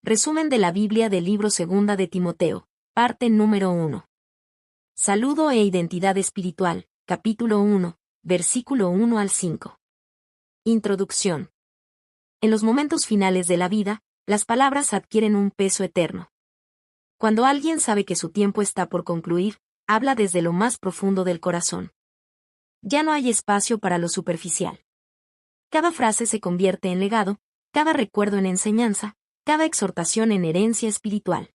Resumen de la Biblia del libro Segunda de Timoteo, parte número 1. Saludo e identidad espiritual, capítulo 1, versículo 1 al 5. Introducción. En los momentos finales de la vida, las palabras adquieren un peso eterno. Cuando alguien sabe que su tiempo está por concluir, habla desde lo más profundo del corazón. Ya no hay espacio para lo superficial. Cada frase se convierte en legado, cada recuerdo en enseñanza, cada exhortación en herencia espiritual.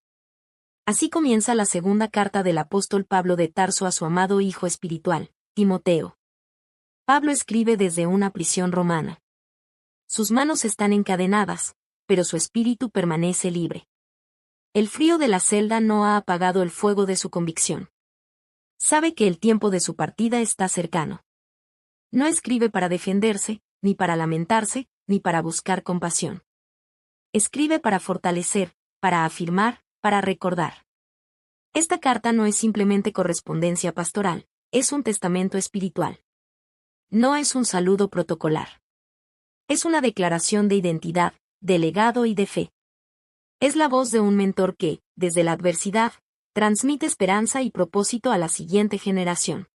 Así comienza la segunda carta del apóstol Pablo de Tarso a su amado hijo espiritual, Timoteo. Pablo escribe desde una prisión romana. Sus manos están encadenadas, pero su espíritu permanece libre. El frío de la celda no ha apagado el fuego de su convicción. Sabe que el tiempo de su partida está cercano. No escribe para defenderse, ni para lamentarse, ni para buscar compasión. Escribe para fortalecer, para afirmar, para recordar. Esta carta no es simplemente correspondencia pastoral, es un testamento espiritual. No es un saludo protocolar. Es una declaración de identidad, de legado y de fe. Es la voz de un mentor que, desde la adversidad, transmite esperanza y propósito a la siguiente generación.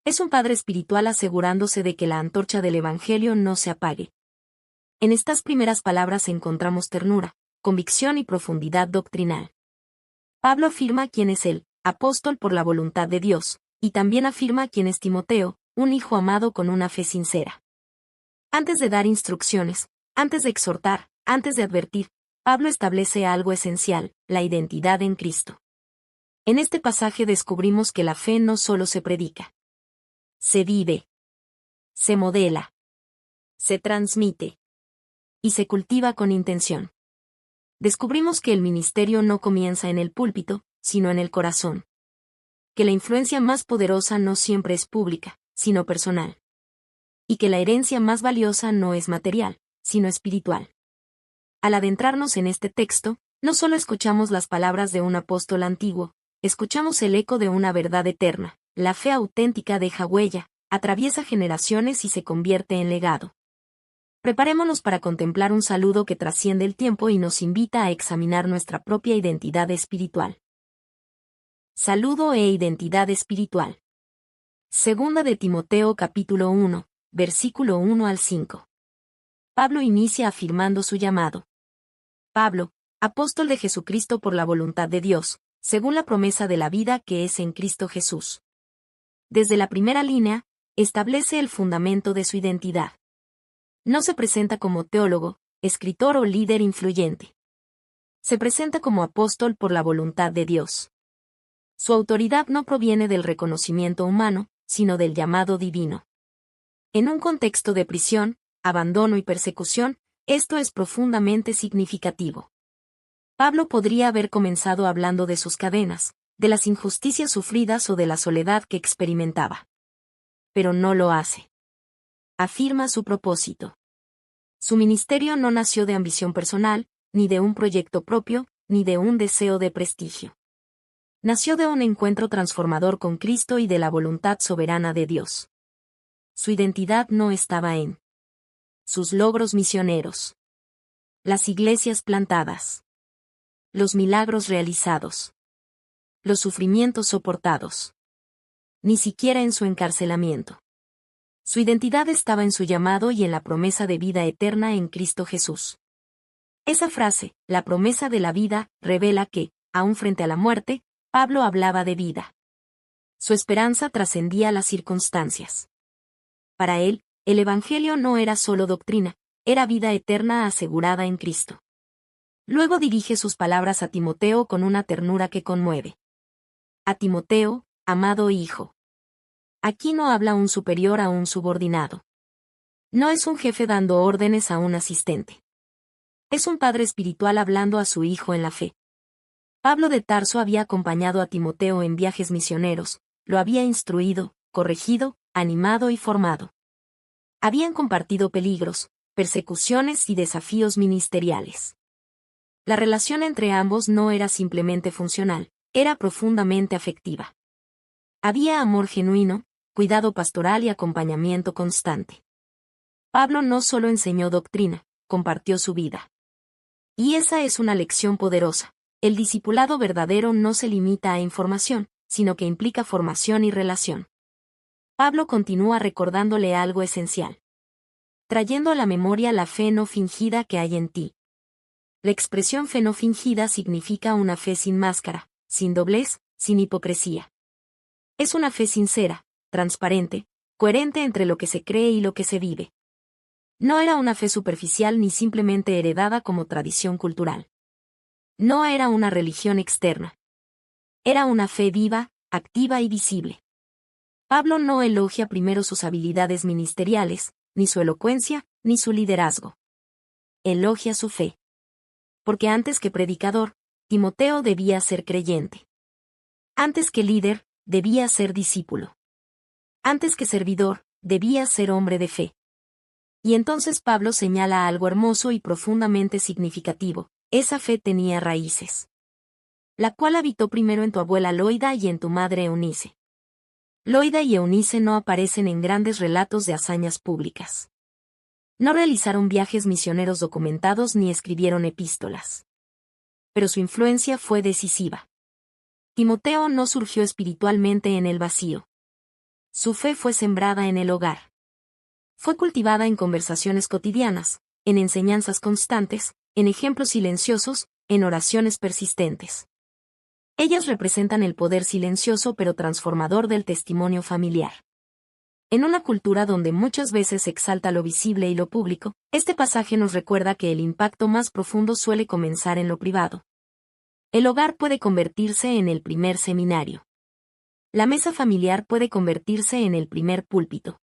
Es un padre espiritual asegurándose de que la antorcha del Evangelio no se apague. En estas primeras palabras encontramos ternura, convicción y profundidad doctrinal. Pablo afirma quién es el apóstol por la voluntad de Dios, y también afirma quién es Timoteo, un hijo amado con una fe sincera. Antes de dar instrucciones, antes de exhortar, antes de advertir, Pablo establece algo esencial, la identidad en Cristo. En este pasaje descubrimos que la fe no solo se predica. Se vive. Se modela. Se transmite. Y se cultiva con intención. Descubrimos que el ministerio no comienza en el púlpito, sino en el corazón. Que la influencia más poderosa no siempre es pública, sino personal. Y que la herencia más valiosa no es material, sino espiritual. Al adentrarnos en este texto, no solo escuchamos las palabras de un apóstol antiguo, escuchamos el eco de una verdad eterna. La fe auténtica deja huella, atraviesa generaciones y se convierte en legado. Preparémonos para contemplar un saludo que trasciende el tiempo y nos invita a examinar nuestra propia identidad espiritual. Saludo e identidad espiritual. Segunda de Timoteo capítulo 1, versículo 1 al 5. Pablo inicia afirmando su llamado. Pablo, apóstol de Jesucristo por la voluntad de Dios, según la promesa de la vida que es en Cristo Jesús. Desde la primera línea, establece el fundamento de su identidad. No se presenta como teólogo, escritor o líder influyente. Se presenta como apóstol por la voluntad de Dios. Su autoridad no proviene del reconocimiento humano, sino del llamado divino. En un contexto de prisión, abandono y persecución, esto es profundamente significativo. Pablo podría haber comenzado hablando de sus cadenas, de las injusticias sufridas o de la soledad que experimentaba. Pero no lo hace. Afirma su propósito. Su ministerio no nació de ambición personal, ni de un proyecto propio, ni de un deseo de prestigio. Nació de un encuentro transformador con Cristo y de la voluntad soberana de Dios. Su identidad no estaba en sus logros misioneros, las iglesias plantadas, los milagros realizados, los sufrimientos soportados, ni siquiera en su encarcelamiento. Su identidad estaba en su llamado y en la promesa de vida eterna en Cristo Jesús. Esa frase, la promesa de la vida, revela que, aún frente a la muerte, Pablo hablaba de vida. Su esperanza trascendía las circunstancias. Para él, el Evangelio no era solo doctrina, era vida eterna asegurada en Cristo. Luego dirige sus palabras a Timoteo con una ternura que conmueve. A Timoteo, amado hijo. Aquí no habla un superior a un subordinado. No es un jefe dando órdenes a un asistente. Es un padre espiritual hablando a su hijo en la fe. Pablo de Tarso había acompañado a Timoteo en viajes misioneros, lo había instruido, corregido, animado y formado. Habían compartido peligros, persecuciones y desafíos ministeriales. La relación entre ambos no era simplemente funcional, era profundamente afectiva. Había amor genuino, cuidado pastoral y acompañamiento constante. Pablo no solo enseñó doctrina, compartió su vida. Y esa es una lección poderosa. El discipulado verdadero no se limita a información, sino que implica formación y relación. Pablo continúa recordándole algo esencial, trayendo a la memoria la fe no fingida que hay en ti. La expresión fe no fingida significa una fe sin máscara, sin doblez, sin hipocresía. Es una fe sincera, transparente, coherente entre lo que se cree y lo que se vive. No era una fe superficial ni simplemente heredada como tradición cultural. No era una religión externa. Era una fe viva, activa y visible. Pablo no elogia primero sus habilidades ministeriales, ni su elocuencia, ni su liderazgo. Elogia su fe. Porque antes que predicador, Timoteo debía ser creyente. Antes que líder, debía ser discípulo. Antes que servidor, debía ser hombre de fe. Y entonces Pablo señala algo hermoso y profundamente significativo: esa fe tenía raíces, la cual habitó primero en tu abuela Loida y en tu madre Eunice. Loida y Eunice no aparecen en grandes relatos de hazañas públicas. No realizaron viajes misioneros documentados ni escribieron epístolas. Pero su influencia fue decisiva. Timoteo no surgió espiritualmente en el vacío. Su fe fue sembrada en el hogar. Fue cultivada en conversaciones cotidianas, en enseñanzas constantes, en ejemplos silenciosos, en oraciones persistentes. Ellas representan el poder silencioso pero transformador del testimonio familiar. En una cultura donde muchas veces se exalta lo visible y lo público, este pasaje nos recuerda que el impacto más profundo suele comenzar en lo privado. El hogar puede convertirse en el primer seminario. La mesa familiar puede convertirse en el primer púlpito.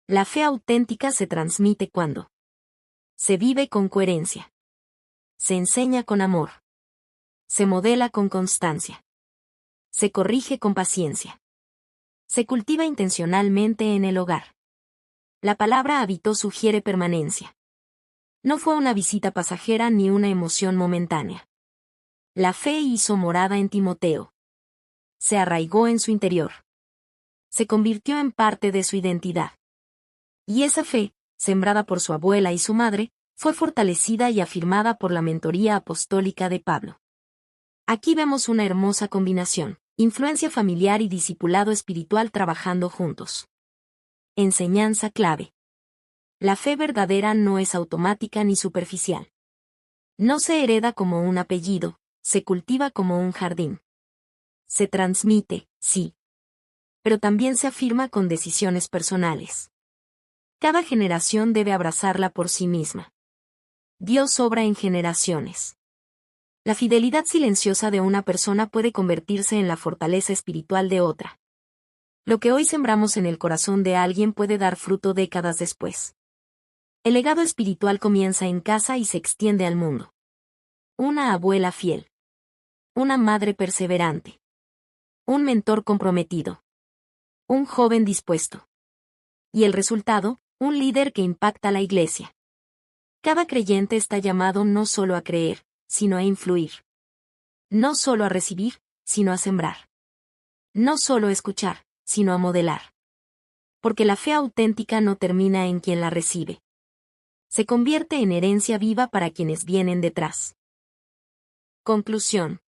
La fe auténtica se transmite cuando se vive con coherencia, se enseña con amor, se modela con constancia, se corrige con paciencia, se cultiva intencionalmente en el hogar. La palabra habitó sugiere permanencia. No fue una visita pasajera ni una emoción momentánea. La fe hizo morada en Timoteo. Se arraigó en su interior. Se convirtió en parte de su identidad. Y esa fe, sembrada por su abuela y su madre, fue fortalecida y afirmada por la mentoría apostólica de Pablo. Aquí vemos una hermosa combinación: influencia familiar y discipulado espiritual trabajando juntos. Enseñanza clave. La fe verdadera no es automática ni superficial. No se hereda como un apellido, se cultiva como un jardín. Se transmite, sí. Pero también se afirma con decisiones personales. Cada generación debe abrazarla por sí misma. Dios obra en generaciones. La fidelidad silenciosa de una persona puede convertirse en la fortaleza espiritual de otra. Lo que hoy sembramos en el corazón de alguien puede dar fruto décadas después. El legado espiritual comienza en casa y se extiende al mundo. Una abuela fiel. Una madre perseverante. Un mentor comprometido. Un joven dispuesto. Y el resultado, un líder que impacta a la iglesia. Cada creyente está llamado no solo a creer, sino a influir. No solo a recibir, sino a sembrar. No solo a escuchar, sino a modelar. Porque la fe auténtica no termina en quien la recibe. Se convierte en herencia viva para quienes vienen detrás. Conclusión.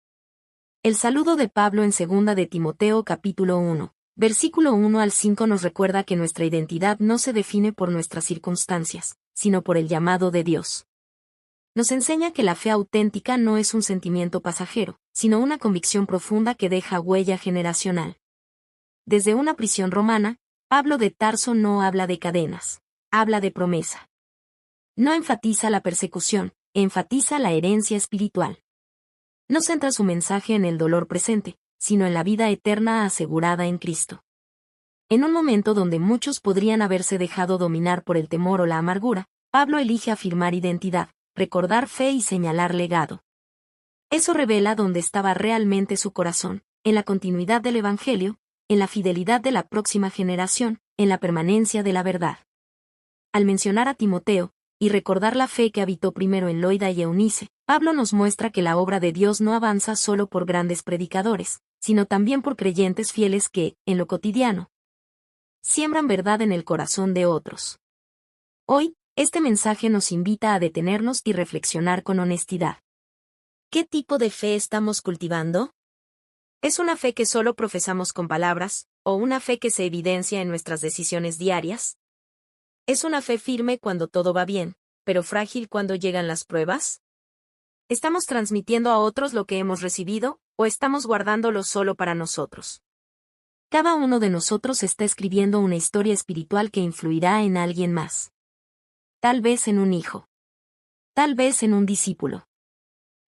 El saludo de Pablo en 2 de Timoteo capítulo 1, versículo 1 al 5 nos recuerda que nuestra identidad no se define por nuestras circunstancias, sino por el llamado de Dios. Nos enseña que la fe auténtica no es un sentimiento pasajero, sino una convicción profunda que deja huella generacional. Desde una prisión romana, Pablo de Tarso no habla de cadenas, habla de promesa. No enfatiza la persecución, enfatiza la herencia espiritual. No centra su mensaje en el dolor presente, sino en la vida eterna asegurada en Cristo. En un momento donde muchos podrían haberse dejado dominar por el temor o la amargura, Pablo elige afirmar identidad, recordar fe y señalar legado. Eso revela dónde estaba realmente su corazón: en la continuidad del Evangelio, en la fidelidad de la próxima generación, en la permanencia de la verdad. Al mencionar a Timoteo, y recordar la fe que habitó primero en Loida y Eunice, Pablo nos muestra que la obra de Dios no avanza solo por grandes predicadores, sino también por creyentes fieles que, en lo cotidiano, siembran verdad en el corazón de otros. Hoy, Este mensaje nos invita a detenernos y reflexionar con honestidad. ¿Qué tipo de fe estamos cultivando? ¿Es una fe que solo profesamos con palabras, o una fe que se evidencia en nuestras decisiones diarias? ¿Es una fe firme cuando todo va bien, pero frágil cuando llegan las pruebas? ¿Estamos transmitiendo a otros lo que hemos recibido, o estamos guardándolo solo para nosotros? Cada uno de nosotros está escribiendo una historia espiritual que influirá en alguien más. Tal vez en un hijo. Tal vez en un discípulo.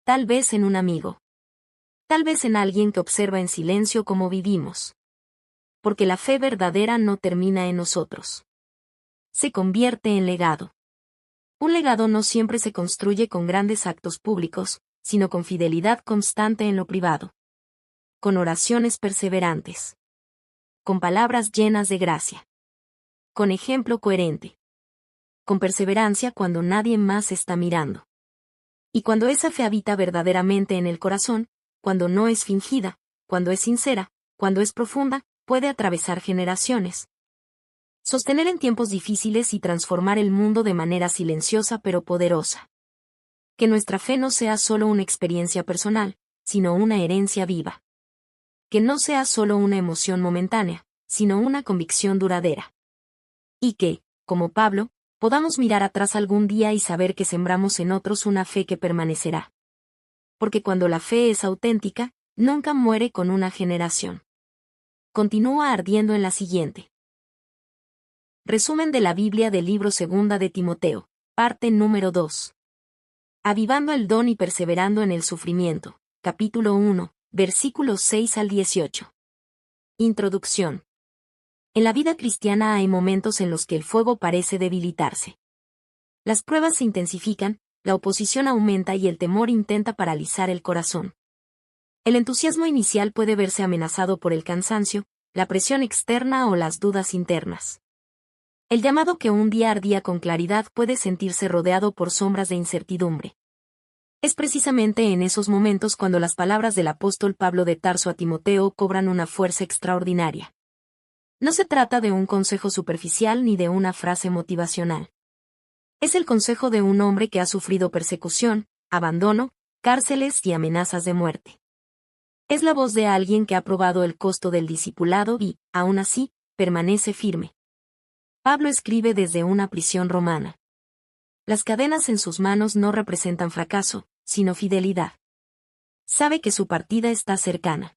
Tal vez en un amigo. Tal vez en alguien que observa en silencio cómo vivimos. Porque la fe verdadera no termina en nosotros. Se convierte en legado. Un legado no siempre se construye con grandes actos públicos, sino con fidelidad constante en lo privado. Con oraciones perseverantes. Con palabras llenas de gracia. Con ejemplo coherente. Con perseverancia cuando nadie más está mirando. Y cuando esa fe habita verdaderamente en el corazón, cuando no es fingida, cuando es sincera, cuando es profunda, puede atravesar generaciones. Sostener en tiempos difíciles y transformar el mundo de manera silenciosa pero poderosa. Que nuestra fe no sea solo una experiencia personal, sino una herencia viva. Que no sea solo una emoción momentánea, sino una convicción duradera. Y que, como Pablo, podamos mirar atrás algún día y saber que sembramos en otros una fe que permanecerá. Porque cuando la fe es auténtica, nunca muere con una generación. Continúa ardiendo en la siguiente. Resumen de la Biblia del libro segunda de Timoteo, parte número 2. Avivando el don y perseverando en el sufrimiento, capítulo 1, versículos 6 al 18. Introducción. En la vida cristiana hay momentos en los que el fuego parece debilitarse. Las pruebas se intensifican, la oposición aumenta y el temor intenta paralizar el corazón. El entusiasmo inicial puede verse amenazado por el cansancio, la presión externa o las dudas internas. El llamado que un día ardía con claridad puede sentirse rodeado por sombras de incertidumbre. Es precisamente en esos momentos cuando las palabras del apóstol Pablo de Tarso a Timoteo cobran una fuerza extraordinaria. No se trata de un consejo superficial ni de una frase motivacional. Es el consejo de un hombre que ha sufrido persecución, abandono, cárceles y amenazas de muerte. Es la voz de alguien que ha probado el costo del discipulado y, aún así, permanece firme. Pablo escribe desde una prisión romana. Las cadenas en sus manos no representan fracaso, sino fidelidad. Sabe que su partida está cercana.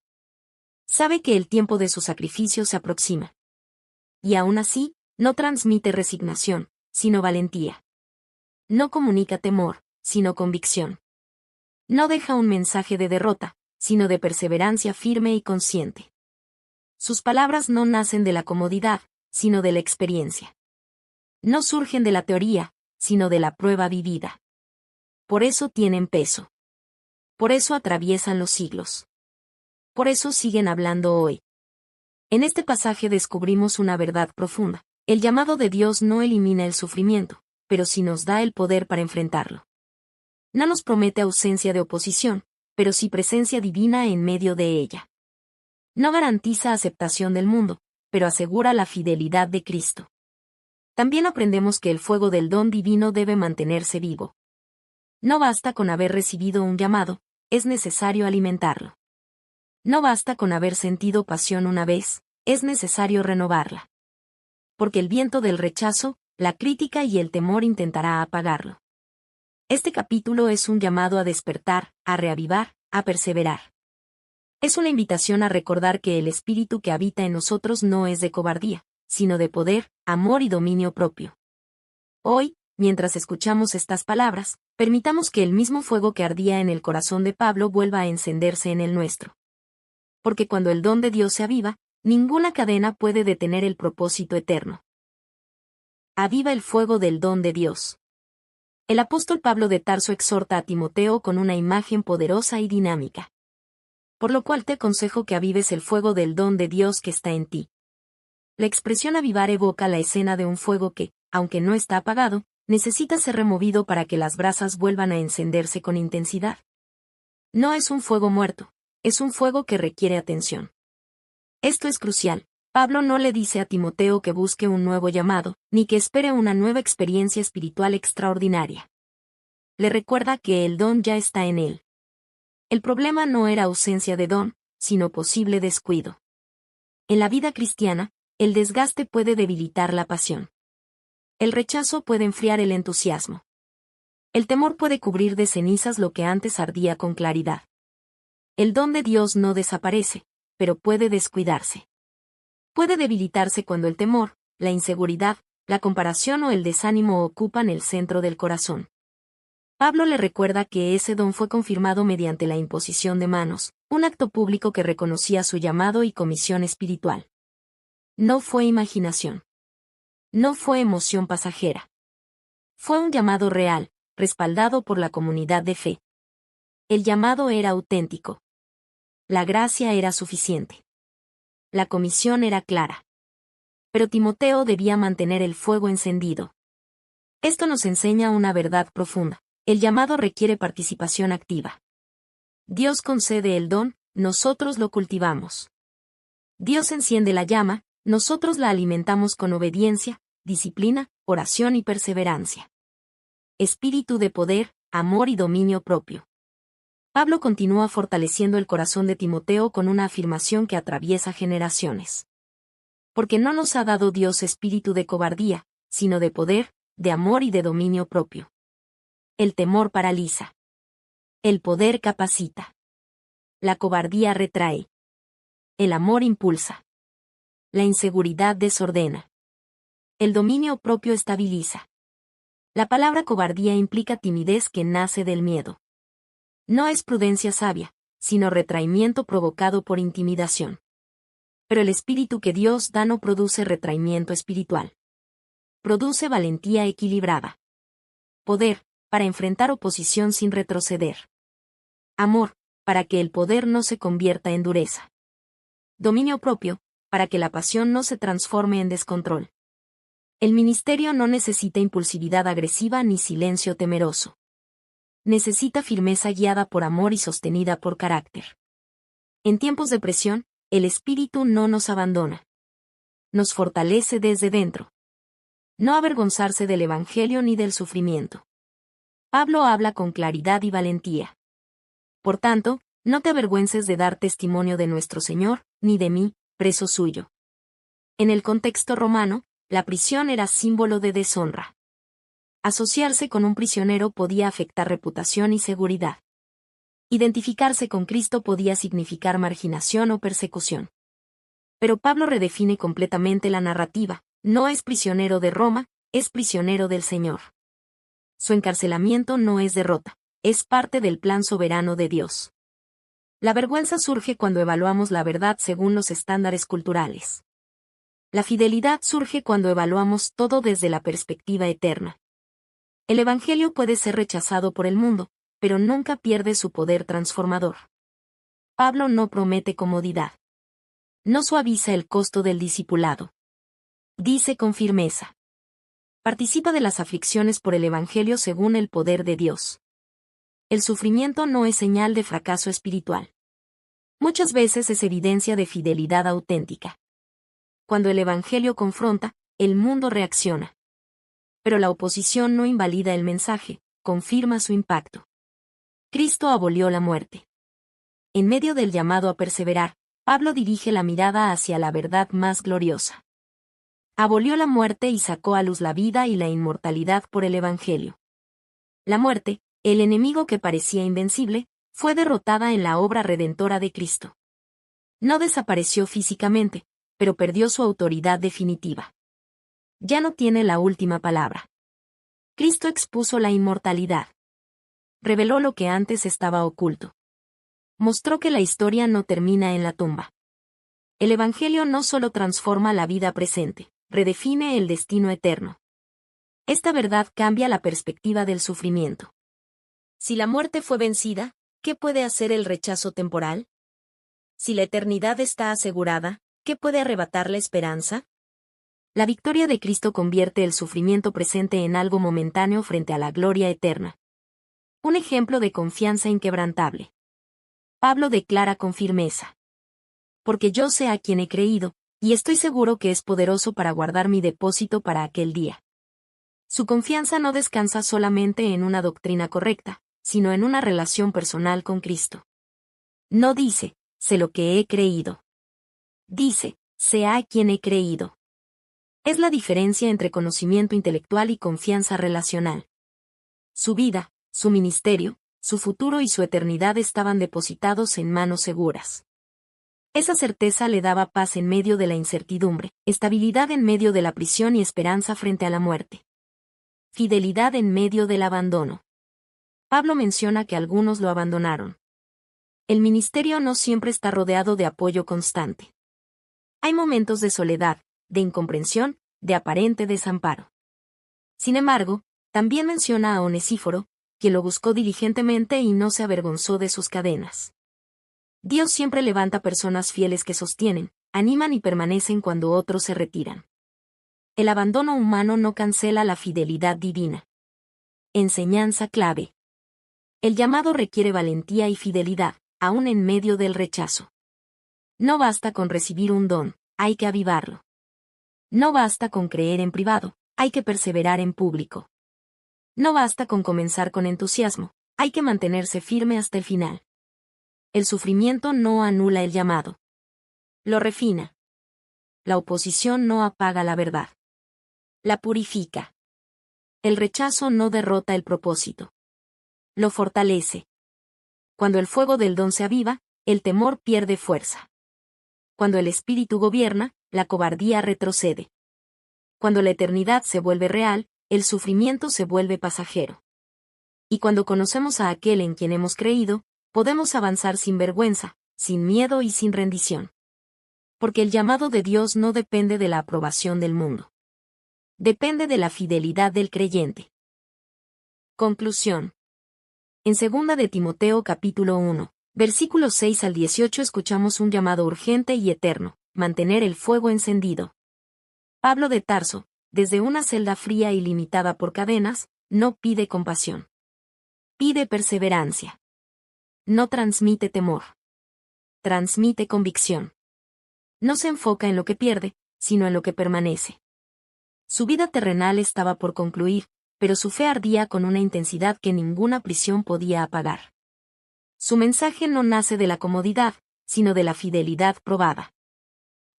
Sabe que el tiempo de su sacrificio se aproxima. Y aún así, no transmite resignación, sino valentía. No comunica temor, sino convicción. No deja un mensaje de derrota, sino de perseverancia firme y consciente. Sus palabras no nacen de la comodidad, sino de la experiencia. No surgen de la teoría, sino de la prueba vivida. Por eso tienen peso. Por eso atraviesan los siglos. Por eso siguen hablando hoy. En este pasaje descubrimos una verdad profunda. El llamado de Dios no elimina el sufrimiento, pero sí nos da el poder para enfrentarlo. No nos promete ausencia de oposición, pero sí presencia divina en medio de ella. No garantiza aceptación del mundo, pero asegura la fidelidad de Cristo. También aprendemos que el fuego del don divino debe mantenerse vivo. No basta con haber recibido un llamado, es necesario alimentarlo. No basta con haber sentido pasión una vez, es necesario renovarla. Porque el viento del rechazo, la crítica y el temor intentará apagarlo. Este capítulo es un llamado a despertar, a reavivar, a perseverar. Es una invitación a recordar que el espíritu que habita en nosotros no es de cobardía, sino de poder, amor y dominio propio. Hoy, mientras escuchamos estas palabras, permitamos que el mismo fuego que ardía en el corazón de Pablo vuelva a encenderse en el nuestro. Porque cuando el don de Dios se aviva, ninguna cadena puede detener el propósito eterno. Aviva el fuego del don de Dios. El apóstol Pablo de Tarso exhorta a Timoteo con una imagen poderosa y dinámica. Por lo cual te aconsejo que avives el fuego del don de Dios que está en ti. La expresión avivar evoca la escena de un fuego que, aunque no está apagado, necesita ser removido para que las brasas vuelvan a encenderse con intensidad. No es un fuego muerto, es un fuego que requiere atención. Esto es crucial, Pablo no le dice a Timoteo que busque un nuevo llamado, ni que espere una nueva experiencia espiritual extraordinaria. Le recuerda que el don ya está en él. El problema no era ausencia de don, sino posible descuido. En la vida cristiana, el desgaste puede debilitar la pasión. El rechazo puede enfriar el entusiasmo. El temor puede cubrir de cenizas lo que antes ardía con claridad. El don de Dios no desaparece, pero puede descuidarse. Puede debilitarse cuando el temor, la inseguridad, la comparación o el desánimo ocupan el centro del corazón. Pablo le recuerda que ese don fue confirmado mediante la imposición de manos, un acto público que reconocía su llamado y comisión espiritual. No fue imaginación. No fue emoción pasajera. Fue un llamado real, respaldado por la comunidad de fe. El llamado era auténtico. La gracia era suficiente. La comisión era clara. Pero Timoteo debía mantener el fuego encendido. Esto nos enseña una verdad profunda. El llamado requiere participación activa. Dios concede el don, nosotros lo cultivamos. Dios enciende la llama, nosotros la alimentamos con obediencia, disciplina, oración y perseverancia. Espíritu de poder, amor y dominio propio. Pablo continúa fortaleciendo el corazón de Timoteo con una afirmación que atraviesa generaciones. Porque no nos ha dado Dios espíritu de cobardía, sino de poder, de amor y de dominio propio. El temor paraliza. El poder capacita. La cobardía retrae. El amor impulsa. La inseguridad desordena. El dominio propio estabiliza. La palabra cobardía implica timidez que nace del miedo. No es prudencia sabia, sino retraimiento provocado por intimidación. Pero el espíritu que Dios da no produce retraimiento espiritual. Produce valentía equilibrada. Poder, para enfrentar oposición sin retroceder. Amor, para que el poder no se convierta en dureza. Dominio propio, para que la pasión no se transforme en descontrol. El ministerio no necesita impulsividad agresiva ni silencio temeroso. Necesita firmeza guiada por amor y sostenida por carácter. En tiempos de presión, el Espíritu no nos abandona. Nos fortalece desde dentro. No avergonzarse del Evangelio ni del sufrimiento. Pablo habla con claridad y valentía. Por tanto, no te avergüences de dar testimonio de nuestro Señor, ni de mí, preso suyo. En el contexto romano, la prisión era símbolo de deshonra. Asociarse con un prisionero podía afectar reputación y seguridad. Identificarse con Cristo podía significar marginación o persecución. Pero Pablo redefine completamente la narrativa, no es prisionero de Roma, es prisionero del Señor. Su encarcelamiento no es derrota, es parte del plan soberano de Dios. La vergüenza surge cuando evaluamos la verdad según los estándares culturales. La fidelidad surge cuando evaluamos todo desde la perspectiva eterna. El Evangelio puede ser rechazado por el mundo, pero nunca pierde su poder transformador. Pablo no promete comodidad. No suaviza el costo del discipulado. Dice con firmeza. Participa de las aflicciones por el Evangelio según el poder de Dios. El sufrimiento no es señal de fracaso espiritual. Muchas veces es evidencia de fidelidad auténtica. Cuando el Evangelio confronta, el mundo reacciona. Pero la oposición no invalida el mensaje, confirma su impacto. Cristo abolió la muerte. En medio del llamado a perseverar, Pablo dirige la mirada hacia la verdad más gloriosa. Abolió la muerte y sacó a luz la vida y la inmortalidad por el Evangelio. La muerte, el enemigo que parecía invencible, fue derrotada en la obra redentora de Cristo. No desapareció físicamente, pero perdió su autoridad definitiva. Ya no tiene la última palabra. Cristo expuso la inmortalidad. Reveló lo que antes estaba oculto. Mostró que la historia no termina en la tumba. El Evangelio no solo transforma la vida presente, redefine el destino eterno. Esta verdad cambia la perspectiva del sufrimiento. Si la muerte fue vencida, ¿qué puede hacer el rechazo temporal? Si la eternidad está asegurada, ¿qué puede arrebatar la esperanza? La victoria de Cristo convierte el sufrimiento presente en algo momentáneo frente a la gloria eterna. Un ejemplo de confianza inquebrantable. Pablo declara con firmeza. Porque yo sé a quien he creído, y estoy seguro que es poderoso para guardar mi depósito para aquel día. Su confianza no descansa solamente en una doctrina correcta, sino en una relación personal con Cristo. No dice, sé lo que he creído. Dice, sé a quien he creído. Es la diferencia entre conocimiento intelectual y confianza relacional. Su vida, su ministerio, su futuro y su eternidad estaban depositados en manos seguras. Esa certeza le daba paz en medio de la incertidumbre, estabilidad en medio de la prisión y esperanza frente a la muerte. Fidelidad en medio del abandono. Pablo menciona que algunos lo abandonaron. El ministerio no siempre está rodeado de apoyo constante. Hay momentos de soledad, de incomprensión, de aparente desamparo. Sin embargo, también menciona a Onesíforo, que lo buscó diligentemente y no se avergonzó de sus cadenas. Dios siempre levanta personas fieles que sostienen, animan y permanecen cuando otros se retiran. El abandono humano no cancela la fidelidad divina. Enseñanza clave. El llamado requiere valentía y fidelidad, aún en medio del rechazo. No basta con recibir un don, hay que avivarlo. No basta con creer en privado, hay que perseverar en público. No basta con comenzar con entusiasmo, hay que mantenerse firme hasta el final. El sufrimiento no anula el llamado. Lo refina. La oposición no apaga la verdad. La purifica. El rechazo no derrota el propósito. Lo fortalece. Cuando el fuego del don se aviva, el temor pierde fuerza. Cuando el espíritu gobierna, la cobardía retrocede. Cuando la eternidad se vuelve real, el sufrimiento se vuelve pasajero. Y cuando conocemos a aquel en quien hemos creído, podemos avanzar sin vergüenza, sin miedo y sin rendición. Porque el llamado de Dios no depende de la aprobación del mundo. Depende de la fidelidad del creyente. Conclusión. En 2 de Timoteo capítulo 1, versículos 6 al 18 escuchamos un llamado urgente y eterno, mantener el fuego encendido. Pablo de Tarso, desde una celda fría y limitada por cadenas, no pide compasión. Pide perseverancia. No transmite temor. Transmite convicción. No se enfoca en lo que pierde, sino en lo que permanece. Su vida terrenal estaba por concluir, pero su fe ardía con una intensidad que ninguna prisión podía apagar. Su mensaje no nace de la comodidad, sino de la fidelidad probada.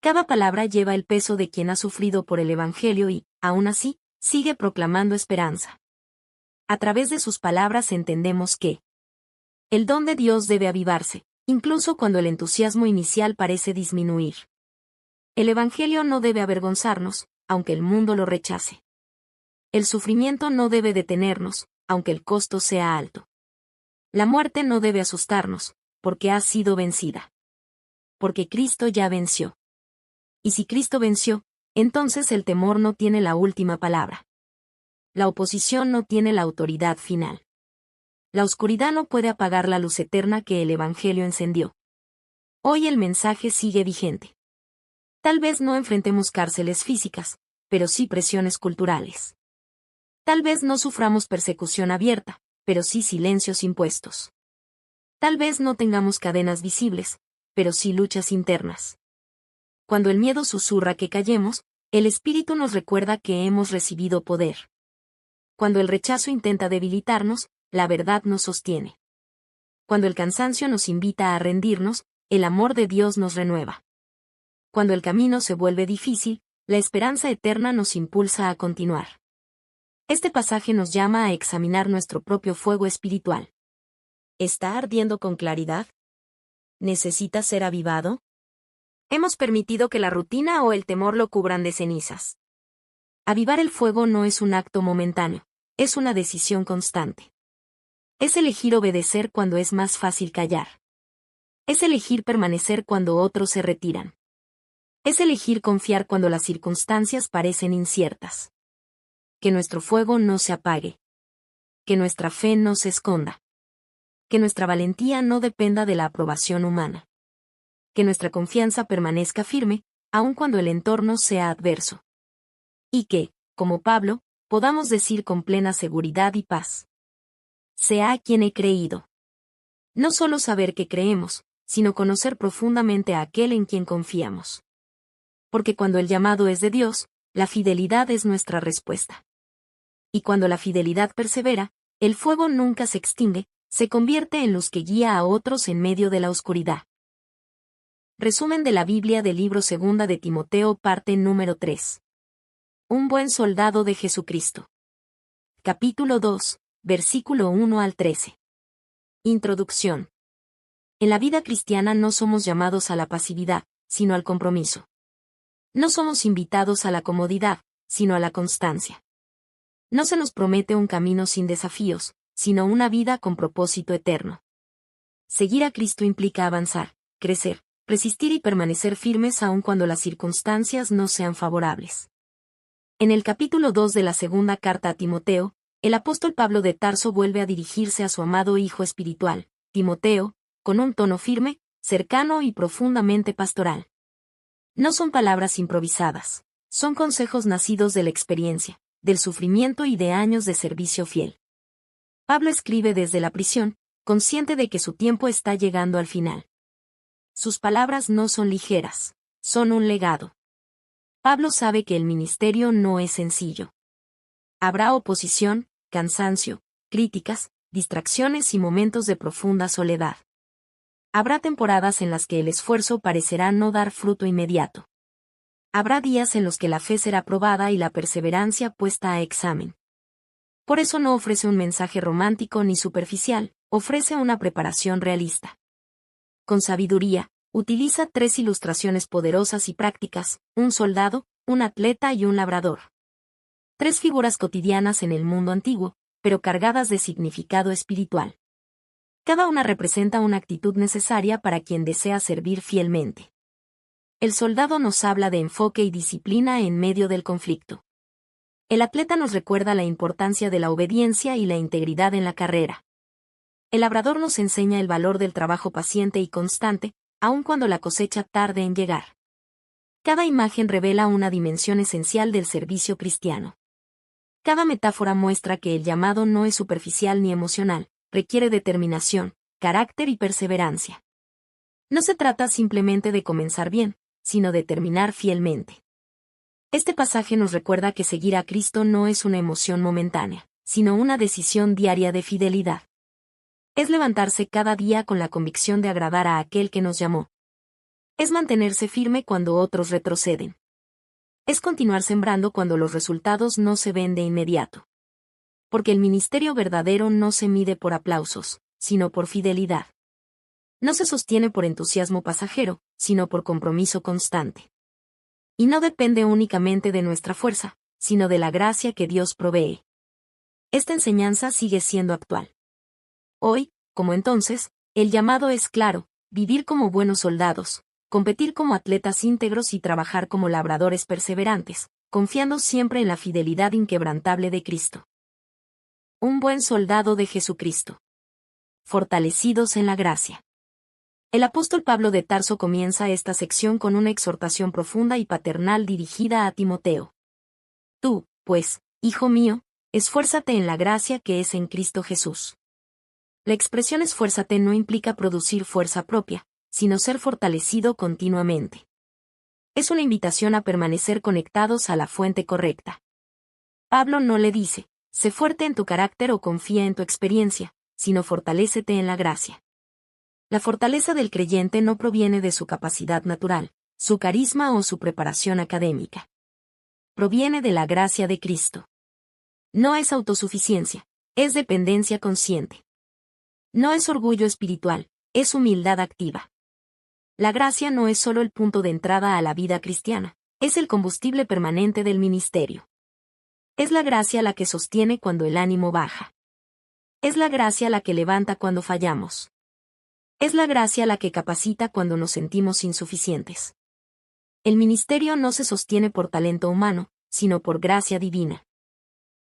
Cada palabra lleva el peso de quien ha sufrido por el Evangelio y, aún así, sigue proclamando esperanza. A través de sus palabras entendemos que el don de Dios debe avivarse, incluso cuando el entusiasmo inicial parece disminuir. El Evangelio no debe avergonzarnos, aunque el mundo lo rechace. El sufrimiento no debe detenernos, aunque el costo sea alto. La muerte no debe asustarnos, porque ha sido vencida. Porque Cristo ya venció. Y si Cristo venció, entonces el temor no tiene la última palabra. La oposición no tiene la autoridad final. La oscuridad no puede apagar la luz eterna que el Evangelio encendió. Hoy el mensaje sigue vigente. Tal vez no enfrentemos cárceles físicas, pero sí presiones culturales. Tal vez no suframos persecución abierta, pero sí silencios impuestos. Tal vez no tengamos cadenas visibles, pero sí luchas internas. Cuando el miedo susurra que callemos, el Espíritu nos recuerda que hemos recibido poder. Cuando el rechazo intenta debilitarnos, la verdad nos sostiene. Cuando el cansancio nos invita a rendirnos, el amor de Dios nos renueva. Cuando el camino se vuelve difícil, la esperanza eterna nos impulsa a continuar. Este pasaje nos llama a examinar nuestro propio fuego espiritual. ¿Está ardiendo con claridad? ¿Necesita ser avivado? ¿Hemos permitido que la rutina o el temor lo cubran de cenizas? Avivar el fuego no es un acto momentáneo, es una decisión constante. Es elegir obedecer cuando es más fácil callar. Es elegir permanecer cuando otros se retiran. Es elegir confiar cuando las circunstancias parecen inciertas. Que nuestro fuego no se apague. Que nuestra fe no se esconda. Que nuestra valentía no dependa de la aprobación humana. Que nuestra confianza permanezca firme, aun cuando el entorno sea adverso. Y que, como Pablo, podamos decir con plena seguridad y paz: sea a quien he creído. No solo saber que creemos, sino conocer profundamente a aquel en quien confiamos. Porque cuando el llamado es de Dios, la fidelidad es nuestra respuesta. Y cuando la fidelidad persevera, el fuego nunca se extingue, se convierte en luz que guía a otros en medio de la oscuridad. Resumen de la Biblia del libro 2 de Timoteo, parte número 3. Un buen soldado de Jesucristo. Capítulo 2, versículo 1 al 13. Introducción. En la vida cristiana no somos llamados a la pasividad, sino al compromiso. No somos invitados a la comodidad, sino a la constancia. No se nos promete un camino sin desafíos, sino una vida con propósito eterno. Seguir a Cristo implica avanzar, crecer, resistir y permanecer firmes aun cuando las circunstancias no sean favorables. En el capítulo 2 de la segunda carta a Timoteo, el apóstol Pablo de Tarso vuelve a dirigirse a su amado hijo espiritual, Timoteo, con un tono firme, cercano y profundamente pastoral. No son palabras improvisadas, son consejos nacidos de la experiencia, del sufrimiento y de años de servicio fiel. Pablo escribe desde la prisión, consciente de que su tiempo está llegando al final. Sus palabras no son ligeras, son un legado. Pablo sabe que el ministerio no es sencillo. Habrá oposición, cansancio, críticas, distracciones y momentos de profunda soledad. Habrá temporadas en las que el esfuerzo parecerá no dar fruto inmediato. Habrá días en los que la fe será probada y la perseverancia puesta a examen. Por eso no ofrece un mensaje romántico ni superficial, ofrece una preparación realista. Con sabiduría, utiliza 3 ilustraciones poderosas y prácticas: un soldado, un atleta y un labrador. 3 figuras cotidianas en el mundo antiguo, pero cargadas de significado espiritual. Cada una representa una actitud necesaria para quien desea servir fielmente. El soldado nos habla de enfoque y disciplina en medio del conflicto. El atleta nos recuerda la importancia de la obediencia y la integridad en la carrera. El labrador nos enseña el valor del trabajo paciente y constante, aun cuando la cosecha tarde en llegar. Cada imagen revela una dimensión esencial del servicio cristiano. Cada metáfora muestra que el llamado no es superficial ni emocional, requiere determinación, carácter y perseverancia. No se trata simplemente de comenzar bien, sino de terminar fielmente. Este pasaje nos recuerda que seguir a Cristo no es una emoción momentánea, sino una decisión diaria de fidelidad. Es levantarse cada día con la convicción de agradar a aquel que nos llamó. Es mantenerse firme cuando otros retroceden. Es continuar sembrando cuando los resultados no se ven de inmediato. Porque el ministerio verdadero no se mide por aplausos, sino por fidelidad. No se sostiene por entusiasmo pasajero, sino por compromiso constante. Y no depende únicamente de nuestra fuerza, sino de la gracia que Dios provee. Esta enseñanza sigue siendo actual. Hoy, como entonces, el llamado es claro: vivir como buenos soldados, competir como atletas íntegros y trabajar como labradores perseverantes, confiando siempre en la fidelidad inquebrantable de Cristo. Un buen soldado de Jesucristo. Fortalecidos en la gracia. El apóstol Pablo de Tarso comienza esta sección con una exhortación profunda y paternal dirigida a Timoteo. Tú, pues, hijo mío, esfuérzate en la gracia que es en Cristo Jesús. La expresión esfuérzate no implica producir fuerza propia, sino ser fortalecido continuamente. Es una invitación a permanecer conectados a la fuente correcta. Pablo no le dice: sé fuerte en tu carácter o confía en tu experiencia, sino fortalécete en la gracia. La fortaleza del creyente no proviene de su capacidad natural, su carisma o su preparación académica. Proviene de la gracia de Cristo. No es autosuficiencia, es dependencia consciente. No es orgullo espiritual, es humildad activa. La gracia no es solo el punto de entrada a la vida cristiana, es el combustible permanente del ministerio. Es la gracia la que sostiene cuando el ánimo baja. Es la gracia la que levanta cuando fallamos. Es la gracia la que capacita cuando nos sentimos insuficientes. El ministerio no se sostiene por talento humano, sino por gracia divina.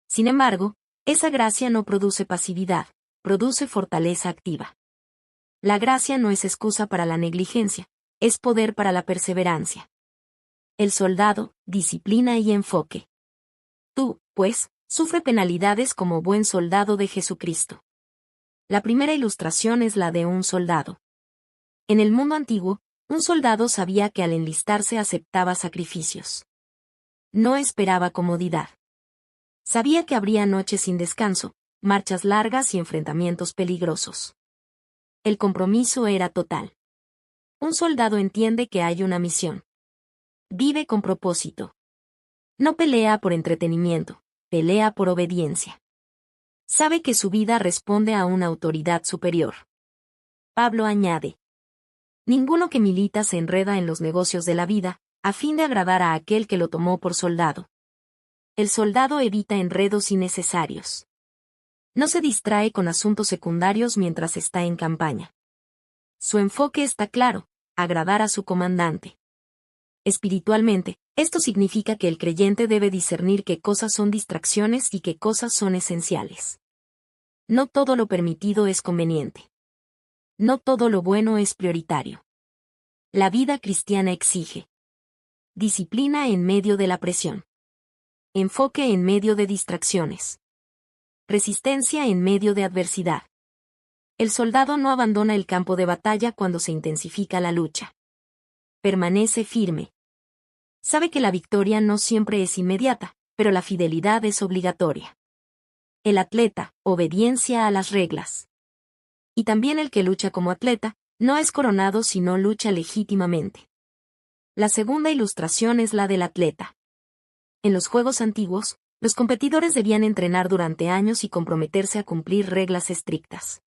Sin embargo, esa gracia no produce pasividad, produce fortaleza activa. La gracia no es excusa para la negligencia, es poder para la perseverancia. El soldado, disciplina y enfoque. Tú, pues, sufre penalidades como buen soldado de Jesucristo. La primera ilustración es la de un soldado. En el mundo antiguo, Un soldado sabía que al enlistarse aceptaba sacrificios. No esperaba comodidad. Sabía que habría noches sin descanso, marchas largas y enfrentamientos peligrosos. El compromiso era total. Un soldado entiende que hay una misión. Vive con propósito. No pelea por entretenimiento, pelea por obediencia. Sabe que su vida responde a una autoridad superior. Pablo añade: ninguno que milita se enreda en los negocios de la vida, a fin de agradar a aquel que lo tomó por soldado. El soldado evita enredos innecesarios. No se distrae con asuntos secundarios mientras está en campaña. Su enfoque está claro: agradar a su comandante. Espiritualmente, esto significa que el creyente debe discernir qué cosas son distracciones y qué cosas son esenciales. No todo lo permitido es conveniente. No todo lo bueno es prioritario. La vida cristiana exige disciplina en medio de la presión. Enfoque en medio de distracciones. Resistencia en medio de adversidad. El soldado no abandona el campo de batalla cuando se intensifica la lucha. Permanece firme. Sabe que la victoria no siempre es inmediata, pero la fidelidad es obligatoria. El atleta, obediencia a las reglas. Y también el que lucha como atleta, no es coronado si no lucha legítimamente. La segunda ilustración es la del atleta. En los Juegos antiguos, los competidores debían entrenar durante años y comprometerse a cumplir reglas estrictas.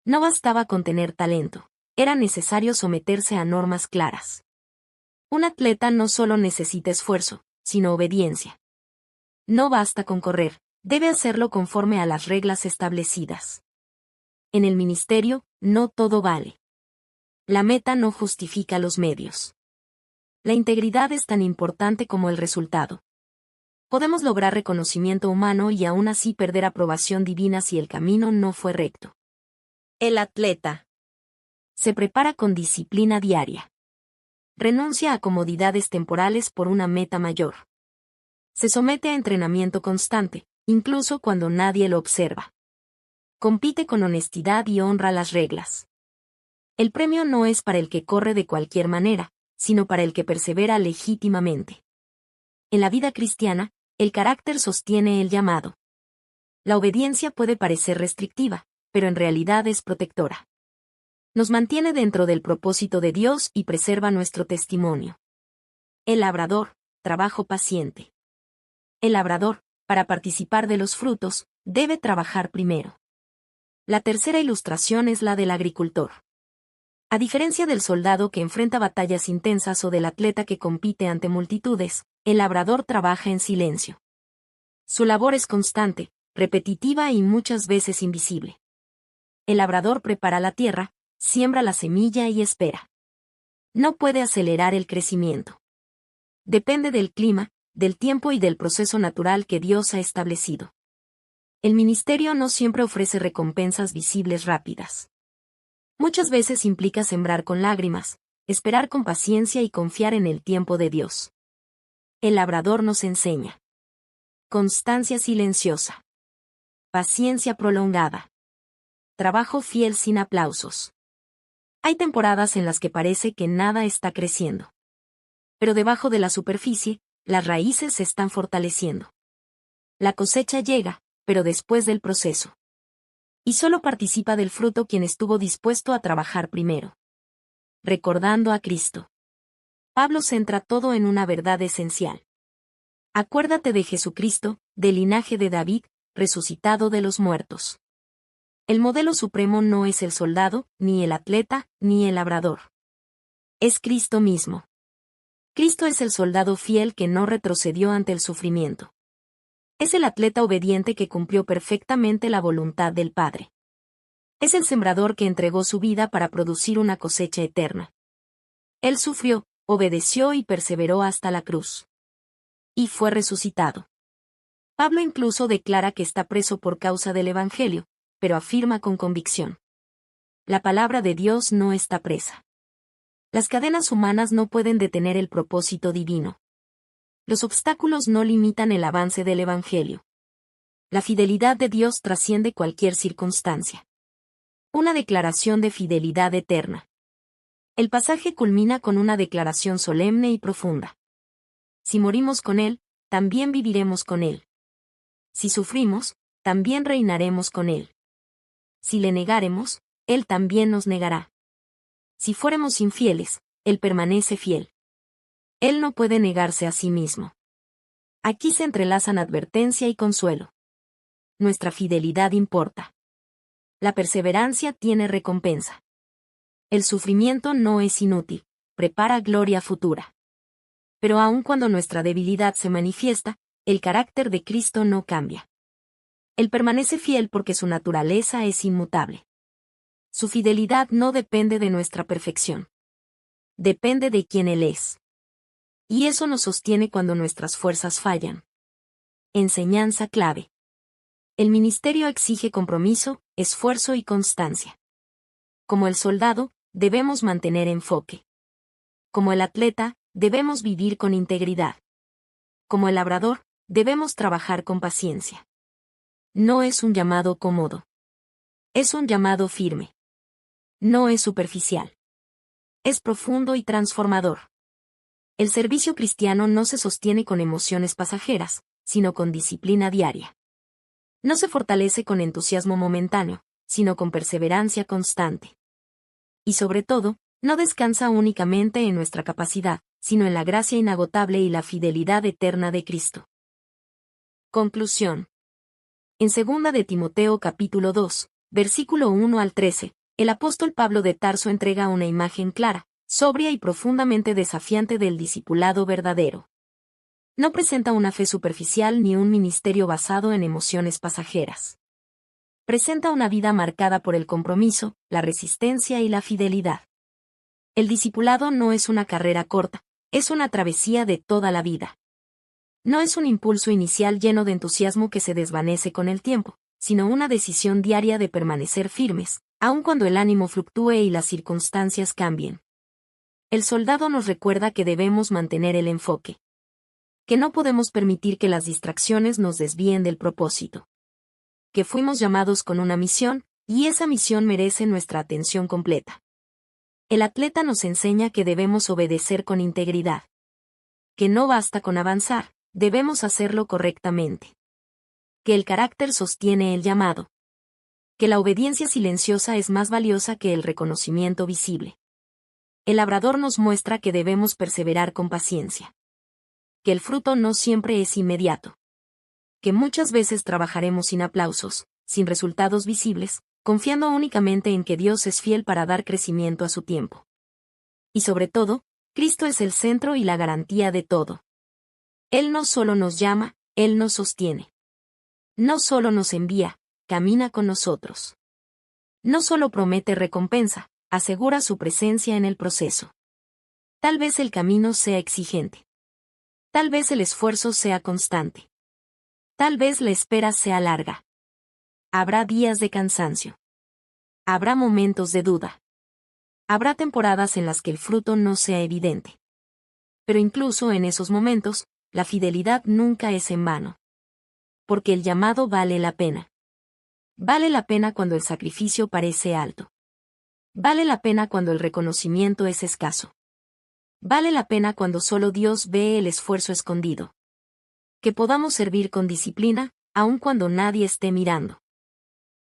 No bastaba con tener talento, era necesario someterse a normas claras. Un atleta no solo necesita esfuerzo, sino obediencia. No basta con correr, debe hacerlo conforme a las reglas establecidas. En el ministerio, no todo vale. La meta no justifica los medios. La integridad es tan importante como el resultado. Podemos lograr reconocimiento humano y aún así perder aprobación divina si el camino no fue recto. El atleta se prepara con disciplina diaria. Renuncia a comodidades temporales por una meta mayor. Se somete a entrenamiento constante, incluso cuando nadie lo observa. Compite con honestidad y honra las reglas. El premio no es para el que corre de cualquier manera, sino para el que persevera legítimamente. En la vida cristiana, el carácter sostiene el llamado. La obediencia puede parecer restrictiva, pero en realidad es protectora. Nos mantiene dentro del propósito de Dios y preserva nuestro testimonio. El labrador, trabajo paciente. El labrador, para participar de los frutos, debe trabajar primero. La tercera ilustración es la del agricultor. A diferencia del soldado que enfrenta batallas intensas o del atleta que compite ante multitudes, el labrador trabaja en silencio. Su labor es constante, repetitiva y muchas veces invisible. El labrador prepara la tierra, siembra la semilla y espera. No puede acelerar el crecimiento. Depende del clima, del tiempo y del proceso natural que Dios ha establecido. El ministerio no siempre ofrece recompensas visibles rápidas. Muchas veces implica sembrar con lágrimas, esperar con paciencia y confiar en el tiempo de Dios. El labrador nos enseña constancia silenciosa, paciencia prolongada, trabajo fiel sin aplausos. Hay temporadas en las que parece que nada está creciendo. Pero debajo de la superficie, las raíces se están fortaleciendo. La cosecha llega, pero después del proceso. Y solo participa del fruto quien estuvo dispuesto a trabajar primero. Recordando a Cristo. Pablo centra todo en una verdad esencial. Acuérdate de Jesucristo, del linaje de David, resucitado de los muertos. El modelo supremo no es el soldado, ni el atleta, ni el labrador. Es Cristo mismo. Cristo es el soldado fiel que no retrocedió ante el sufrimiento. Es el atleta obediente que cumplió perfectamente la voluntad del Padre. Es el sembrador que entregó su vida para producir una cosecha eterna. Él sufrió, obedeció y perseveró hasta la cruz. Y fue resucitado. Pablo incluso declara que está preso por causa del Evangelio, pero afirma con convicción: la palabra de Dios no está presa. Las cadenas humanas no pueden detener el propósito divino. Los obstáculos no limitan el avance del Evangelio. La fidelidad de Dios trasciende cualquier circunstancia. Una declaración de fidelidad eterna. El pasaje culmina con una declaración solemne y profunda. Si morimos con Él, también viviremos con Él. Si sufrimos, también reinaremos con Él. Si le negáremos, Él también nos negará. Si fuéramos infieles, Él permanece fiel. Él no puede negarse a sí mismo. Aquí se entrelazan advertencia y consuelo. Nuestra fidelidad importa. La perseverancia tiene recompensa. El sufrimiento no es inútil, prepara gloria futura. Pero aun cuando nuestra debilidad se manifiesta, el carácter de Cristo no cambia. Él permanece fiel porque su naturaleza es inmutable. Su fidelidad no depende de nuestra perfección. Depende de quién Él es. Y eso nos sostiene cuando nuestras fuerzas fallan. Enseñanza clave. El ministerio exige compromiso, esfuerzo y constancia. Como el soldado, debemos mantener enfoque. Como el atleta, debemos vivir con integridad. Como el labrador, debemos trabajar con paciencia. No es un llamado cómodo. Es un llamado firme. No es superficial. Es profundo y transformador. El servicio cristiano no se sostiene con emociones pasajeras, sino con disciplina diaria. No se fortalece con entusiasmo momentáneo, sino con perseverancia constante. Y sobre todo, no descansa únicamente en nuestra capacidad, sino en la gracia inagotable y la fidelidad eterna de Cristo. Conclusión. En 2 de Timoteo capítulo 2, versículo 1 al 13, el apóstol Pablo de Tarso entrega una imagen clara, sobria y profundamente desafiante del discipulado verdadero. No presenta una fe superficial ni un ministerio basado en emociones pasajeras. Presenta una vida marcada por el compromiso, la resistencia y la fidelidad. El discipulado no es una carrera corta, es una travesía de toda la vida. No es un impulso inicial lleno de entusiasmo que se desvanece con el tiempo, sino una decisión diaria de permanecer firmes, aun cuando el ánimo fluctúe y las circunstancias cambien. El soldado nos recuerda que debemos mantener el enfoque. Que no podemos permitir que las distracciones nos desvíen del propósito. Que fuimos llamados con una misión, y esa misión merece nuestra atención completa. El atleta nos enseña que debemos obedecer con integridad. Que no basta con avanzar, debemos hacerlo correctamente. Que el carácter sostiene el llamado. Que la obediencia silenciosa es más valiosa que el reconocimiento visible. El labrador nos muestra que debemos perseverar con paciencia. Que el fruto no siempre es inmediato. Que muchas veces trabajaremos sin aplausos, sin resultados visibles, confiando únicamente en que Dios es fiel para dar crecimiento a su tiempo. Y sobre todo, Cristo es el centro y la garantía de todo. Él no solo nos llama, Él nos sostiene. No solo nos envía, camina con nosotros. No solo promete recompensa, asegura su presencia en el proceso. Tal vez el camino sea exigente. Tal vez el esfuerzo sea constante. Tal vez la espera sea larga. Habrá días de cansancio. Habrá momentos de duda. Habrá temporadas en las que el fruto no sea evidente. Pero incluso en esos momentos, la fidelidad nunca es en vano. Porque el llamado vale la pena. Vale la pena cuando el sacrificio parece alto. Vale la pena cuando el reconocimiento es escaso. Vale la pena cuando solo Dios ve el esfuerzo escondido. Que podamos servir con disciplina, aun cuando nadie esté mirando.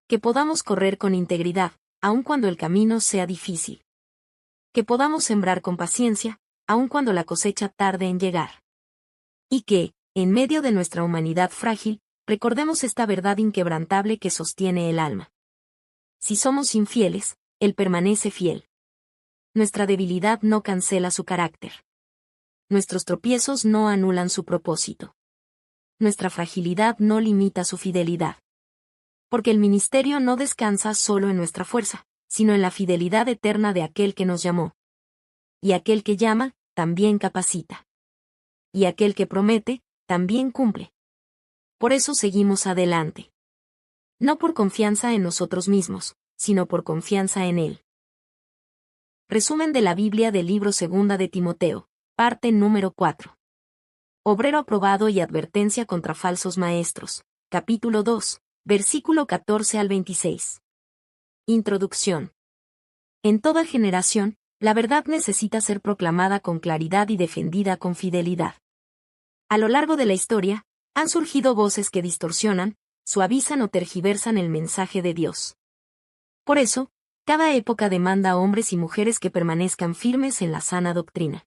Que podamos correr con integridad, aun cuando el camino sea difícil. Que podamos sembrar con paciencia, aun cuando la cosecha tarde en llegar. Y que, en medio de nuestra humanidad frágil, recordemos esta verdad inquebrantable que sostiene el alma. Si somos infieles, Él permanece fiel. Nuestra debilidad no cancela su carácter. Nuestros tropiezos no anulan su propósito. Nuestra fragilidad no limita su fidelidad. Porque el ministerio no descansa solo en nuestra fuerza, sino en la fidelidad eterna de aquel que nos llamó. Y aquel que llama, también capacita. Y aquel que promete, también cumple. Por eso seguimos adelante. No por confianza en nosotros mismos, sino por confianza en Él. Resumen de la Biblia del libro 2 de Timoteo, parte número 4. Obrero aprobado y advertencia contra falsos maestros, capítulo 2, versículo 14 al 26. Introducción. En toda generación, La verdad necesita ser proclamada con claridad y defendida con fidelidad. A lo largo de la historia, han surgido voces que distorsionan, suavizan o tergiversan el mensaje de Dios. Por eso, cada época demanda a hombres y mujeres que permanezcan firmes en la sana doctrina.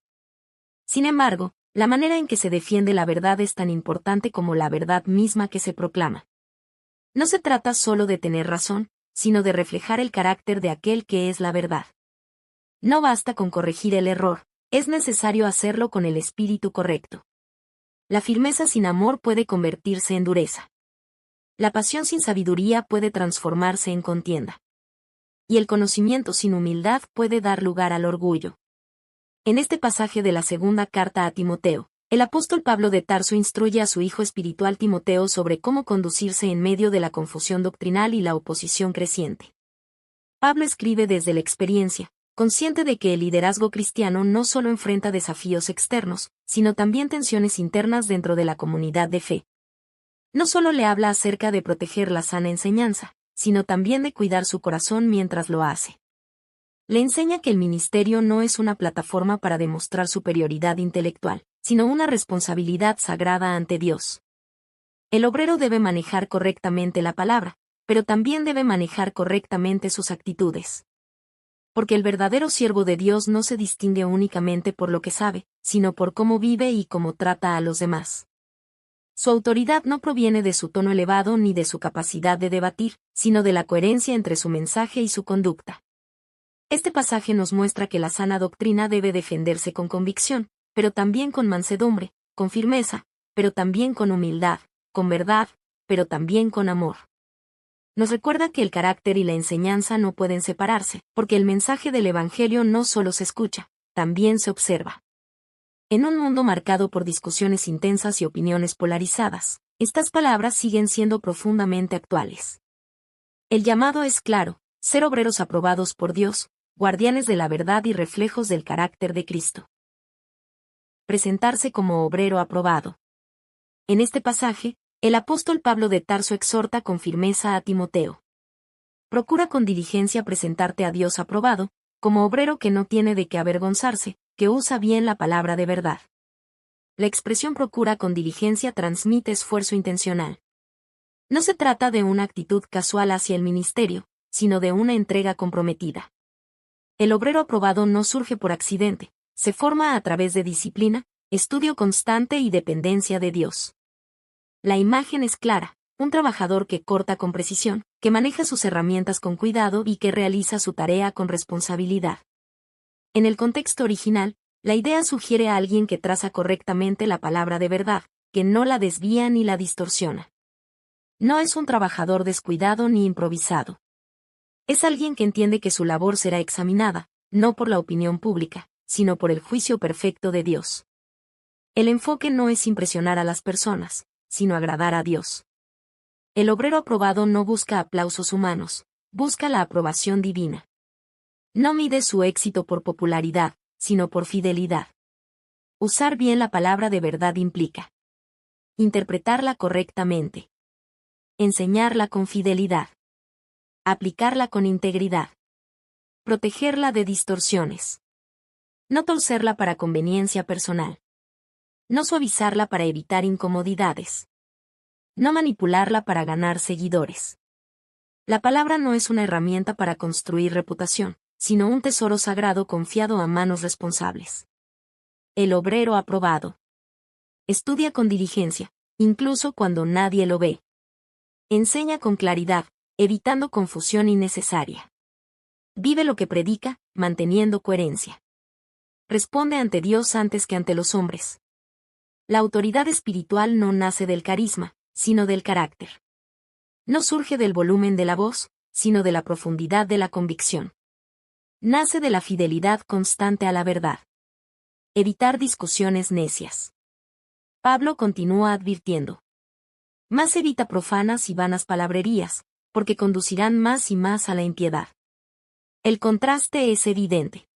Sin embargo, la manera en que se defiende la verdad es tan importante como la verdad misma que se proclama. No se trata solo de tener razón, sino de reflejar el carácter de aquel que es la verdad. No basta con corregir el error, es necesario hacerlo con el espíritu correcto. La firmeza sin amor puede convertirse en dureza. La pasión sin sabiduría puede transformarse en contienda. Y el conocimiento sin humildad puede dar lugar al orgullo. En este pasaje de la segunda carta a Timoteo, el apóstol Pablo de Tarso instruye a su hijo espiritual Timoteo sobre cómo conducirse en medio de la confusión doctrinal y la oposición creciente. Pablo escribe desde la experiencia, consciente de que el liderazgo cristiano no solo enfrenta desafíos externos, sino también tensiones internas dentro de la comunidad de fe. No solo le habla acerca de proteger la sana enseñanza, sino también de cuidar su corazón mientras lo hace. Le enseña que el ministerio no es una plataforma para demostrar superioridad intelectual, sino una responsabilidad sagrada ante Dios. El obrero debe manejar correctamente la palabra, pero también debe manejar correctamente sus actitudes. Porque el verdadero siervo de Dios no se distingue únicamente por lo que sabe, sino por cómo vive y cómo trata a los demás. Su autoridad no proviene de su tono elevado ni de su capacidad de debatir, sino de la coherencia entre su mensaje y su conducta. Este pasaje nos muestra que la sana doctrina debe defenderse con convicción, pero también con mansedumbre, con firmeza, pero también con humildad, con verdad, pero también con amor. Nos recuerda que el carácter y la enseñanza no pueden separarse, porque el mensaje del Evangelio no solo se escucha, también se observa. En un mundo marcado por discusiones intensas y opiniones polarizadas, estas palabras siguen siendo profundamente actuales. El llamado es claro: ser obreros aprobados por Dios, guardianes de la verdad y reflejos del carácter de Cristo. Presentarse como obrero aprobado. En este pasaje, el apóstol Pablo de Tarso exhorta con firmeza a Timoteo. Procura con diligencia presentarte a Dios aprobado, como obrero que no tiene de qué avergonzarse, que usa bien la palabra de verdad. La expresión procura con diligencia transmite esfuerzo intencional. No se trata de una actitud casual hacia el ministerio, sino de una entrega comprometida. El obrero aprobado no surge por accidente, se forma a través de disciplina, estudio constante y dependencia de Dios. La imagen es clara: un trabajador que corta con precisión, que maneja sus herramientas con cuidado y que realiza su tarea con responsabilidad. En el contexto original, la idea sugiere a alguien que traza correctamente la palabra de verdad, que no la desvía ni la distorsiona. No es un trabajador descuidado ni improvisado. Es alguien que entiende que su labor será examinada, no por la opinión pública, sino por el juicio perfecto de Dios. El enfoque no es impresionar a las personas, sino agradar a Dios. El obrero aprobado no busca aplausos humanos, busca la aprobación divina. No mide su éxito por popularidad, sino por fidelidad. Usar bien la palabra de verdad implica interpretarla correctamente, enseñarla con fidelidad, aplicarla con integridad, protegerla de distorsiones, no torcerla para conveniencia personal, no suavizarla para evitar incomodidades, no manipularla para ganar seguidores. La palabra no es una herramienta para construir reputación, sino un tesoro sagrado confiado a manos responsables. El obrero aprobado. Estudia con diligencia, incluso cuando nadie lo ve. Enseña con claridad, evitando confusión innecesaria. Vive lo que predica, manteniendo coherencia. Responde ante Dios antes que ante los hombres. La autoridad espiritual no nace del carisma, sino del carácter. No surge del volumen de la voz, sino de la profundidad de la convicción. Nace de la fidelidad constante a la verdad. Evitar discusiones necias. Pablo continúa advirtiendo: más evita profanas y vanas palabrerías, porque conducirán más y más a la impiedad. El contraste es evidente.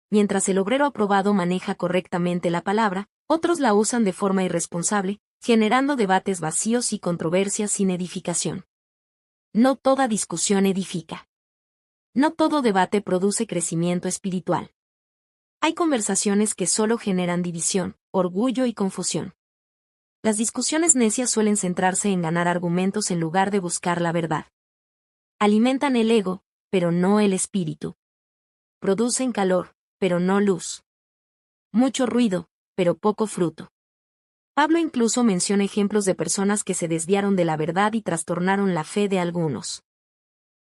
Mientras el obrero aprobado maneja correctamente la palabra, otros la usan de forma irresponsable, generando debates vacíos y controversias sin edificación. No toda discusión edifica. No todo debate produce crecimiento espiritual. Hay conversaciones que solo generan división, orgullo y confusión. Las discusiones necias suelen centrarse en ganar argumentos en lugar de buscar la verdad. Alimentan el ego, pero no el espíritu. Producen calor, pero no luz. Mucho ruido, pero poco fruto. Pablo incluso menciona ejemplos de personas que se desviaron de la verdad y trastornaron la fe de algunos.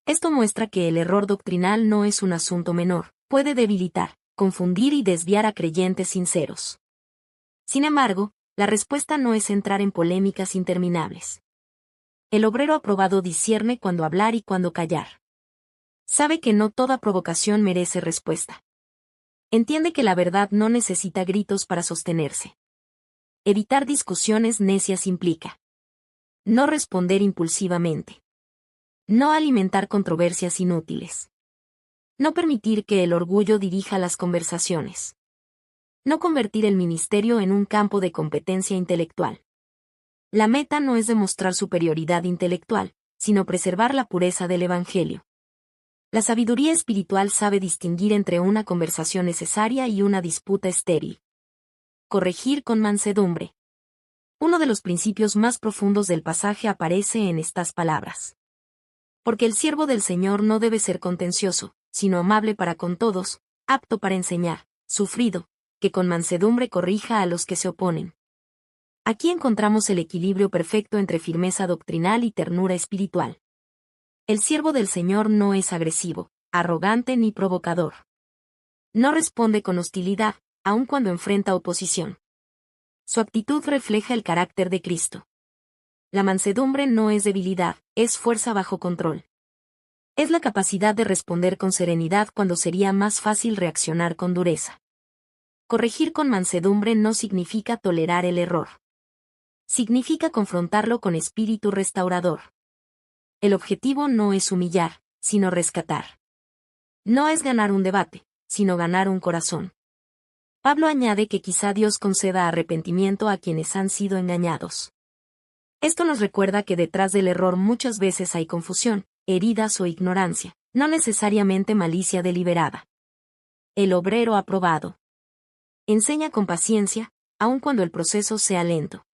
Esto muestra que el error doctrinal no es un asunto menor, puede debilitar, confundir y desviar a creyentes sinceros. Sin embargo, la respuesta no es entrar en polémicas interminables. El obrero aprobado discierne cuándo hablar y cuándo callar. Sabe que no toda provocación merece respuesta. Entiende que la verdad no necesita gritos para sostenerse. Evitar discusiones necias implica no responder impulsivamente. No alimentar controversias inútiles. No permitir que el orgullo dirija las conversaciones. No convertir el ministerio en un campo de competencia intelectual. La meta no es demostrar superioridad intelectual, sino preservar la pureza del Evangelio. La sabiduría espiritual sabe distinguir entre una conversación necesaria y una disputa estéril. Corregir con mansedumbre. Uno de los principios más profundos del pasaje aparece en estas palabras. Porque el siervo del Señor no debe ser contencioso, sino amable para con todos, apto para enseñar, sufrido, que con mansedumbre corrija a los que se oponen. Aquí encontramos el equilibrio perfecto entre firmeza doctrinal y ternura espiritual. El siervo del Señor no es agresivo, arrogante ni provocador. No responde con hostilidad, aun cuando enfrenta oposición. Su actitud refleja el carácter de Cristo. La mansedumbre no es debilidad, es fuerza bajo control. Es la capacidad de responder con serenidad cuando sería más fácil reaccionar con dureza. Corregir con mansedumbre no significa tolerar el error. Significa confrontarlo con espíritu restaurador. El objetivo no es humillar, sino rescatar. No es ganar un debate, sino ganar un corazón. Pablo añade que quizá Dios conceda arrepentimiento a quienes han sido engañados. Esto nos recuerda que detrás del error muchas veces hay confusión, heridas o ignorancia, no necesariamente malicia deliberada. El obrero aprobado. Enseña con paciencia, aun cuando el proceso sea lento.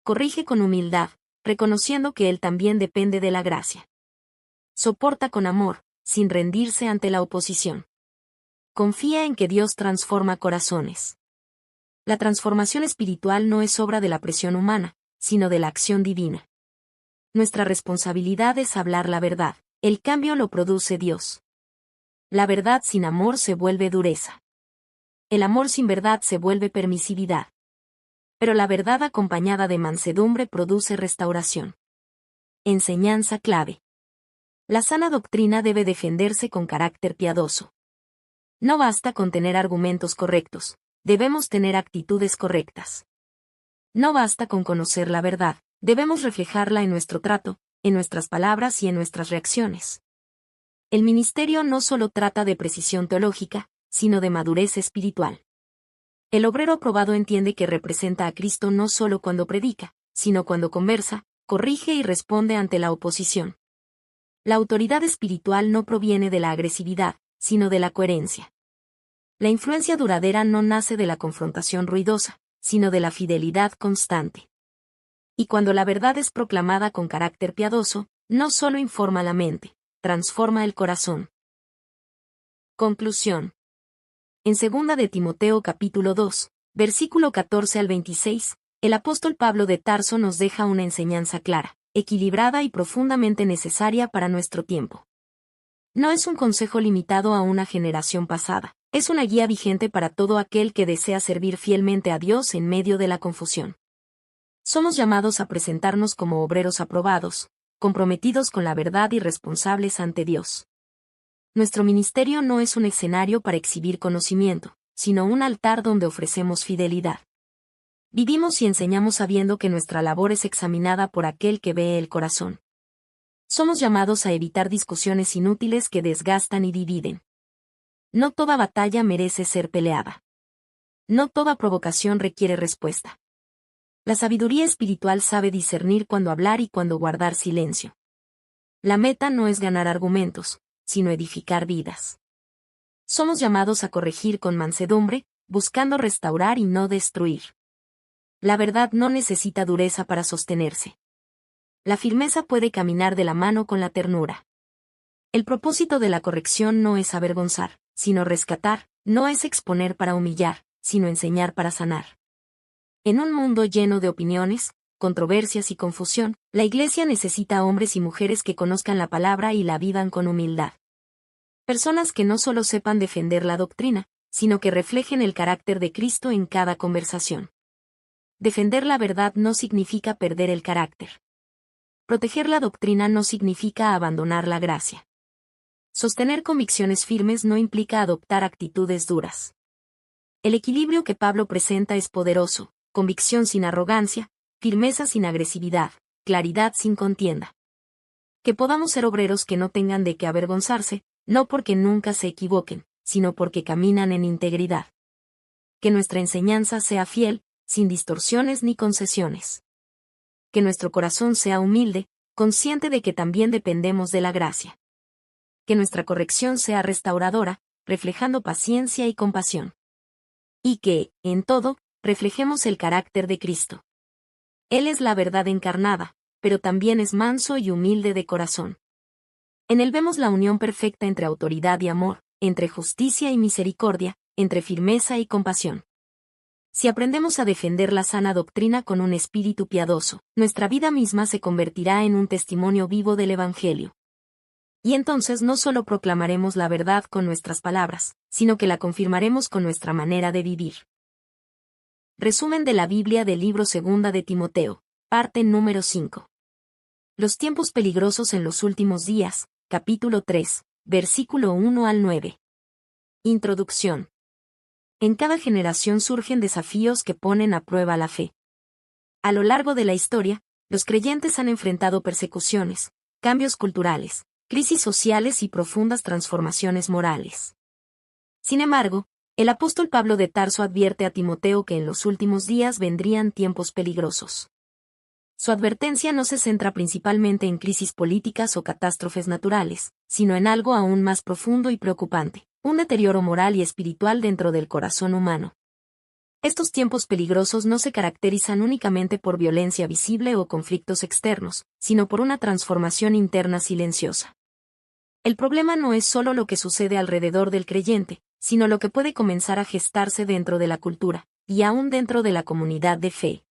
Corrige con humildad, reconociendo que él también depende de la gracia. Soporta con amor, sin rendirse ante la oposición. Confía en que Dios transforma corazones. La transformación espiritual no es obra de la presión humana, sino de la acción divina. Nuestra responsabilidad es hablar la verdad, el cambio lo produce Dios. La verdad sin amor se vuelve dureza. El amor sin verdad se vuelve permisividad. Pero la verdad acompañada de mansedumbre produce restauración. Enseñanza clave. La sana doctrina debe defenderse con carácter piadoso. No basta con tener argumentos correctos, debemos tener actitudes correctas. No basta con conocer la verdad, debemos reflejarla en nuestro trato, en nuestras palabras y en nuestras reacciones. El ministerio no solo trata de precisión teológica, sino de madurez espiritual. El obrero aprobado entiende que representa a Cristo no solo cuando predica, sino cuando conversa, corrige y responde ante la oposición. La autoridad espiritual no proviene de la agresividad, sino de la coherencia. La influencia duradera no nace de la confrontación ruidosa, sino de la fidelidad constante. Y cuando la verdad es proclamada con carácter piadoso, no solo informa la mente, transforma el corazón. Conclusión. En 2 de Timoteo capítulo 2, versículo 14 al 26, el apóstol Pablo de Tarso nos deja una enseñanza clara, equilibrada y profundamente necesaria para nuestro tiempo. No es un consejo limitado a una generación pasada, es una guía vigente para todo aquel que desea servir fielmente a Dios en medio de la confusión. Somos llamados a presentarnos como obreros aprobados, comprometidos con la verdad y responsables ante Dios. Nuestro ministerio no es un escenario para exhibir conocimiento, sino un altar donde ofrecemos fidelidad. Vivimos y enseñamos sabiendo que nuestra labor es examinada por aquel que ve el corazón. Somos llamados a evitar discusiones inútiles que desgastan y dividen. No toda batalla merece ser peleada. No toda provocación requiere respuesta. La sabiduría espiritual sabe discernir cuándo hablar y cuándo guardar silencio. La meta no es ganar argumentos, sino edificar vidas. Somos llamados a corregir con mansedumbre, buscando restaurar y no destruir. La verdad no necesita dureza para sostenerse. La firmeza puede caminar de la mano con la ternura. El propósito de la corrección no es avergonzar, sino rescatar, no es exponer para humillar, sino enseñar para sanar. En un mundo lleno de opiniones, controversias y confusión, la Iglesia necesita hombres y mujeres que conozcan la palabra y la vivan con humildad. Personas que no solo sepan defender la doctrina, sino que reflejen el carácter de Cristo en cada conversación. Defender la verdad no significa perder el carácter. Proteger la doctrina no significa abandonar la gracia. Sostener convicciones firmes no implica adoptar actitudes duras. El equilibrio que Pablo presenta es poderoso: convicción sin arrogancia, firmeza sin agresividad, claridad sin contienda. Que podamos ser obreros que no tengan de qué avergonzarse, no porque nunca se equivoquen, sino porque caminan en integridad. Que nuestra enseñanza sea fiel, sin distorsiones ni concesiones. Que nuestro corazón sea humilde, consciente de que también dependemos de la gracia. Que nuestra corrección sea restauradora, reflejando paciencia y compasión. Y que, en todo, reflejemos el carácter de Cristo. Él es la verdad encarnada, pero también es manso y humilde de corazón. En él vemos la unión perfecta entre autoridad y amor, entre justicia y misericordia, entre firmeza y compasión. Si aprendemos a defender la sana doctrina con un espíritu piadoso, nuestra vida misma se convertirá en un testimonio vivo del Evangelio. Y entonces no solo proclamaremos la verdad con nuestras palabras, sino que la confirmaremos con nuestra manera de vivir. Resumen de la Biblia del libro segunda de Timoteo, parte número 5. Los tiempos peligrosos en los últimos días, capítulo 3, versículo 1 al 9. Introducción. En cada generación surgen desafíos que ponen a prueba la fe. A lo largo de la historia, los creyentes han enfrentado persecuciones, cambios culturales, crisis sociales y profundas transformaciones morales. Sin embargo, el apóstol Pablo de Tarso advierte a Timoteo que en los últimos días vendrían tiempos peligrosos. Su advertencia no se centra principalmente en crisis políticas o catástrofes naturales, sino en algo aún más profundo y preocupante: un deterioro moral y espiritual dentro del corazón humano. Estos tiempos peligrosos no se caracterizan únicamente por violencia visible o conflictos externos, sino por una transformación interna silenciosa. El problema no es solo lo que sucede alrededor del creyente, sino lo que puede comenzar a gestarse dentro de la cultura, y aún dentro de la comunidad de fe.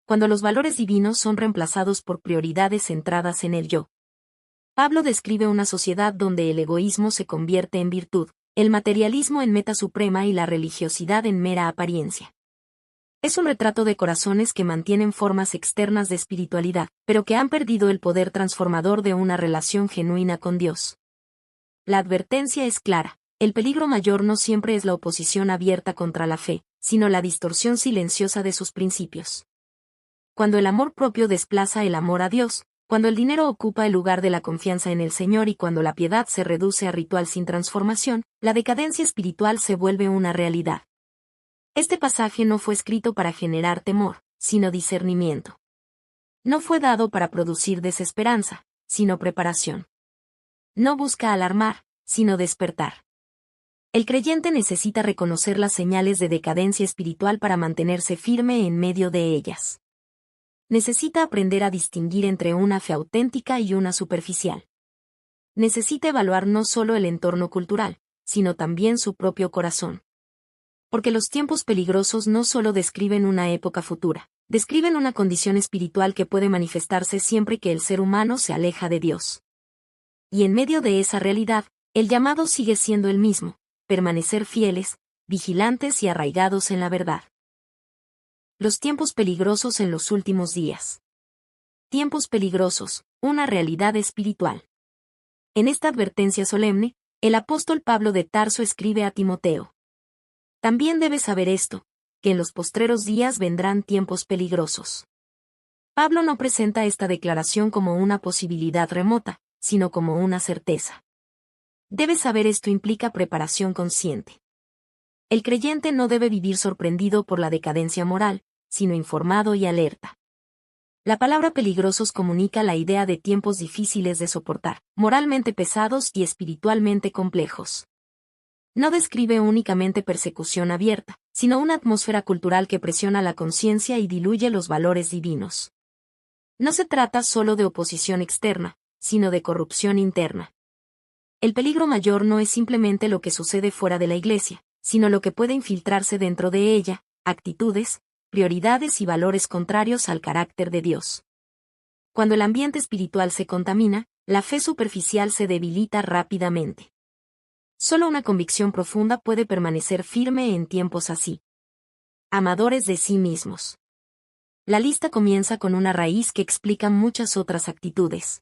Cuando los valores divinos son reemplazados por prioridades centradas en el yo. Pablo describe una sociedad donde el egoísmo se convierte en virtud, el materialismo en meta suprema y la religiosidad en mera apariencia. Es un retrato de corazones que mantienen formas externas de espiritualidad, pero que han perdido el poder transformador de una relación genuina con Dios. La advertencia es clara: el peligro mayor no siempre es la oposición abierta contra la fe, sino la distorsión silenciosa de sus principios. Cuando el amor propio desplaza el amor a Dios, cuando el dinero ocupa el lugar de la confianza en el Señor y cuando la piedad se reduce a ritual sin transformación, la decadencia espiritual se vuelve una realidad. Este pasaje no fue escrito para generar temor, sino discernimiento. No fue dado para producir desesperanza, sino preparación. No busca alarmar, sino despertar. El creyente necesita reconocer las señales de decadencia espiritual para mantenerse firme en medio de ellas. Necesita aprender a distinguir entre una fe auténtica y una superficial. Necesita evaluar no solo el entorno cultural, sino también su propio corazón. Porque los tiempos peligrosos no solo describen una época futura, describen una condición espiritual que puede manifestarse siempre que el ser humano se aleja de Dios. Y en medio de esa realidad, el llamado sigue siendo el mismo: permanecer fieles, vigilantes y arraigados en la verdad. Los tiempos peligrosos en los últimos días. Tiempos peligrosos, una realidad espiritual. En esta advertencia solemne, el apóstol Pablo de Tarso escribe a Timoteo: también debes saber esto, que en los postreros días vendrán tiempos peligrosos. Pablo no presenta esta declaración como una posibilidad remota, sino como una certeza. Debes saber esto implica preparación consciente. El creyente no debe vivir sorprendido por la decadencia moral, sino informado y alerta. La palabra peligrosos comunica la idea de tiempos difíciles de soportar, moralmente pesados y espiritualmente complejos. No describe únicamente persecución abierta, sino una atmósfera cultural que presiona la conciencia y diluye los valores divinos. No se trata solo de oposición externa, sino de corrupción interna. El peligro mayor no es simplemente lo que sucede fuera de la iglesia, sino lo que puede infiltrarse dentro de ella, actitudes, prioridades y valores contrarios al carácter de Dios. Cuando el ambiente espiritual se contamina, la fe superficial se debilita rápidamente. Solo una convicción profunda puede permanecer firme en tiempos así. Amadores de sí mismos. La lista comienza con una raíz que explica muchas otras actitudes.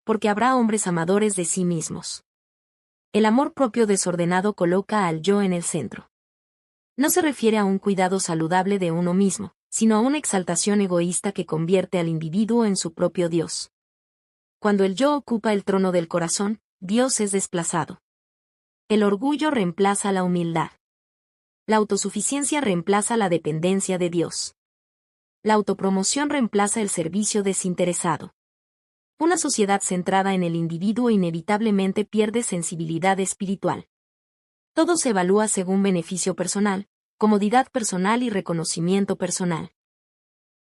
Porque habrá hombres amadores de sí mismos. El amor propio desordenado coloca al yo en el centro. No se refiere a un cuidado saludable de uno mismo, sino a una exaltación egoísta que convierte al individuo en su propio Dios. Cuando el yo ocupa el trono del corazón, Dios es desplazado. El orgullo reemplaza la humildad. La autosuficiencia reemplaza la dependencia de Dios. La autopromoción reemplaza el servicio desinteresado. Una sociedad centrada en el individuo inevitablemente pierde sensibilidad espiritual. Todo se evalúa según beneficio personal, comodidad personal y reconocimiento personal.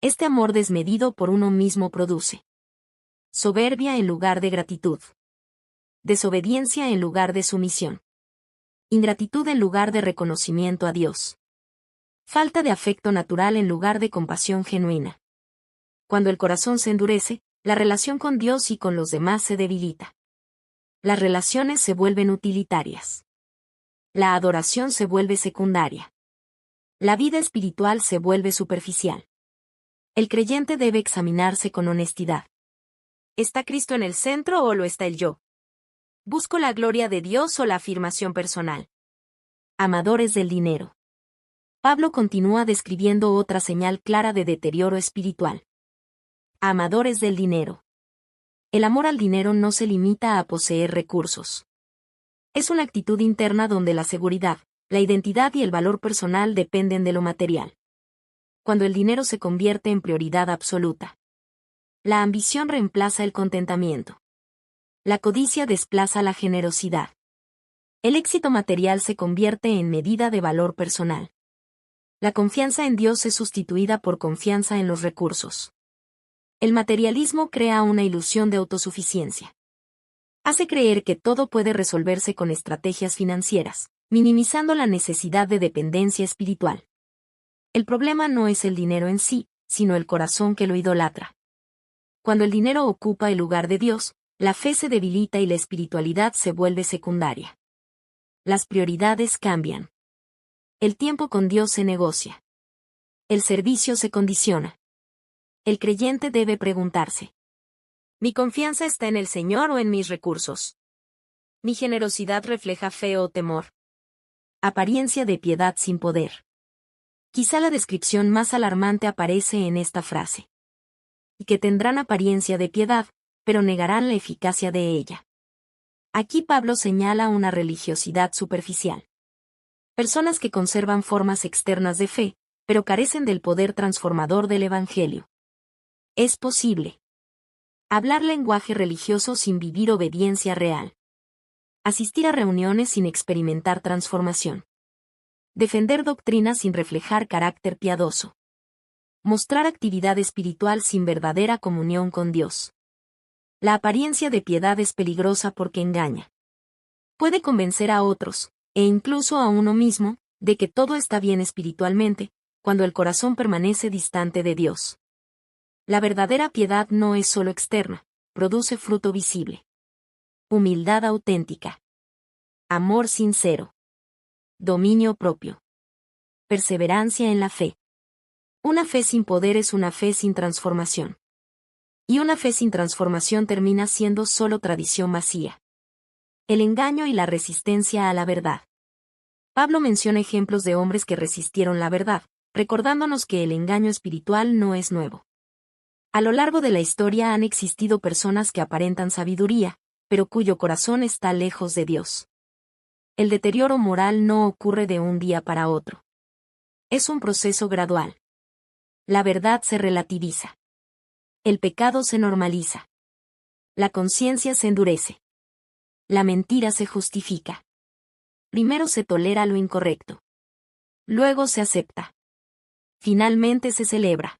Este amor desmedido por uno mismo produce soberbia en lugar de gratitud. Desobediencia en lugar de sumisión. Ingratitud en lugar de reconocimiento a Dios. Falta de afecto natural en lugar de compasión genuina. Cuando el corazón se endurece, la relación con Dios y con los demás se debilita. Las relaciones se vuelven utilitarias. La adoración se vuelve secundaria. La vida espiritual se vuelve superficial. El creyente debe examinarse con honestidad. ¿Está Cristo en el centro o lo está el yo? ¿Busco la gloria de Dios o la afirmación personal? Amadores del dinero. Pablo continúa describiendo otra señal clara de deterioro espiritual. Amadores del dinero. El amor al dinero no se limita a poseer recursos. Es una actitud interna donde la seguridad, la identidad y el valor personal dependen de lo material. Cuando el dinero se convierte en prioridad absoluta. La ambición reemplaza el contentamiento. La codicia desplaza la generosidad. El éxito material se convierte en medida de valor personal. La confianza en Dios es sustituida por confianza en los recursos. El materialismo crea una ilusión de autosuficiencia. Hace creer que todo puede resolverse con estrategias financieras, minimizando la necesidad de dependencia espiritual. El problema no es el dinero en sí, sino el corazón que lo idolatra. Cuando el dinero ocupa el lugar de Dios, la fe se debilita y la espiritualidad se vuelve secundaria. Las prioridades cambian. El tiempo con Dios se negocia. El servicio se condiciona. El creyente debe preguntarse: ¿mi confianza está en el Señor o en mis recursos? ¿Mi generosidad refleja fe o temor? Apariencia de piedad sin poder. Quizá la descripción más alarmante aparece en esta frase. Y que tendrán apariencia de piedad, pero negarán la eficacia de ella. Aquí Pablo señala una religiosidad superficial. Personas que conservan formas externas de fe, pero carecen del poder transformador del Evangelio. Es posible hablar lenguaje religioso sin vivir obediencia real. Asistir a reuniones sin experimentar transformación. Defender doctrina sin reflejar carácter piadoso. Mostrar actividad espiritual sin verdadera comunión con Dios. La apariencia de piedad es peligrosa porque engaña. Puede convencer a otros, e incluso a uno mismo, de que todo está bien espiritualmente, cuando el corazón permanece distante de Dios. La verdadera piedad no es solo externa, produce fruto visible. Humildad auténtica. Amor sincero. Dominio propio. Perseverancia en la fe. Una fe sin poder es una fe sin transformación. Y una fe sin transformación termina siendo solo tradición vacía. El engaño y la resistencia a la verdad. Pablo menciona ejemplos de hombres que resistieron la verdad, recordándonos que el engaño espiritual no es nuevo. A lo largo de la historia han existido personas que aparentan sabiduría, pero cuyo corazón está lejos de Dios. El deterioro moral no ocurre de un día para otro. Es un proceso gradual. La verdad se relativiza. El pecado se normaliza. La conciencia se endurece. La mentira se justifica. Primero se tolera lo incorrecto. Luego se acepta. Finalmente se celebra.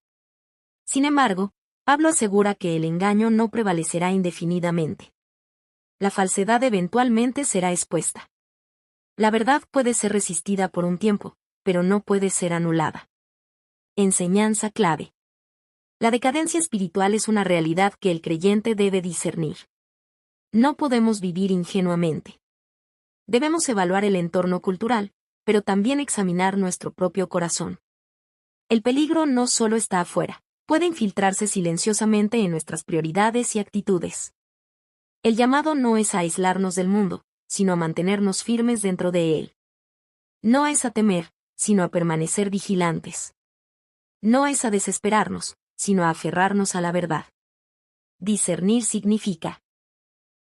Sin embargo, Pablo asegura que el engaño no prevalecerá indefinidamente. La falsedad eventualmente será expuesta. La verdad puede ser resistida por un tiempo, pero no puede ser anulada. Enseñanza clave. La decadencia espiritual es una realidad que el creyente debe discernir. No podemos vivir ingenuamente. Debemos evaluar el entorno cultural, pero también examinar nuestro propio corazón. El peligro no solo está afuera, puede infiltrarse silenciosamente en nuestras prioridades y actitudes. El llamado no es a aislarnos del mundo, sino a mantenernos firmes dentro de él. No es a temer, sino a permanecer vigilantes. No es a desesperarnos, sino a aferrarnos a la verdad. Discernir significa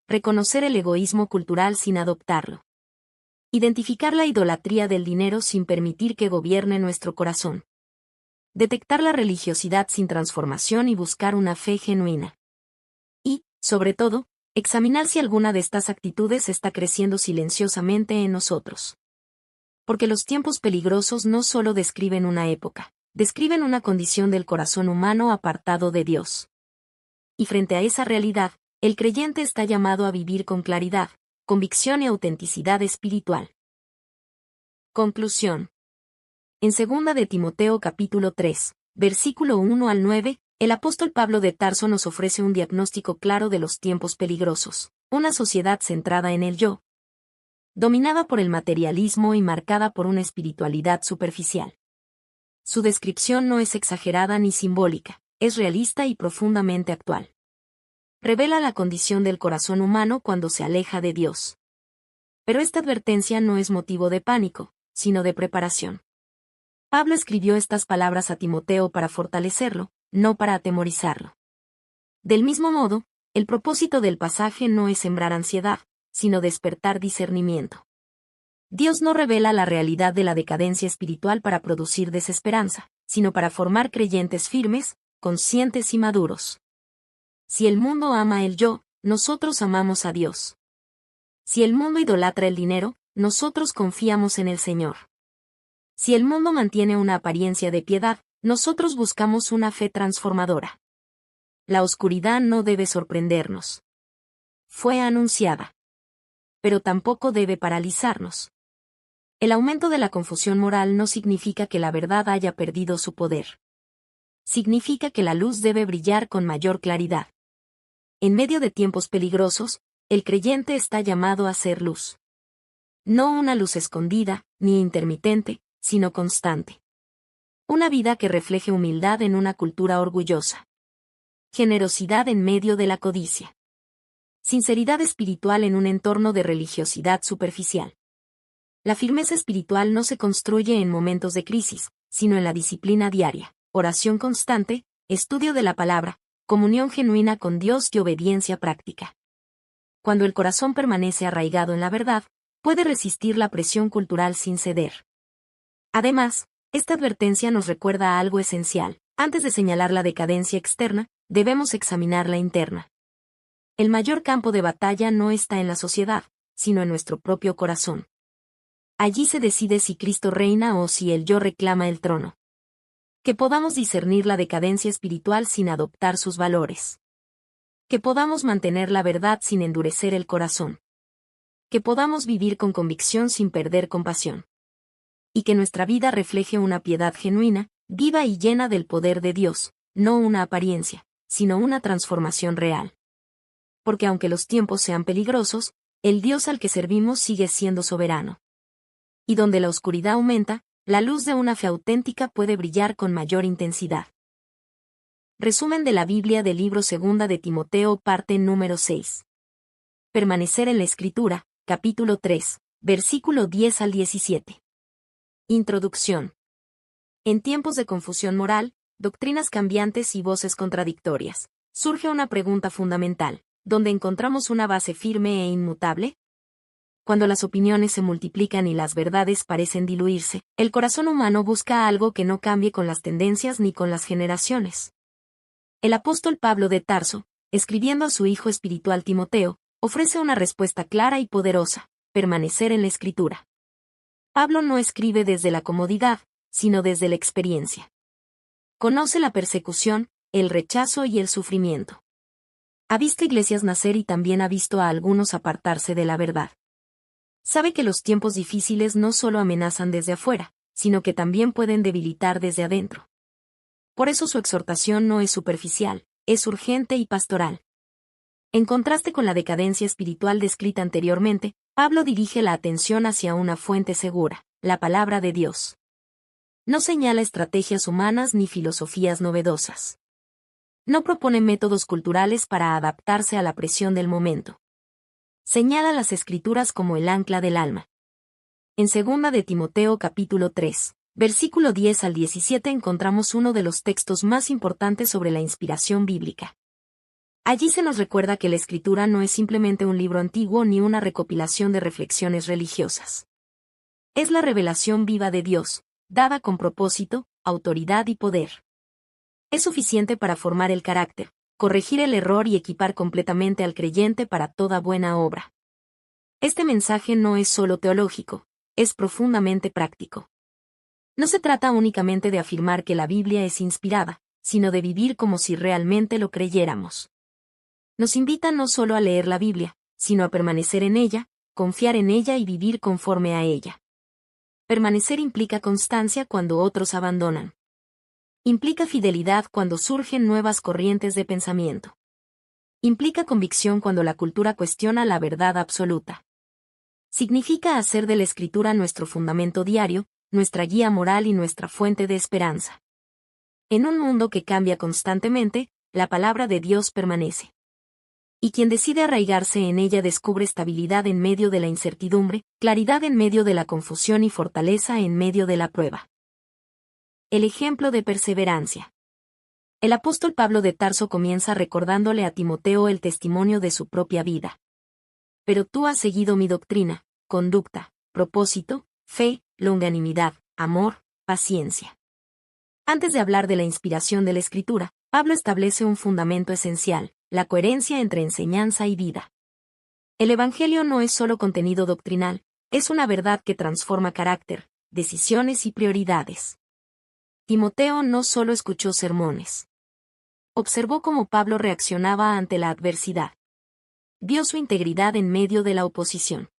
reconocer el egoísmo cultural sin adoptarlo. Identificar la idolatría del dinero sin permitir que gobierne nuestro corazón. Detectar la religiosidad sin transformación y buscar una fe genuina. Y, sobre todo, examinar si alguna de estas actitudes está creciendo silenciosamente en nosotros. Porque los tiempos peligrosos no solo describen una época, describen una condición del corazón humano apartado de Dios. Y frente a esa realidad, el creyente está llamado a vivir con claridad, convicción y autenticidad espiritual. Conclusión. En 2 de Timoteo capítulo 3, versículo 1 al 9, el apóstol Pablo de Tarso nos ofrece un diagnóstico claro de los tiempos peligrosos, una sociedad centrada en el yo, dominada por el materialismo y marcada por una espiritualidad superficial. Su descripción no es exagerada ni simbólica, es realista y profundamente actual. Revela la condición del corazón humano cuando se aleja de Dios. Pero esta advertencia no es motivo de pánico, sino de preparación. Pablo escribió estas palabras a Timoteo para fortalecerlo, no para atemorizarlo. Del mismo modo, el propósito del pasaje no es sembrar ansiedad, sino despertar discernimiento. Dios no revela la realidad de la decadencia espiritual para producir desesperanza, sino para formar creyentes firmes, conscientes y maduros. Si el mundo ama el yo, nosotros amamos a Dios. Si el mundo idolatra el dinero, nosotros confiamos en el Señor. Si el mundo mantiene una apariencia de piedad, nosotros buscamos una fe transformadora. La oscuridad no debe sorprendernos. Fue anunciada. Pero tampoco debe paralizarnos. El aumento de la confusión moral no significa que la verdad haya perdido su poder. Significa que la luz debe brillar con mayor claridad. En medio de tiempos peligrosos, el creyente está llamado a ser luz. No una luz escondida, ni intermitente, sino constante. Una vida que refleje humildad en una cultura orgullosa. Generosidad en medio de la codicia. Sinceridad espiritual en un entorno de religiosidad superficial. La firmeza espiritual no se construye en momentos de crisis, sino en la disciplina diaria, oración constante, estudio de la palabra, comunión genuina con Dios y obediencia práctica. Cuando el corazón permanece arraigado en la verdad, puede resistir la presión cultural sin ceder. Además, esta advertencia nos recuerda algo esencial. Antes de señalar la decadencia externa, debemos examinar la interna. El mayor campo de batalla no está en la sociedad, sino en nuestro propio corazón. Allí se decide si Cristo reina o si el yo reclama el trono. Que podamos discernir la decadencia espiritual sin adoptar sus valores. Que podamos mantener la verdad sin endurecer el corazón. Que podamos vivir con convicción sin perder compasión. Y que nuestra vida refleje una piedad genuina, viva y llena del poder de Dios, no una apariencia, sino una transformación real. Porque aunque los tiempos sean peligrosos, el Dios al que servimos sigue siendo soberano. Y donde la oscuridad aumenta, la luz de una fe auténtica puede brillar con mayor intensidad. Resumen de la Biblia del libro 2 de Timoteo, parte número 6. Permanecer en la Escritura, capítulo 3, versículo 10 al 17. Introducción. En tiempos de confusión moral, doctrinas cambiantes y voces contradictorias, surge una pregunta fundamental: ¿dónde encontramos una base firme e inmutable? Cuando las opiniones se multiplican y las verdades parecen diluirse, el corazón humano busca algo que no cambie con las tendencias ni con las generaciones. El apóstol Pablo de Tarso, escribiendo a su hijo espiritual Timoteo, ofrece una respuesta clara y poderosa: permanecer en la Escritura. Pablo no escribe desde la comodidad, sino desde la experiencia. Conoce la persecución, el rechazo y el sufrimiento. Ha visto iglesias nacer y también ha visto a algunos apartarse de la verdad. Sabe que los tiempos difíciles no solo amenazan desde afuera, sino que también pueden debilitar desde adentro. Por eso su exhortación no es superficial, es urgente y pastoral. En contraste con la decadencia espiritual descrita anteriormente, Pablo dirige la atención hacia una fuente segura, la palabra de Dios. No señala estrategias humanas ni filosofías novedosas. No propone métodos culturales para adaptarse a la presión del momento. Señala las Escrituras como el ancla del alma. En 2 de Timoteo capítulo 3, versículo 10 al 17 encontramos uno de los textos más importantes sobre la inspiración bíblica. Allí se nos recuerda que la Escritura no es simplemente un libro antiguo ni una recopilación de reflexiones religiosas. Es la revelación viva de Dios, dada con propósito, autoridad y poder. Es suficiente para formar el carácter, corregir el error y equipar completamente al creyente para toda buena obra. Este mensaje no es solo teológico, es profundamente práctico. No se trata únicamente de afirmar que la Biblia es inspirada, sino de vivir como si realmente lo creyéramos. Nos invita no solo a leer la Biblia, sino a permanecer en ella, confiar en ella y vivir conforme a ella. Permanecer implica constancia cuando otros abandonan. Implica fidelidad cuando surgen nuevas corrientes de pensamiento. Implica convicción cuando la cultura cuestiona la verdad absoluta. Significa hacer de la Escritura nuestro fundamento diario, nuestra guía moral y nuestra fuente de esperanza. En un mundo que cambia constantemente, la palabra de Dios permanece. Y quien decide arraigarse en ella descubre estabilidad en medio de la incertidumbre, claridad en medio de la confusión y fortaleza en medio de la prueba. El ejemplo de perseverancia. El apóstol Pablo de Tarso comienza recordándole a Timoteo el testimonio de su propia vida. Pero tú has seguido mi doctrina, conducta, propósito, fe, longanimidad, amor, paciencia. Antes de hablar de la inspiración de la Escritura, Pablo establece un fundamento esencial, la coherencia entre enseñanza y vida. El Evangelio no es solo contenido doctrinal, es una verdad que transforma carácter, decisiones y prioridades. Timoteo no solo escuchó sermones. Observó cómo Pablo reaccionaba ante la adversidad. Vio su integridad en medio de la oposición.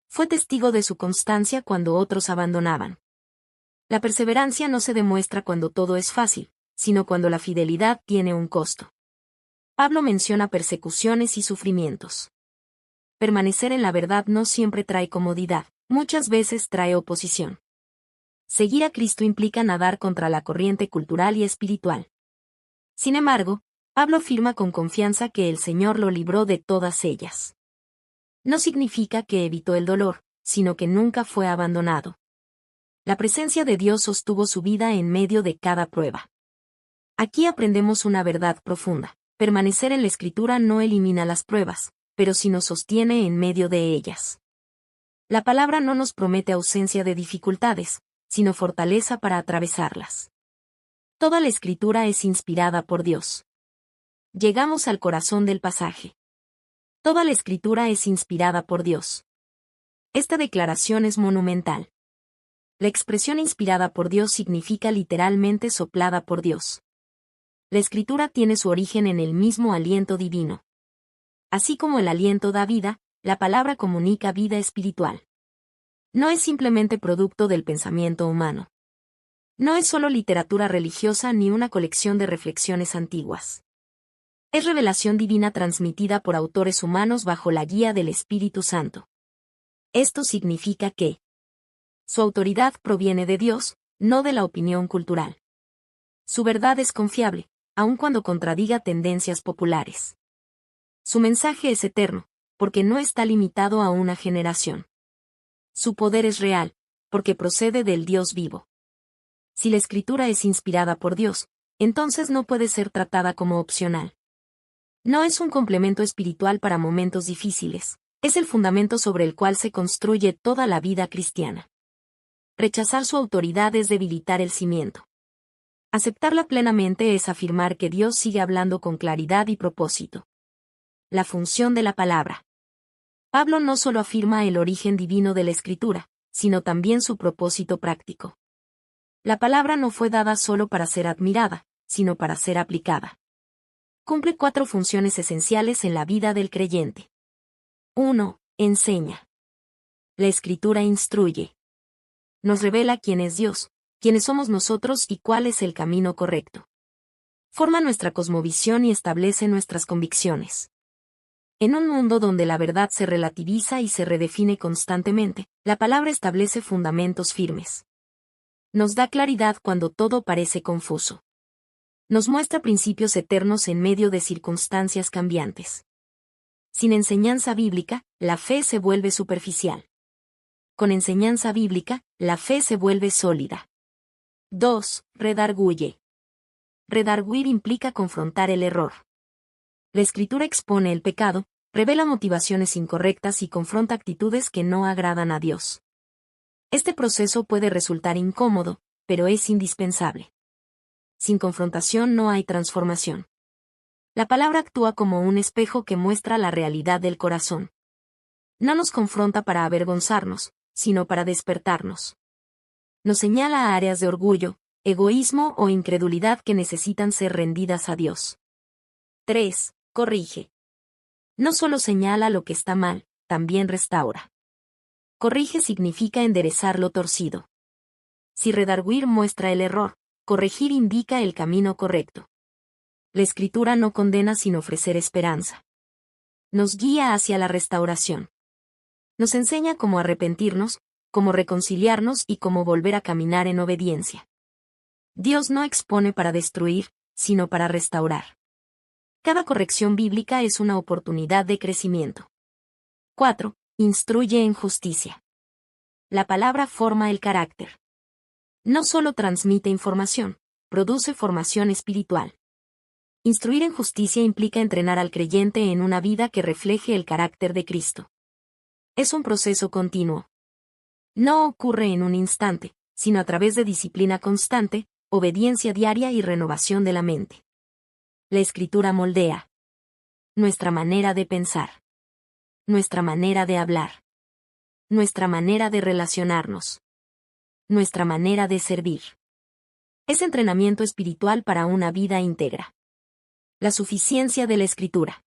Fue testigo de su constancia cuando otros abandonaban. La perseverancia no se demuestra cuando todo es fácil, sino cuando la fidelidad tiene un costo. Pablo menciona persecuciones y sufrimientos. Permanecer en la verdad no siempre trae comodidad, muchas veces trae oposición. Seguir a Cristo implica nadar contra la corriente cultural y espiritual. Sin embargo, Pablo afirma con confianza que el Señor lo libró de todas ellas. No significa que evitó el dolor, sino que nunca fue abandonado. La presencia de Dios sostuvo su vida en medio de cada prueba. Aquí aprendemos una verdad profunda. Permanecer en la Escritura no elimina las pruebas, pero sí nos sostiene en medio de ellas. La palabra no nos promete ausencia de dificultades, sino fortaleza para atravesarlas. Toda la Escritura es inspirada por Dios. Llegamos al corazón del pasaje. Toda la Escritura es inspirada por Dios. Esta declaración es monumental. La expresión inspirada por Dios significa literalmente soplada por Dios. La Escritura tiene su origen en el mismo aliento divino. Así como el aliento da vida, la palabra comunica vida espiritual. No es simplemente producto del pensamiento humano. No es solo literatura religiosa ni una colección de reflexiones antiguas. Es revelación divina transmitida por autores humanos bajo la guía del Espíritu Santo. Esto significa que su autoridad proviene de Dios, no de la opinión cultural. Su verdad es confiable, aun cuando contradiga tendencias populares. Su mensaje es eterno, porque no está limitado a una generación. Su poder es real, porque procede del Dios vivo. Si la Escritura es inspirada por Dios, entonces no puede ser tratada como opcional. No es un complemento espiritual para momentos difíciles, es el fundamento sobre el cual se construye toda la vida cristiana. Rechazar su autoridad es debilitar el cimiento. Aceptarla plenamente es afirmar que Dios sigue hablando con claridad y propósito. La función de la palabra. Pablo no solo afirma el origen divino de la Escritura, sino también su propósito práctico. La palabra no fue dada solo para ser admirada, sino para ser aplicada. Cumple 4 funciones esenciales en la vida del creyente. 1. Enseña. La Escritura instruye. Nos revela quién es Dios, quiénes somos nosotros y cuál es el camino correcto. Forma nuestra cosmovisión y establece nuestras convicciones. En un mundo donde la verdad se relativiza y se redefine constantemente, la palabra establece fundamentos firmes. Nos da claridad cuando todo parece confuso. Nos muestra principios eternos en medio de circunstancias cambiantes. Sin enseñanza bíblica, la fe se vuelve superficial. Con enseñanza bíblica, la fe se vuelve sólida. 2. Redarguye. Redarguir implica confrontar el error. La Escritura expone el pecado, revela motivaciones incorrectas y confronta actitudes que no agradan a Dios. Este proceso puede resultar incómodo, pero es indispensable. Sin confrontación no hay transformación. La palabra actúa como un espejo que muestra la realidad del corazón. No nos confronta para avergonzarnos, sino para despertarnos. Nos señala a áreas de orgullo, egoísmo o incredulidad que necesitan ser rendidas a Dios. 3. Corrige. No solo señala lo que está mal, también restaura. Corrige significa enderezar lo torcido. Si redarguir muestra el error, corregir indica el camino correcto. La Escritura no condena sin ofrecer esperanza. Nos guía hacia la restauración. Nos enseña cómo arrepentirnos, cómo reconciliarnos y cómo volver a caminar en obediencia. Dios no expone para destruir, sino para restaurar. Cada corrección bíblica es una oportunidad de crecimiento. 4. Instruye en justicia. La palabra forma el carácter. No solo transmite información, produce formación espiritual. Instruir en justicia implica entrenar al creyente en una vida que refleje el carácter de Cristo. Es un proceso continuo. No ocurre en un instante, sino a través de disciplina constante, obediencia diaria y renovación de la mente. La Escritura moldea nuestra manera de pensar, nuestra manera de hablar, nuestra manera de relacionarnos, nuestra manera de servir. Es entrenamiento espiritual para una vida íntegra. La suficiencia de la Escritura.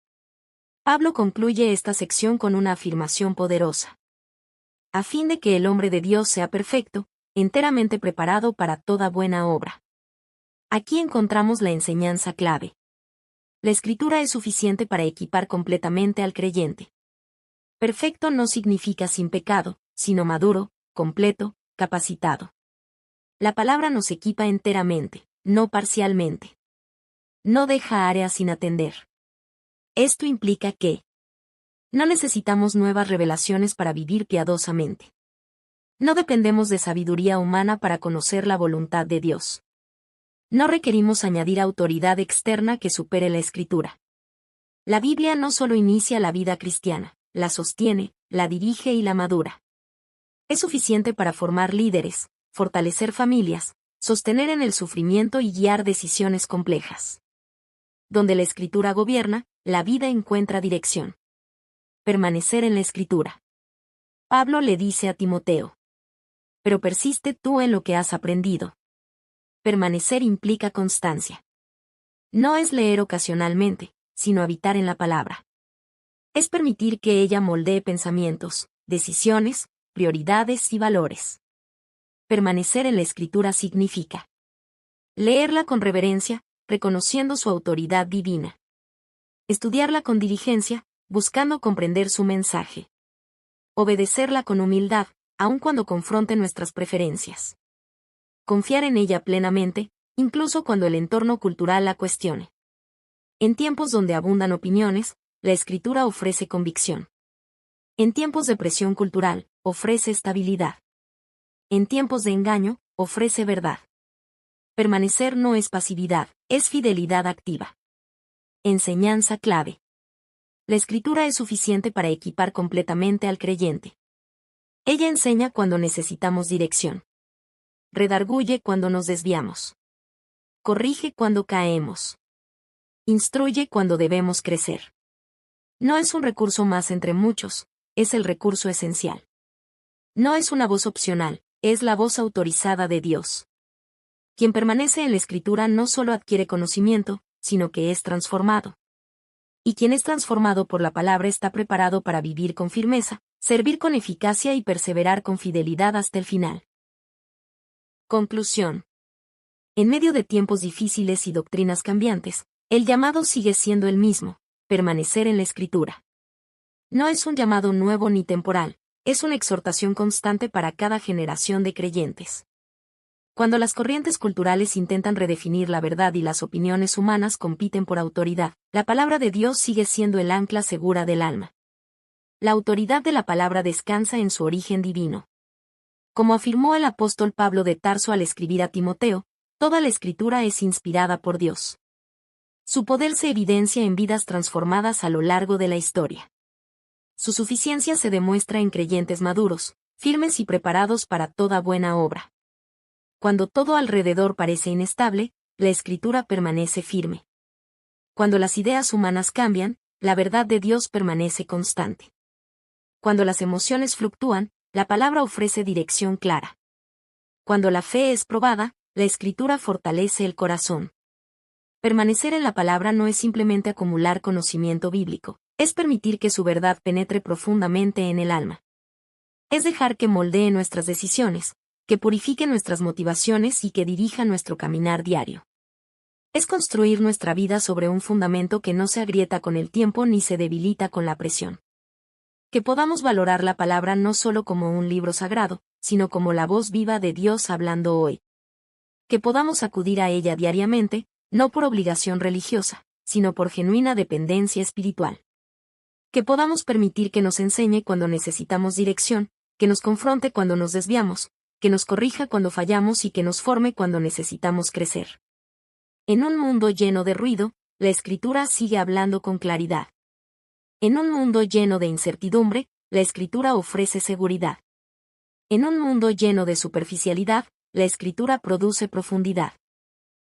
Pablo concluye esta sección con una afirmación poderosa. A fin de que el hombre de Dios sea perfecto, enteramente preparado para toda buena obra. Aquí encontramos la enseñanza clave. La Escritura es suficiente para equipar completamente al creyente. Perfecto no significa sin pecado, sino maduro, completo, capacitado. La palabra nos equipa enteramente, no parcialmente. No deja áreas sin atender. Esto implica que no necesitamos nuevas revelaciones para vivir piadosamente. No dependemos de sabiduría humana para conocer la voluntad de Dios. No requerimos añadir autoridad externa que supere la Escritura. La Biblia no solo inicia la vida cristiana, la sostiene, la dirige y la madura. Es suficiente para formar líderes, fortalecer familias, sostener en el sufrimiento y guiar decisiones complejas. Donde la Escritura gobierna, la vida encuentra dirección. Permanecer en la Escritura. Pablo le dice a Timoteo: pero persiste tú en lo que has aprendido. Permanecer implica constancia. No es leer ocasionalmente, sino habitar en la palabra. Es permitir que ella moldee pensamientos, decisiones, prioridades y valores. Permanecer en la Escritura significa leerla con reverencia, reconociendo su autoridad divina. Estudiarla con diligencia, buscando comprender su mensaje. Obedecerla con humildad, aun cuando confronte nuestras preferencias. Confiar en ella plenamente, incluso cuando el entorno cultural la cuestione. En tiempos donde abundan opiniones, la Escritura ofrece convicción. En tiempos de presión cultural, ofrece estabilidad. En tiempos de engaño, ofrece verdad. Permanecer no es pasividad, es fidelidad activa. Enseñanza clave. La Escritura es suficiente para equipar completamente al creyente. Ella enseña cuando necesitamos dirección. Redarguye cuando nos desviamos. Corrige cuando caemos. Instruye cuando debemos crecer. No es un recurso más entre muchos, es el recurso esencial. No es una voz opcional, es la voz autorizada de Dios. Quien permanece en la Escritura no solo adquiere conocimiento, sino que es transformado. Y quien es transformado por la palabra está preparado para vivir con firmeza, servir con eficacia y perseverar con fidelidad hasta el final. Conclusión. En medio de tiempos difíciles y doctrinas cambiantes, el llamado sigue siendo el mismo: permanecer en la Escritura. No es un llamado nuevo ni temporal, es una exhortación constante para cada generación de creyentes. Cuando las corrientes culturales intentan redefinir la verdad y las opiniones humanas compiten por autoridad, la palabra de Dios sigue siendo el ancla segura del alma. La autoridad de la palabra descansa en su origen divino. Como afirmó el apóstol Pablo de Tarso al escribir a Timoteo, toda la Escritura es inspirada por Dios. Su poder se evidencia en vidas transformadas a lo largo de la historia. Su suficiencia se demuestra en creyentes maduros, firmes y preparados para toda buena obra. Cuando todo alrededor parece inestable, la Escritura permanece firme. Cuando las ideas humanas cambian, la verdad de Dios permanece constante. Cuando las emociones fluctúan, la palabra ofrece dirección clara. Cuando la fe es probada, la Escritura fortalece el corazón. Permanecer en la palabra no es simplemente acumular conocimiento bíblico, es permitir que su verdad penetre profundamente en el alma. Es dejar que moldee nuestras decisiones, que purifique nuestras motivaciones y que dirija nuestro caminar diario. Es construir nuestra vida sobre un fundamento que no se agrieta con el tiempo ni se debilita con la presión. Que podamos valorar la palabra no solo como un libro sagrado, sino como la voz viva de Dios hablando hoy. Que podamos acudir a ella diariamente, no por obligación religiosa, sino por genuina dependencia espiritual. Que podamos permitir que nos enseñe cuando necesitamos dirección, que nos confronte cuando nos desviamos, que nos corrija cuando fallamos y que nos forme cuando necesitamos crecer. En un mundo lleno de ruido, la Escritura sigue hablando con claridad. En un mundo lleno de incertidumbre, la Escritura ofrece seguridad. En un mundo lleno de superficialidad, la Escritura produce profundidad.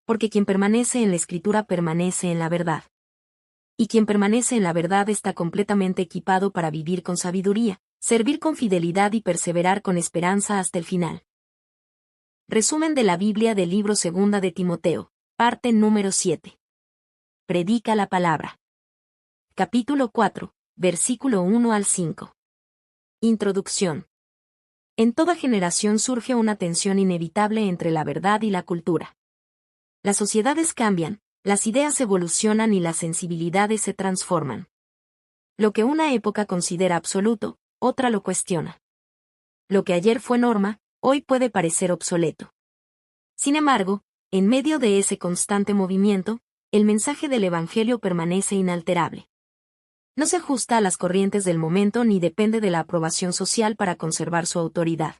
Porque quien permanece en la Escritura permanece en la verdad. Y quien permanece en la verdad está completamente equipado para vivir con sabiduría, servir con fidelidad y perseverar con esperanza hasta el final. Resumen de la Biblia del libro segunda de Timoteo, parte número 7. Predica la palabra. Capítulo 4, versículo 1 al 5. Introducción. En toda generación surge una tensión inevitable entre la verdad y la cultura. Las sociedades cambian, las ideas evolucionan y las sensibilidades se transforman. Lo que una época considera absoluto, otra lo cuestiona. Lo que ayer fue norma, hoy puede parecer obsoleto. Sin embargo, en medio de ese constante movimiento, el mensaje del Evangelio permanece inalterable. No se ajusta a las corrientes del momento ni depende de la aprobación social para conservar su autoridad.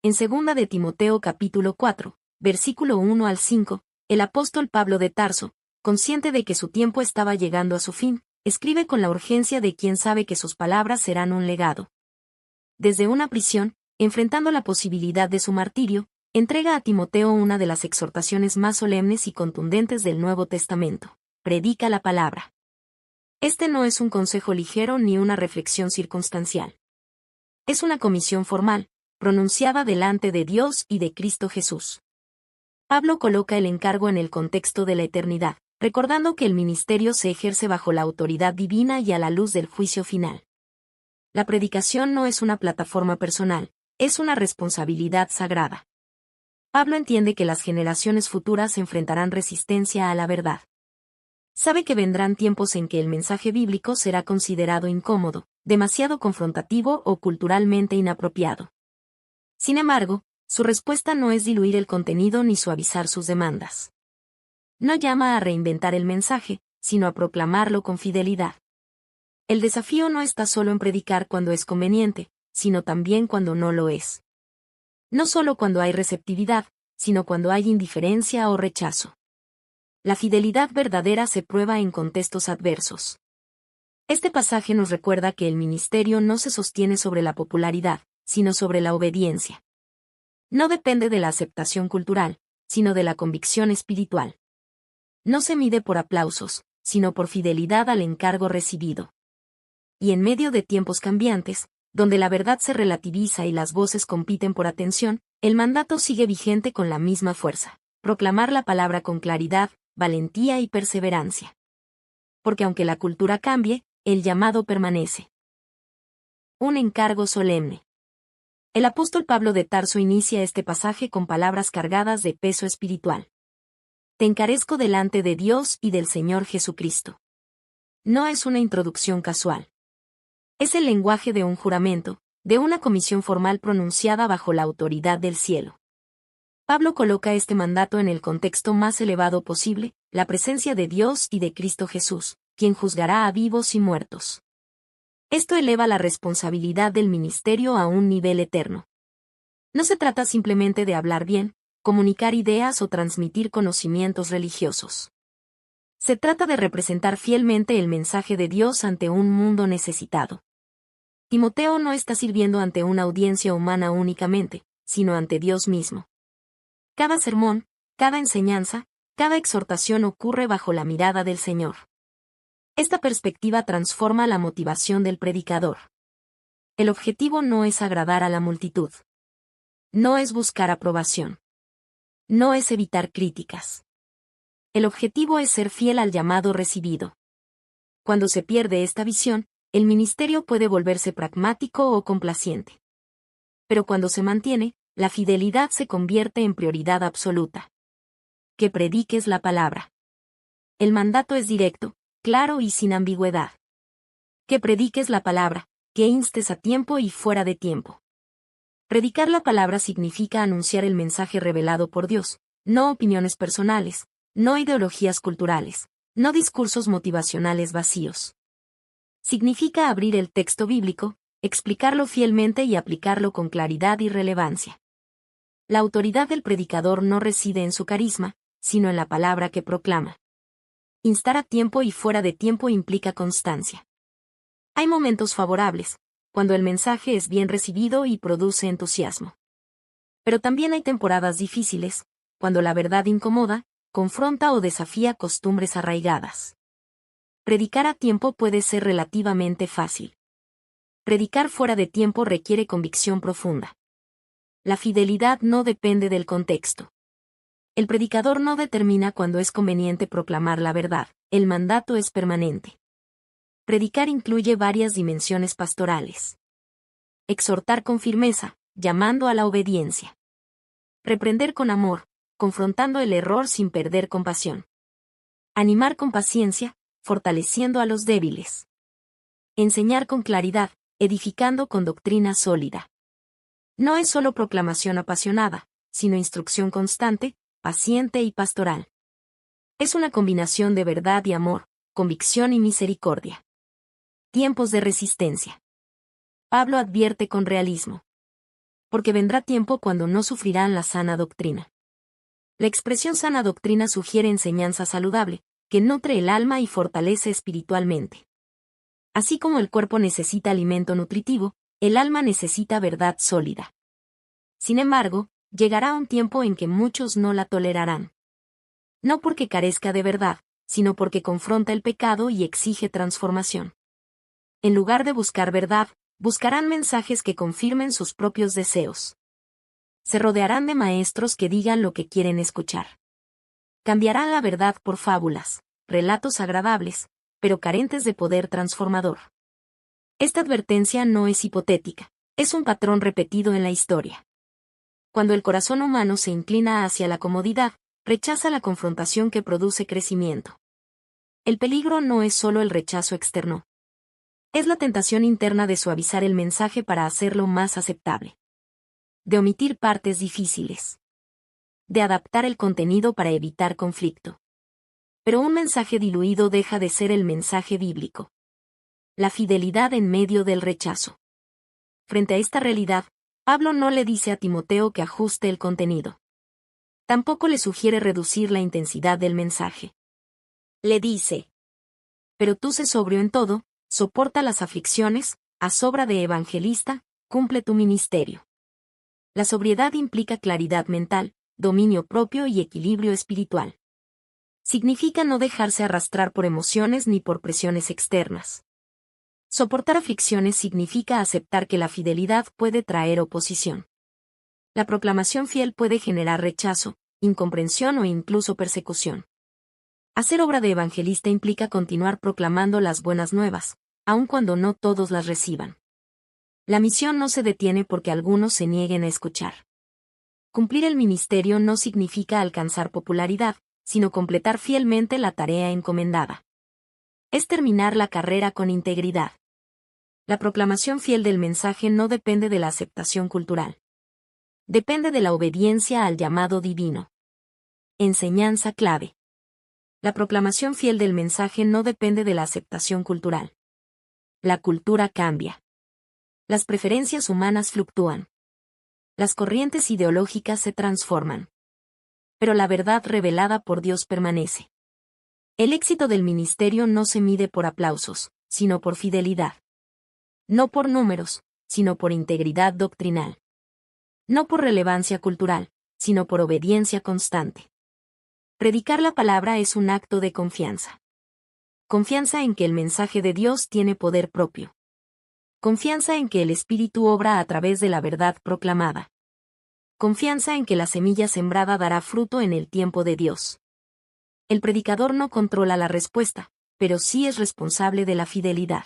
En 2 de Timoteo capítulo 4, versículo 1 al 5, el apóstol Pablo de Tarso, consciente de que su tiempo estaba llegando a su fin, escribe con la urgencia de quien sabe que sus palabras serán un legado. Desde una prisión, enfrentando la posibilidad de su martirio, entrega a Timoteo una de las exhortaciones más solemnes y contundentes del Nuevo Testamento: predica la palabra. Este no es un consejo ligero ni una reflexión circunstancial. Es una comisión formal, pronunciada delante de Dios y de Cristo Jesús. Pablo coloca el encargo en el contexto de la eternidad, recordando que el ministerio se ejerce bajo la autoridad divina y a la luz del juicio final. La predicación no es una plataforma personal, es una responsabilidad sagrada. Pablo entiende que las generaciones futuras enfrentarán resistencia a la verdad. Sabe que vendrán tiempos en que el mensaje bíblico será considerado incómodo, demasiado confrontativo o culturalmente inapropiado. Sin embargo, su respuesta no es diluir el contenido ni suavizar sus demandas. No llama a reinventar el mensaje, sino a proclamarlo con fidelidad. El desafío no está solo en predicar cuando es conveniente, sino también cuando no lo es. No solo cuando hay receptividad, sino cuando hay indiferencia o rechazo. La fidelidad verdadera se prueba en contextos adversos. Este pasaje nos recuerda que el ministerio no se sostiene sobre la popularidad, sino sobre la obediencia. No depende de la aceptación cultural, sino de la convicción espiritual. No se mide por aplausos, sino por fidelidad al encargo recibido. Y en medio de tiempos cambiantes, donde la verdad se relativiza y las voces compiten por atención, el mandato sigue vigente con la misma fuerza: proclamar la palabra con claridad, valentía y perseverancia. Porque aunque la cultura cambie, el llamado permanece. Un encargo solemne. El apóstol Pablo de Tarso inicia este pasaje con palabras cargadas de peso espiritual. Te encarezco delante de Dios y del Señor Jesucristo. No es una introducción casual. Es el lenguaje de un juramento, de una comisión formal pronunciada bajo la autoridad del cielo. Pablo coloca este mandato en el contexto más elevado posible, la presencia de Dios y de Cristo Jesús, quien juzgará a vivos y muertos. Esto eleva la responsabilidad del ministerio a un nivel eterno. No se trata simplemente de hablar bien, comunicar ideas o transmitir conocimientos religiosos. Se trata de representar fielmente el mensaje de Dios ante un mundo necesitado. Timoteo no está sirviendo ante una audiencia humana únicamente, sino ante Dios mismo. Cada sermón, cada enseñanza, cada exhortación ocurre bajo la mirada del Señor. Esta perspectiva transforma la motivación del predicador. El objetivo no es agradar a la multitud. No es buscar aprobación. No es evitar críticas. El objetivo es ser fiel al llamado recibido. Cuando se pierde esta visión, el ministerio puede volverse pragmático o complaciente. Pero cuando se mantiene, la fidelidad se convierte en prioridad absoluta. Que prediques la palabra. El mandato es directo, claro y sin ambigüedad. Que prediques la palabra, que instes a tiempo y fuera de tiempo. Predicar la palabra significa anunciar el mensaje revelado por Dios, no opiniones personales, no ideologías culturales, no discursos motivacionales vacíos. Significa abrir el texto bíblico, explicarlo fielmente y aplicarlo con claridad y relevancia. La autoridad del predicador no reside en su carisma, sino en la palabra que proclama. Instar a tiempo y fuera de tiempo implica constancia. Hay momentos favorables, cuando el mensaje es bien recibido y produce entusiasmo. Pero también hay temporadas difíciles, cuando la verdad incomoda, confronta o desafía costumbres arraigadas. Predicar a tiempo puede ser relativamente fácil. Predicar fuera de tiempo requiere convicción profunda. La fidelidad no depende del contexto. El predicador no determina cuándo es conveniente proclamar la verdad, el mandato es permanente. Predicar incluye varias dimensiones pastorales. Exhortar con firmeza, llamando a la obediencia. Reprender con amor, confrontando el error sin perder compasión. Animar con paciencia, fortaleciendo a los débiles. Enseñar con claridad, edificando con doctrina sólida. No es solo proclamación apasionada, sino instrucción constante, paciente y pastoral. Es una combinación de verdad y amor, convicción y misericordia. Tiempos de resistencia. Pablo advierte con realismo. Porque vendrá tiempo cuando no sufrirán la sana doctrina. La expresión sana doctrina sugiere enseñanza saludable, que nutre el alma y fortalece espiritualmente. Así como el cuerpo necesita alimento nutritivo, el alma necesita verdad sólida. Sin embargo, llegará un tiempo en que muchos no la tolerarán. No porque carezca de verdad, sino porque confronta el pecado y exige transformación. En lugar de buscar verdad, buscarán mensajes que confirmen sus propios deseos. Se rodearán de maestros que digan lo que quieren escuchar. Cambiarán la verdad por fábulas, relatos agradables, pero carentes de poder transformador. Esta advertencia no es hipotética, es un patrón repetido en la historia. Cuando el corazón humano se inclina hacia la comodidad, rechaza la confrontación que produce crecimiento. El peligro no es solo el rechazo externo. Es la tentación interna de suavizar el mensaje para hacerlo más aceptable. De omitir partes difíciles. De adaptar el contenido para evitar conflicto. Pero un mensaje diluido deja de ser el mensaje bíblico. La fidelidad en medio del rechazo. Frente a esta realidad, Pablo no le dice a Timoteo que ajuste el contenido. Tampoco le sugiere reducir la intensidad del mensaje. Le dice: pero tú sé sobrio en todo, soporta las aflicciones, haz obra de evangelista, cumple tu ministerio. La sobriedad implica claridad mental, dominio propio y equilibrio espiritual. Significa no dejarse arrastrar por emociones ni por presiones externas. Soportar aflicciones significa aceptar que la fidelidad puede traer oposición. La proclamación fiel puede generar rechazo, incomprensión o incluso persecución. Hacer obra de evangelista implica continuar proclamando las buenas nuevas, aun cuando no todos las reciban. La misión no se detiene porque algunos se nieguen a escuchar. Cumplir el ministerio no significa alcanzar popularidad, sino completar fielmente la tarea encomendada. Es terminar la carrera con integridad. La proclamación fiel del mensaje no depende de la aceptación cultural. Depende de la obediencia al llamado divino. Enseñanza clave. La proclamación fiel del mensaje no depende de la aceptación cultural. La cultura cambia. Las preferencias humanas fluctúan. Las corrientes ideológicas se transforman. Pero la verdad revelada por Dios permanece. El éxito del ministerio no se mide por aplausos, sino por fidelidad. No por números, sino por integridad doctrinal. No por relevancia cultural, sino por obediencia constante. Predicar la palabra es un acto de confianza. Confianza en que el mensaje de Dios tiene poder propio. Confianza en que el Espíritu obra a través de la verdad proclamada. Confianza en que la semilla sembrada dará fruto en el tiempo de Dios. El predicador no controla la respuesta, pero sí es responsable de la fidelidad.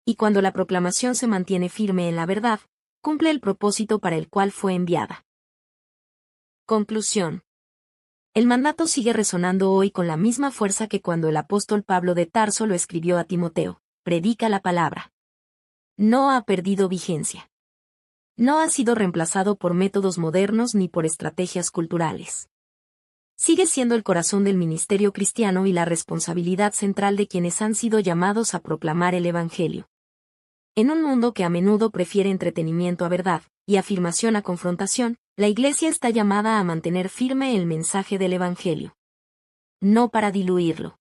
Y cuando la proclamación se mantiene firme en la verdad, cumple el propósito para el cual fue enviada. Conclusión. El mandato sigue resonando hoy con la misma fuerza que cuando el apóstol Pablo de Tarso lo escribió a Timoteo: predica la palabra. No ha perdido vigencia. No ha sido reemplazado por métodos modernos ni por estrategias culturales. Sigue siendo el corazón del ministerio cristiano y la responsabilidad central de quienes han sido llamados a proclamar el Evangelio. En un mundo que a menudo prefiere entretenimiento a verdad, y afirmación a confrontación, la Iglesia está llamada a mantener firme el mensaje del Evangelio. No para diluirlo.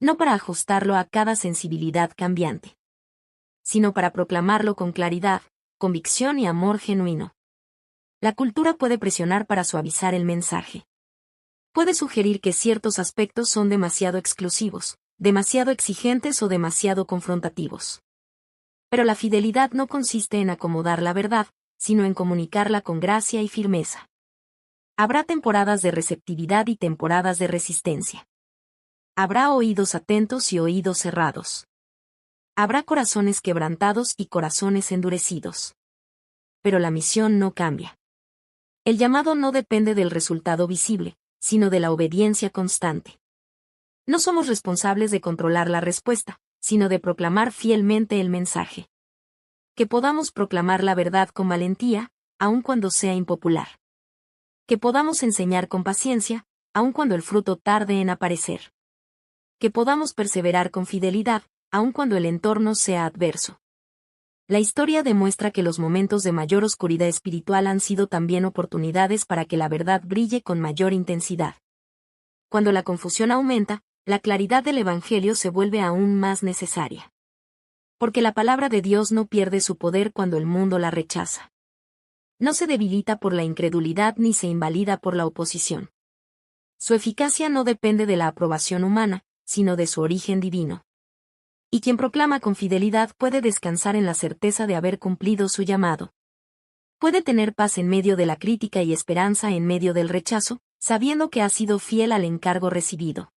No para ajustarlo a cada sensibilidad cambiante. Sino para proclamarlo con claridad, convicción y amor genuino. La cultura puede presionar para suavizar el mensaje. Puede sugerir que ciertos aspectos son demasiado exclusivos, demasiado exigentes o demasiado confrontativos. Pero la fidelidad no consiste en acomodar la verdad, sino en comunicarla con gracia y firmeza. Habrá temporadas de receptividad y temporadas de resistencia. Habrá oídos atentos y oídos cerrados. Habrá corazones quebrantados y corazones endurecidos. Pero la misión no cambia. El llamado no depende del resultado visible, sino de la obediencia constante. No somos responsables de controlar la respuesta, sino de proclamar fielmente el mensaje. Que podamos proclamar la verdad con valentía, aun cuando sea impopular. Que podamos enseñar con paciencia, aun cuando el fruto tarde en aparecer. Que podamos perseverar con fidelidad, aun cuando el entorno sea adverso. La historia demuestra que los momentos de mayor oscuridad espiritual han sido también oportunidades para que la verdad brille con mayor intensidad. Cuando la confusión aumenta, la claridad del Evangelio se vuelve aún más necesaria. Porque la palabra de Dios no pierde su poder cuando el mundo la rechaza. No se debilita por la incredulidad ni se invalida por la oposición. Su eficacia no depende de la aprobación humana, sino de su origen divino. Y quien proclama con fidelidad puede descansar en la certeza de haber cumplido su llamado. Puede tener paz en medio de la crítica y esperanza en medio del rechazo, sabiendo que ha sido fiel al encargo recibido.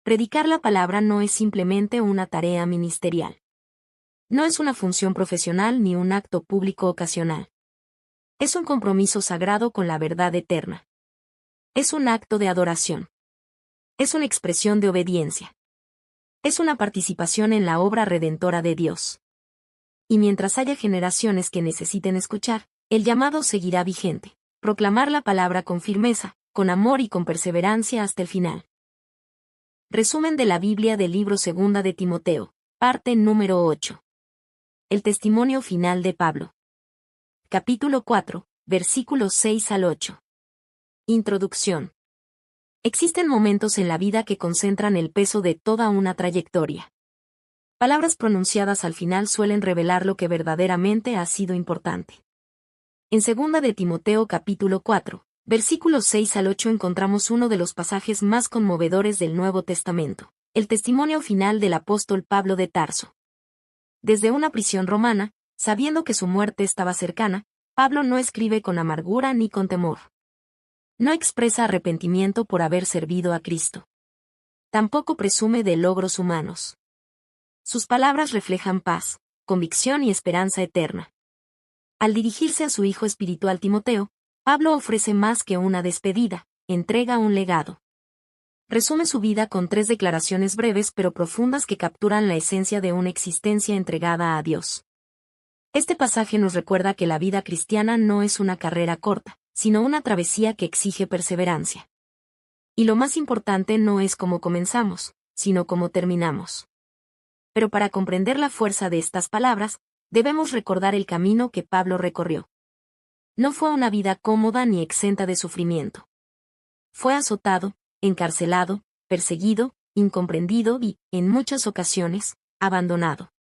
Predicar la palabra no es simplemente una tarea ministerial. No es una función profesional ni un acto público ocasional. Es un compromiso sagrado con la verdad eterna. Es un acto de adoración. Es una expresión de obediencia. Es una participación en la obra redentora de Dios. Y mientras haya generaciones que necesiten escuchar, el llamado seguirá vigente. Proclamar la palabra con firmeza, con amor y con perseverancia hasta el final. Resumen de la Biblia del libro 2 de Timoteo, parte número 8. El testimonio final de Pablo. Capítulo 4, versículos 6 al 8. Introducción. Existen momentos en la vida que concentran el peso de toda una trayectoria. Palabras pronunciadas al final suelen revelar lo que verdaderamente ha sido importante. En 2 de Timoteo capítulo 4, versículos 6 al 8 encontramos uno de los pasajes más conmovedores del Nuevo Testamento, el testimonio final del apóstol Pablo de Tarso. Desde una prisión romana, sabiendo que su muerte estaba cercana, Pablo no escribe con amargura ni con temor. No expresa arrepentimiento por haber servido a Cristo. Tampoco presume de logros humanos. Sus palabras reflejan paz, convicción y esperanza eterna. Al dirigirse a su hijo espiritual Timoteo, Pablo ofrece más que una despedida, entrega un legado. Resume su vida con 3 declaraciones breves pero profundas que capturan la esencia de una existencia entregada a Dios. Este pasaje nos recuerda que la vida cristiana no es una carrera corta, sino una travesía que exige perseverancia. Y lo más importante no es cómo comenzamos, sino cómo terminamos. Pero para comprender la fuerza de estas palabras, debemos recordar el camino que Pablo recorrió. No fue una vida cómoda ni exenta de sufrimiento. Fue azotado, encarcelado, perseguido, incomprendido y, en muchas ocasiones, abandonado.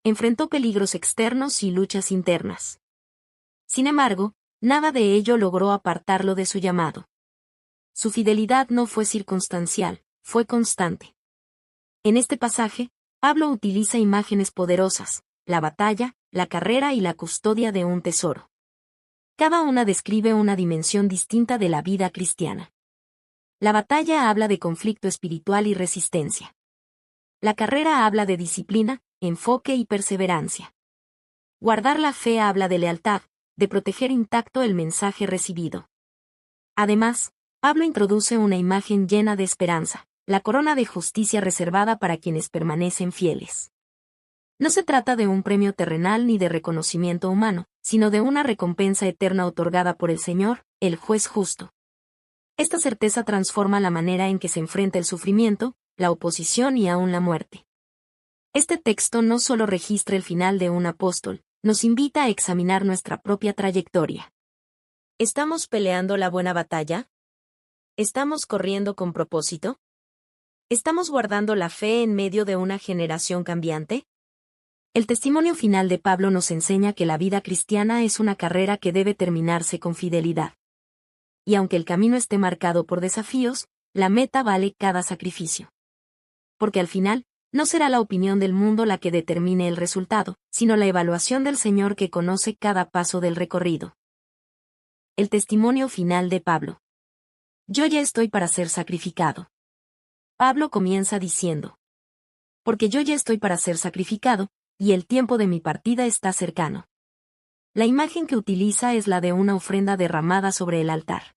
Enfrentó peligros externos y luchas internas. Sin embargo, nada de ello logró apartarlo de su llamado. Su fidelidad no fue circunstancial, fue constante. En este pasaje, Pablo utiliza imágenes poderosas: la batalla, la carrera y la custodia de un tesoro. Cada una describe una dimensión distinta de la vida cristiana. La batalla habla de conflicto espiritual y resistencia. La carrera habla de disciplina, enfoque y perseverancia. Guardar la fe habla de lealtad, de proteger intacto el mensaje recibido. Además, Pablo introduce una imagen llena de esperanza: la corona de justicia reservada para quienes permanecen fieles. No se trata de un premio terrenal ni de reconocimiento humano, sino de una recompensa eterna otorgada por el Señor, el juez justo. Esta certeza transforma la manera en que se enfrenta el sufrimiento, la oposición y aún la muerte. Este texto no solo registra el final de un apóstol, nos invita a examinar nuestra propia trayectoria. ¿Estamos peleando la buena batalla? ¿Estamos corriendo con propósito? ¿Estamos guardando la fe en medio de una generación cambiante? El testimonio final de Pablo nos enseña que la vida cristiana es una carrera que debe terminarse con fidelidad. Y aunque el camino esté marcado por desafíos, la meta vale cada sacrificio. Porque al final, no será la opinión del mundo la que determine el resultado, sino la evaluación del Señor que conoce cada paso del recorrido. El testimonio final de Pablo. Yo ya estoy para ser sacrificado. Pablo comienza diciendo: porque yo ya estoy para ser sacrificado, y el tiempo de mi partida está cercano. La imagen que utiliza es la de una ofrenda derramada sobre el altar.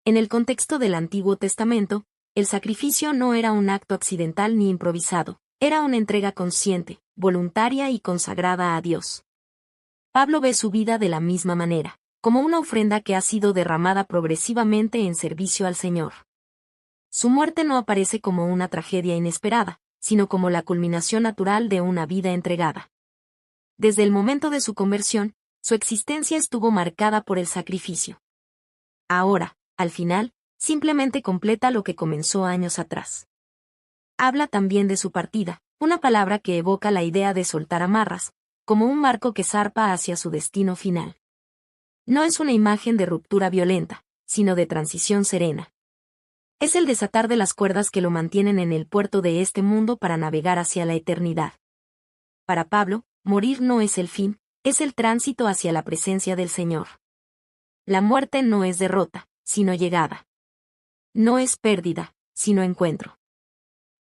En el contexto del Antiguo Testamento, el sacrificio no era un acto accidental ni improvisado, era una entrega consciente, voluntaria y consagrada a Dios. Pablo ve su vida de la misma manera, como una ofrenda que ha sido derramada progresivamente en servicio al Señor. Su muerte no aparece como una tragedia inesperada, sino como la culminación natural de una vida entregada. Desde el momento de su conversión, su existencia estuvo marcada por el sacrificio. Ahora, al final, simplemente completa lo que comenzó años atrás. Habla también de su partida, una palabra que evoca la idea de soltar amarras, como un barco que zarpa hacia su destino final. No es una imagen de ruptura violenta, sino de transición serena. Es el desatar de las cuerdas que lo mantienen en el puerto de este mundo para navegar hacia la eternidad. Para Pablo, morir no es el fin, es el tránsito hacia la presencia del Señor. La muerte no es derrota, sino llegada. No es pérdida, sino encuentro.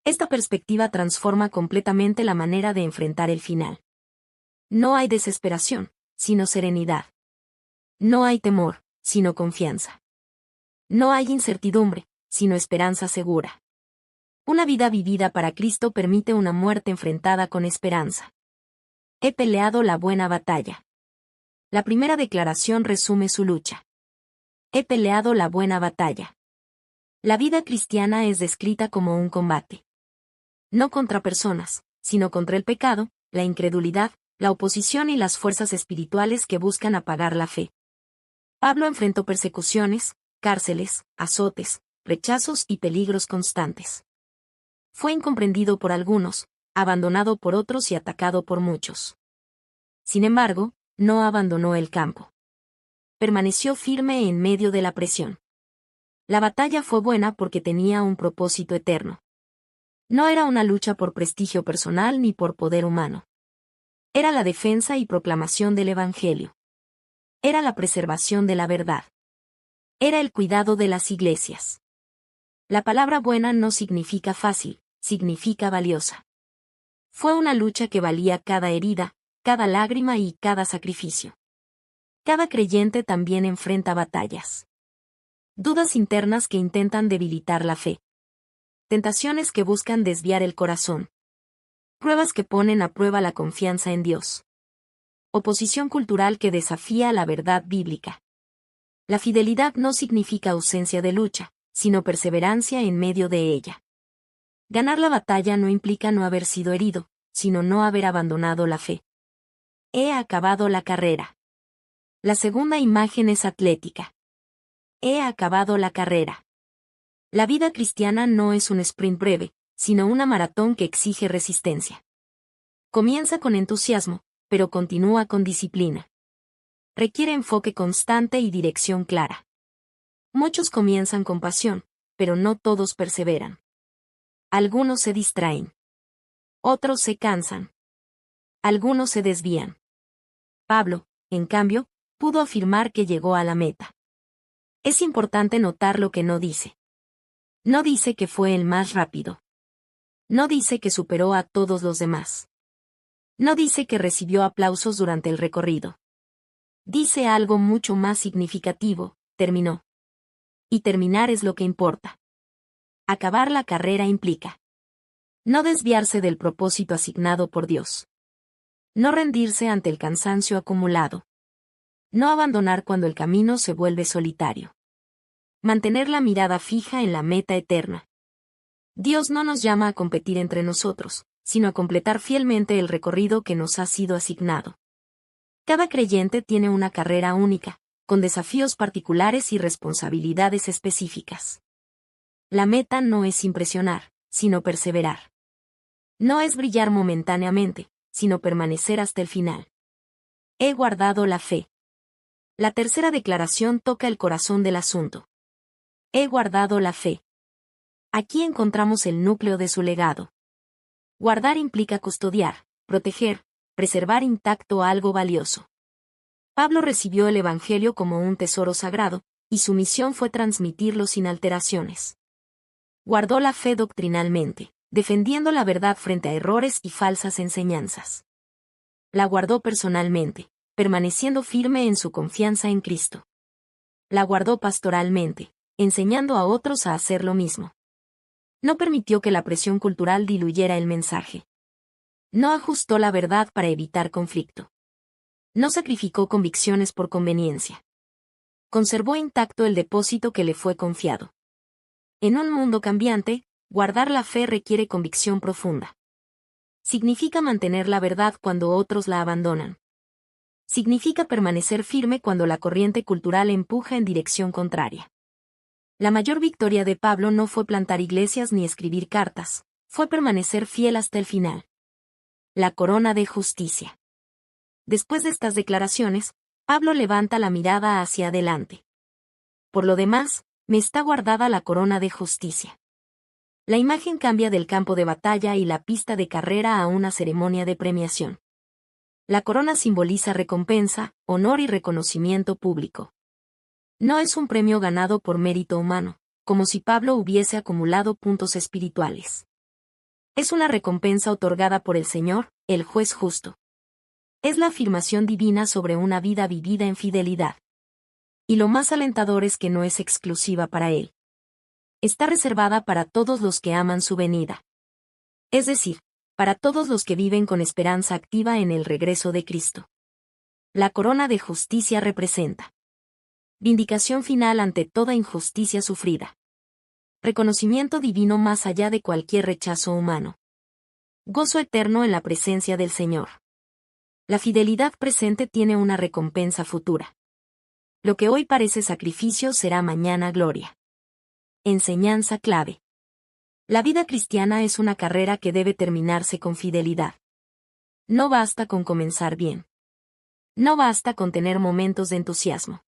Esta perspectiva transforma completamente la manera de enfrentar el final. No hay desesperación, sino serenidad. No hay temor, sino confianza. No hay incertidumbre, sino esperanza segura. Una vida vivida para Cristo permite una muerte enfrentada con esperanza. He peleado la buena batalla. La primera declaración resume su lucha. He peleado la buena batalla. La vida cristiana es descrita como un combate. No contra personas, sino contra el pecado, la incredulidad, la oposición y las fuerzas espirituales que buscan apagar la fe. Pablo enfrentó persecuciones, cárceles, azotes, rechazos y peligros constantes. Fue incomprendido por algunos, abandonado por otros y atacado por muchos. Sin embargo, no abandonó el campo. Permaneció firme en medio de la presión. La batalla fue buena porque tenía un propósito eterno. No era una lucha por prestigio personal ni por poder humano. Era la defensa y proclamación del Evangelio. Era la preservación de la verdad. Era el cuidado de las iglesias. La palabra buena no significa fácil, significa valiosa. Fue una lucha que valía cada herida, cada lágrima y cada sacrificio. Cada creyente también enfrenta batallas. Dudas internas que intentan debilitar la fe. Tentaciones que buscan desviar el corazón. Pruebas que ponen a prueba la confianza en Dios. Oposición cultural que desafía la verdad bíblica. La fidelidad no significa ausencia de lucha, sino perseverancia en medio de ella. Ganar la batalla no implica no haber sido herido, sino no haber abandonado la fe. He acabado la carrera. La segunda imagen es atlética. He acabado la carrera. La vida cristiana no es un sprint breve, sino una maratón que exige resistencia. Comienza con entusiasmo, pero continúa con disciplina. Requiere enfoque constante y dirección clara. Muchos comienzan con pasión, pero no todos perseveran. Algunos se distraen. Otros se cansan. Algunos se desvían. Pablo, en cambio, pudo afirmar que llegó a la meta. Es importante notar lo que no dice. No dice que fue el más rápido. No dice que superó a todos los demás. No dice que recibió aplausos durante el recorrido. Dice algo mucho más significativo: terminó. Y terminar es lo que importa. Acabar la carrera implica no desviarse del propósito asignado por Dios. No rendirse ante el cansancio acumulado. No abandonar cuando el camino se vuelve solitario. Mantener la mirada fija en la meta eterna. Dios no nos llama a competir entre nosotros, sino a completar fielmente el recorrido que nos ha sido asignado. Cada creyente tiene una carrera única, con desafíos particulares y responsabilidades específicas. La meta no es impresionar, sino perseverar. No es brillar momentáneamente, sino permanecer hasta el final. He guardado la fe. La tercera declaración toca el corazón del asunto. He guardado la fe. Aquí encontramos el núcleo de su legado. Guardar implica custodiar, proteger, preservar intacto algo valioso. Pablo recibió el Evangelio como un tesoro sagrado, y su misión fue transmitirlo sin alteraciones. Guardó la fe doctrinalmente, defendiendo la verdad frente a errores y falsas enseñanzas. La guardó personalmente, permaneciendo firme en su confianza en Cristo. La guardó pastoralmente, enseñando a otros a hacer lo mismo. No permitió que la presión cultural diluyera el mensaje. No ajustó la verdad para evitar conflicto. No sacrificó convicciones por conveniencia. Conservó intacto el depósito que le fue confiado. En un mundo cambiante, guardar la fe requiere convicción profunda. Significa mantener la verdad cuando otros la abandonan. Significa permanecer firme cuando la corriente cultural empuja en dirección contraria. La mayor victoria de Pablo no fue plantar iglesias ni escribir cartas, fue permanecer fiel hasta el final. La corona de justicia. Después de estas declaraciones, Pablo levanta la mirada hacia adelante. Por lo demás, me está guardada la corona de justicia. La imagen cambia del campo de batalla y la pista de carrera a una ceremonia de premiación. La corona simboliza recompensa, honor y reconocimiento público. No es un premio ganado por mérito humano, como si Pablo hubiese acumulado puntos espirituales. Es una recompensa otorgada por el Señor, el juez justo. Es la afirmación divina sobre una vida vivida en fidelidad. Y lo más alentador es que no es exclusiva para él. Está reservada para todos los que aman su venida. Es decir, para todos los que viven con esperanza activa en el regreso de Cristo. La corona de justicia representa vindicación final ante toda injusticia sufrida. Reconocimiento divino más allá de cualquier rechazo humano. Gozo eterno en la presencia del Señor. La fidelidad presente tiene una recompensa futura. Lo que hoy parece sacrificio será mañana gloria. Enseñanza clave. La vida cristiana es una carrera que debe terminarse con fidelidad. No basta con comenzar bien. No basta con tener momentos de entusiasmo.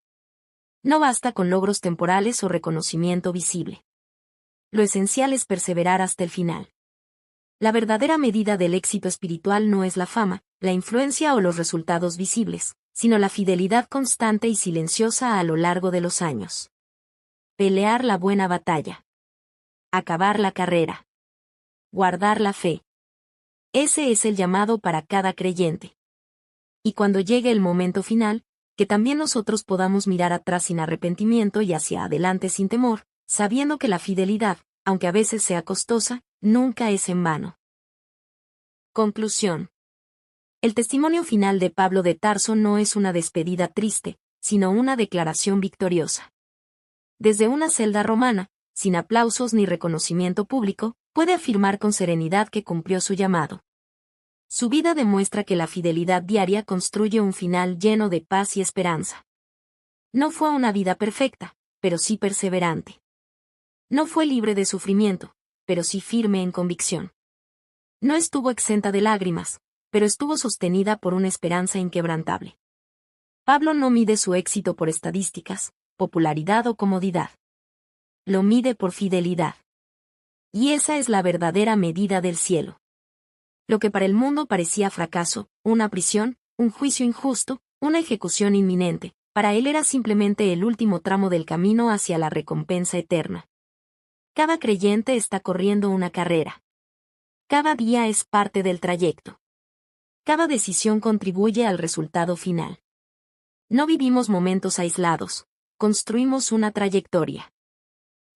No basta con logros temporales o reconocimiento visible. Lo esencial es perseverar hasta el final. La verdadera medida del éxito espiritual no es la fama, la influencia o los resultados visibles, sino la fidelidad constante y silenciosa a lo largo de los años. Pelear la buena batalla. Acabar la carrera. Guardar la fe. Ese es el llamado para cada creyente. Y cuando llegue el momento final, que también nosotros podamos mirar atrás sin arrepentimiento y hacia adelante sin temor, sabiendo que la fidelidad, aunque a veces sea costosa, nunca es en vano. Conclusión. El testimonio final de Pablo de Tarso no es una despedida triste, sino una declaración victoriosa. Desde una celda romana, sin aplausos ni reconocimiento público, puede afirmar con serenidad que cumplió su llamado. Su vida demuestra que la fidelidad diaria construye un final lleno de paz y esperanza. No fue una vida perfecta, pero sí perseverante. No fue libre de sufrimiento, pero sí firme en convicción. No estuvo exenta de lágrimas, pero estuvo sostenida por una esperanza inquebrantable. Pablo no mide su éxito por estadísticas, popularidad o comodidad. Lo mide por fidelidad. Y esa es la verdadera medida del cielo. Lo que para el mundo parecía fracaso, una prisión, un juicio injusto, una ejecución inminente, para él era simplemente el último tramo del camino hacia la recompensa eterna. Cada creyente está corriendo una carrera. Cada día es parte del trayecto. Cada decisión contribuye al resultado final. No vivimos momentos aislados, construimos una trayectoria.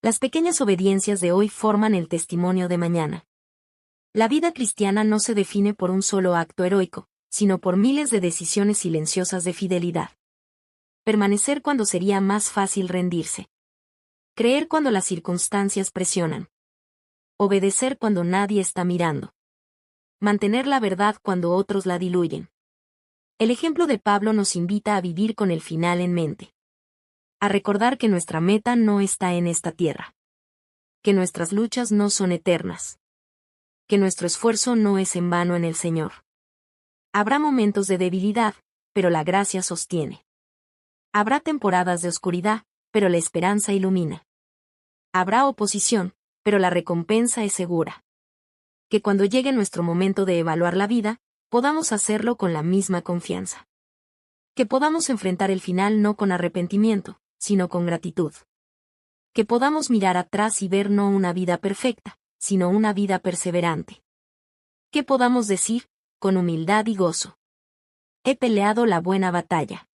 Las pequeñas obediencias de hoy forman el testimonio de mañana. La vida cristiana no se define por un solo acto heroico, sino por miles de decisiones silenciosas de fidelidad. Permanecer cuando sería más fácil rendirse. Creer cuando las circunstancias presionan. Obedecer cuando nadie está mirando. Mantener la verdad cuando otros la diluyen. El ejemplo de Pablo nos invita a vivir con el final en mente. A recordar que nuestra meta no está en esta tierra. Que nuestras luchas no son eternas. Que nuestro esfuerzo no es en vano en el Señor. Habrá momentos de debilidad, pero la gracia sostiene. Habrá temporadas de oscuridad, pero la esperanza ilumina. Habrá oposición, pero la recompensa es segura. Que cuando llegue nuestro momento de evaluar la vida, podamos hacerlo con la misma confianza. Que podamos enfrentar el final no con arrepentimiento, sino con gratitud. Que podamos mirar atrás y ver no una vida perfecta, sino una vida perseverante. Que podamos decir, con humildad y gozo: he peleado la buena batalla.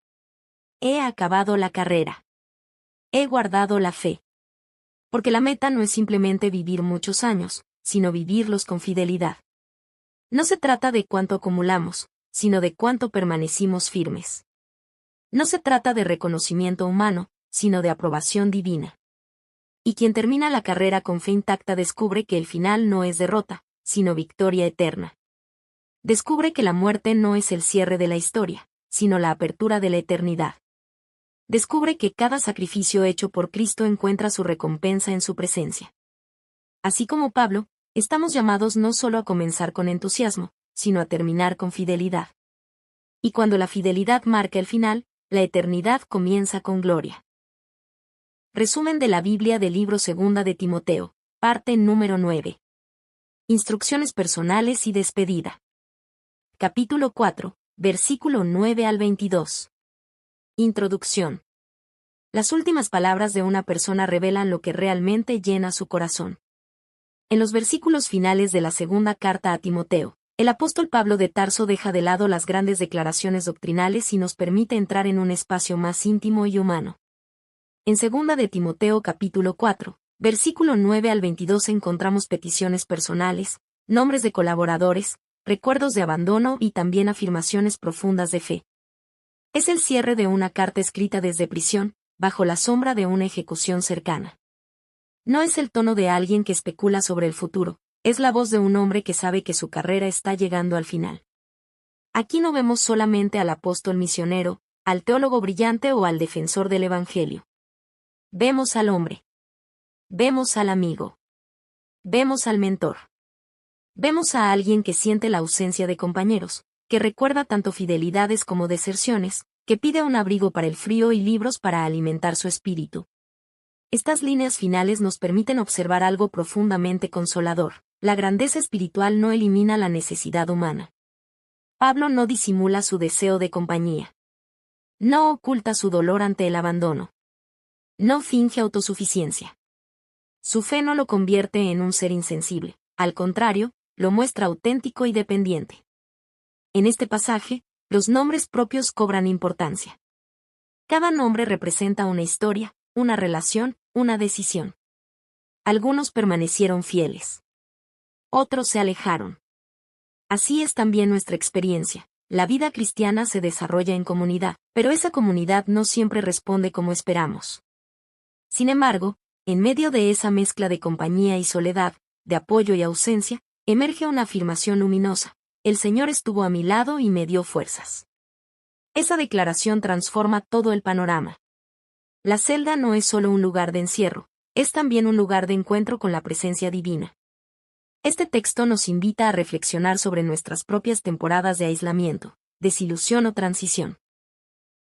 He acabado la carrera. He guardado la fe. Porque la meta no es simplemente vivir muchos años, sino vivirlos con fidelidad. No se trata de cuánto acumulamos, sino de cuánto permanecimos firmes. No se trata de reconocimiento humano, sino de aprobación divina. Y quien termina la carrera con fe intacta descubre que el final no es derrota, sino victoria eterna. Descubre que la muerte no es el cierre de la historia, sino la apertura de la eternidad. Descubre que cada sacrificio hecho por Cristo encuentra su recompensa en su presencia. Así como Pablo, estamos llamados no solo a comenzar con entusiasmo, sino a terminar con fidelidad. Y cuando la fidelidad marca el final, la eternidad comienza con gloria. Resumen de la Biblia del libro Segunda de Timoteo, parte número 9. Instrucciones personales y despedida. Capítulo 4, versículo 9 al 22. Introducción. Las últimas palabras de una persona revelan lo que realmente llena su corazón. En los versículos finales de la segunda carta a Timoteo, el apóstol Pablo de Tarso deja de lado las grandes declaraciones doctrinales y nos permite entrar en un espacio más íntimo y humano. En segunda de Timoteo capítulo 4, versículo 9 al 22 encontramos peticiones personales, nombres de colaboradores, recuerdos de abandono y también afirmaciones profundas de fe. Es el cierre de una carta escrita desde prisión, bajo la sombra de una ejecución cercana. No es el tono de alguien que especula sobre el futuro, es la voz de un hombre que sabe que su carrera está llegando al final. Aquí no vemos solamente al apóstol misionero, al teólogo brillante o al defensor del Evangelio. Vemos al hombre. Vemos al amigo. Vemos al mentor. Vemos a alguien que siente la ausencia de compañeros, que recuerda tanto fidelidades como deserciones, que pide un abrigo para el frío y libros para alimentar su espíritu. Estas líneas finales nos permiten observar algo profundamente consolador: la grandeza espiritual no elimina la necesidad humana. Pablo no disimula su deseo de compañía. No oculta su dolor ante el abandono. No finge autosuficiencia. Su fe no lo convierte en un ser insensible, al contrario, lo muestra auténtico y dependiente. En este pasaje, los nombres propios cobran importancia. Cada nombre representa una historia, una relación, una decisión. Algunos permanecieron fieles. Otros se alejaron. Así es también nuestra experiencia. La vida cristiana se desarrolla en comunidad, pero esa comunidad no siempre responde como esperamos. Sin embargo, en medio de esa mezcla de compañía y soledad, de apoyo y ausencia, emerge una afirmación luminosa: el Señor estuvo a mi lado y me dio fuerzas. Esa declaración transforma todo el panorama. La celda no es solo un lugar de encierro, es también un lugar de encuentro con la presencia divina. Este texto nos invita a reflexionar sobre nuestras propias temporadas de aislamiento, desilusión o transición.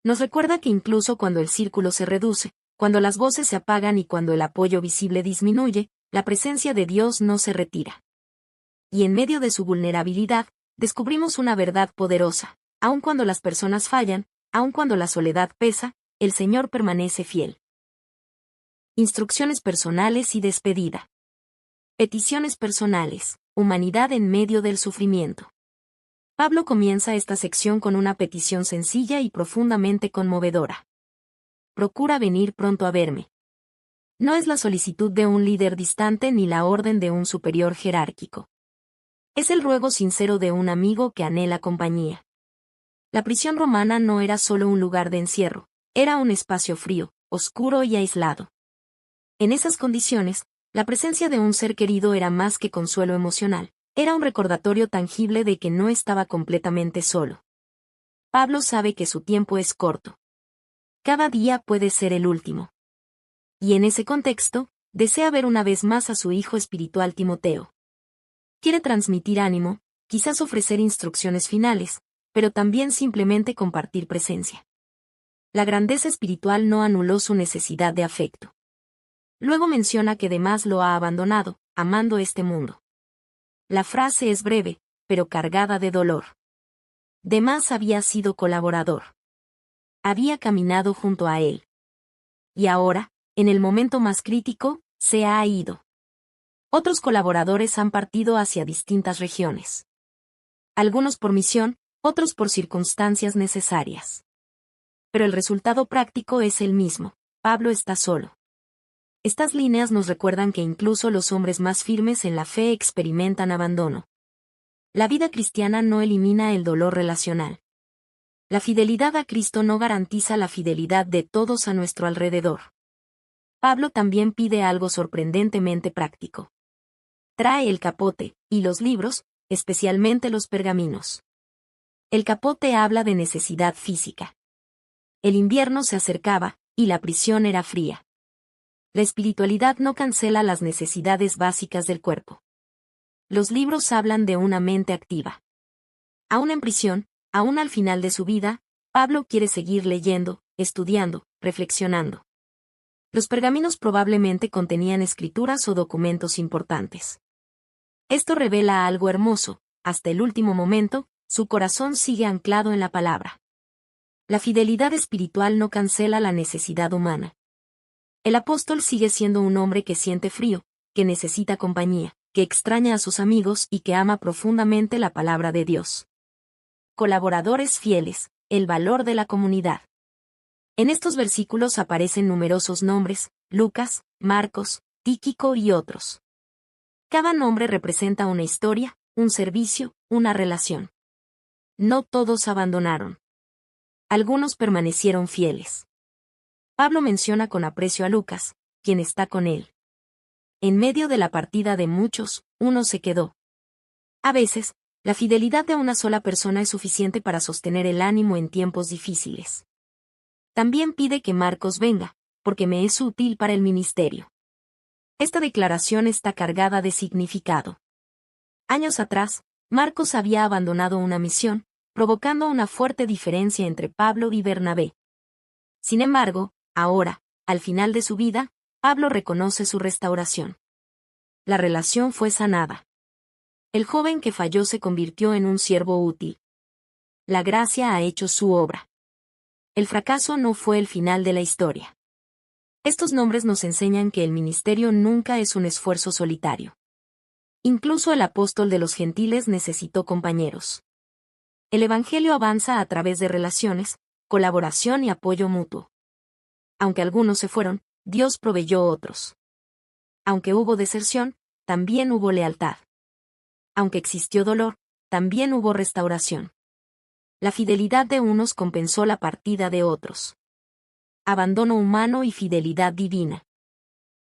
Nos recuerda que incluso cuando el círculo se reduce, cuando las voces se apagan y cuando el apoyo visible disminuye, la presencia de Dios no se retira. Y en medio de su vulnerabilidad, descubrimos una verdad poderosa: aun cuando las personas fallan, aun cuando la soledad pesa, el Señor permanece fiel. Instrucciones personales y despedida. Peticiones personales, humanidad en medio del sufrimiento. Pablo comienza esta sección con una petición sencilla y profundamente conmovedora. Procura venir pronto a verme. No es la solicitud de un líder distante ni la orden de un superior jerárquico. Es el ruego sincero de un amigo que anhela compañía. La prisión romana no era solo un lugar de encierro, era un espacio frío, oscuro y aislado. En esas condiciones, la presencia de un ser querido era más que consuelo emocional, era un recordatorio tangible de que no estaba completamente solo. Pablo sabe que su tiempo es corto. Cada día puede ser el último. Y en ese contexto, desea ver una vez más a su hijo espiritual Timoteo. Quiere transmitir ánimo, quizás ofrecer instrucciones finales, pero también simplemente compartir presencia. La grandeza espiritual no anuló su necesidad de afecto. Luego menciona que Demas lo ha abandonado, amando este mundo. La frase es breve, pero cargada de dolor. Demas había sido colaborador. Había caminado junto a él. Y ahora, en el momento más crítico, se ha ido. Otros colaboradores han partido hacia distintas regiones. Algunos por misión, otros por circunstancias necesarias. Pero el resultado práctico es el mismo: Pablo está solo. Estas líneas nos recuerdan que incluso los hombres más firmes en la fe experimentan abandono. La vida cristiana no elimina el dolor relacional. La fidelidad a Cristo no garantiza la fidelidad de todos a nuestro alrededor. Pablo también pide algo sorprendentemente práctico. Trae el capote, y los libros, especialmente los pergaminos. El capote habla de necesidad física. El invierno se acercaba, y la prisión era fría. La espiritualidad no cancela las necesidades básicas del cuerpo. Los libros hablan de una mente activa. Aún en prisión, aún al final de su vida, Pablo quiere seguir leyendo, estudiando, reflexionando. Los pergaminos probablemente contenían escrituras o documentos importantes. Esto revela algo hermoso: hasta el último momento, su corazón sigue anclado en la palabra. La fidelidad espiritual no cancela la necesidad humana. El apóstol sigue siendo un hombre que siente frío, que necesita compañía, que extraña a sus amigos y que ama profundamente la palabra de Dios. Colaboradores fieles, el valor de la comunidad. En estos versículos aparecen numerosos nombres: Lucas, Marcos, Tíquico y otros. Cada nombre representa una historia, un servicio, una relación. No todos abandonaron. Algunos permanecieron fieles. Pablo menciona con aprecio a Lucas, quien está con él. En medio de la partida de muchos, uno se quedó. A veces, la fidelidad de una sola persona es suficiente para sostener el ánimo en tiempos difíciles. También pide que Marcos venga, porque me es útil para el ministerio. Esta declaración está cargada de significado. Años atrás, Marcos había abandonado una misión, provocando una fuerte diferencia entre Pablo y Bernabé. Sin embargo, ahora, al final de su vida, Pablo reconoce su restauración. La relación fue sanada. El joven que falló se convirtió en un siervo útil. la gracia ha hecho su obra. El fracaso no fue el final de la historia. Estos nombres nos enseñan que el ministerio nunca es un esfuerzo solitario. Incluso el apóstol de los gentiles necesitó compañeros. El evangelio avanza a través de relaciones, colaboración y apoyo mutuo. Aunque algunos se fueron, Dios proveyó otros. Aunque hubo deserción, también hubo lealtad. Aunque existió dolor, también hubo restauración. La fidelidad de unos compensó la partida de otros. Abandono humano y fidelidad divina.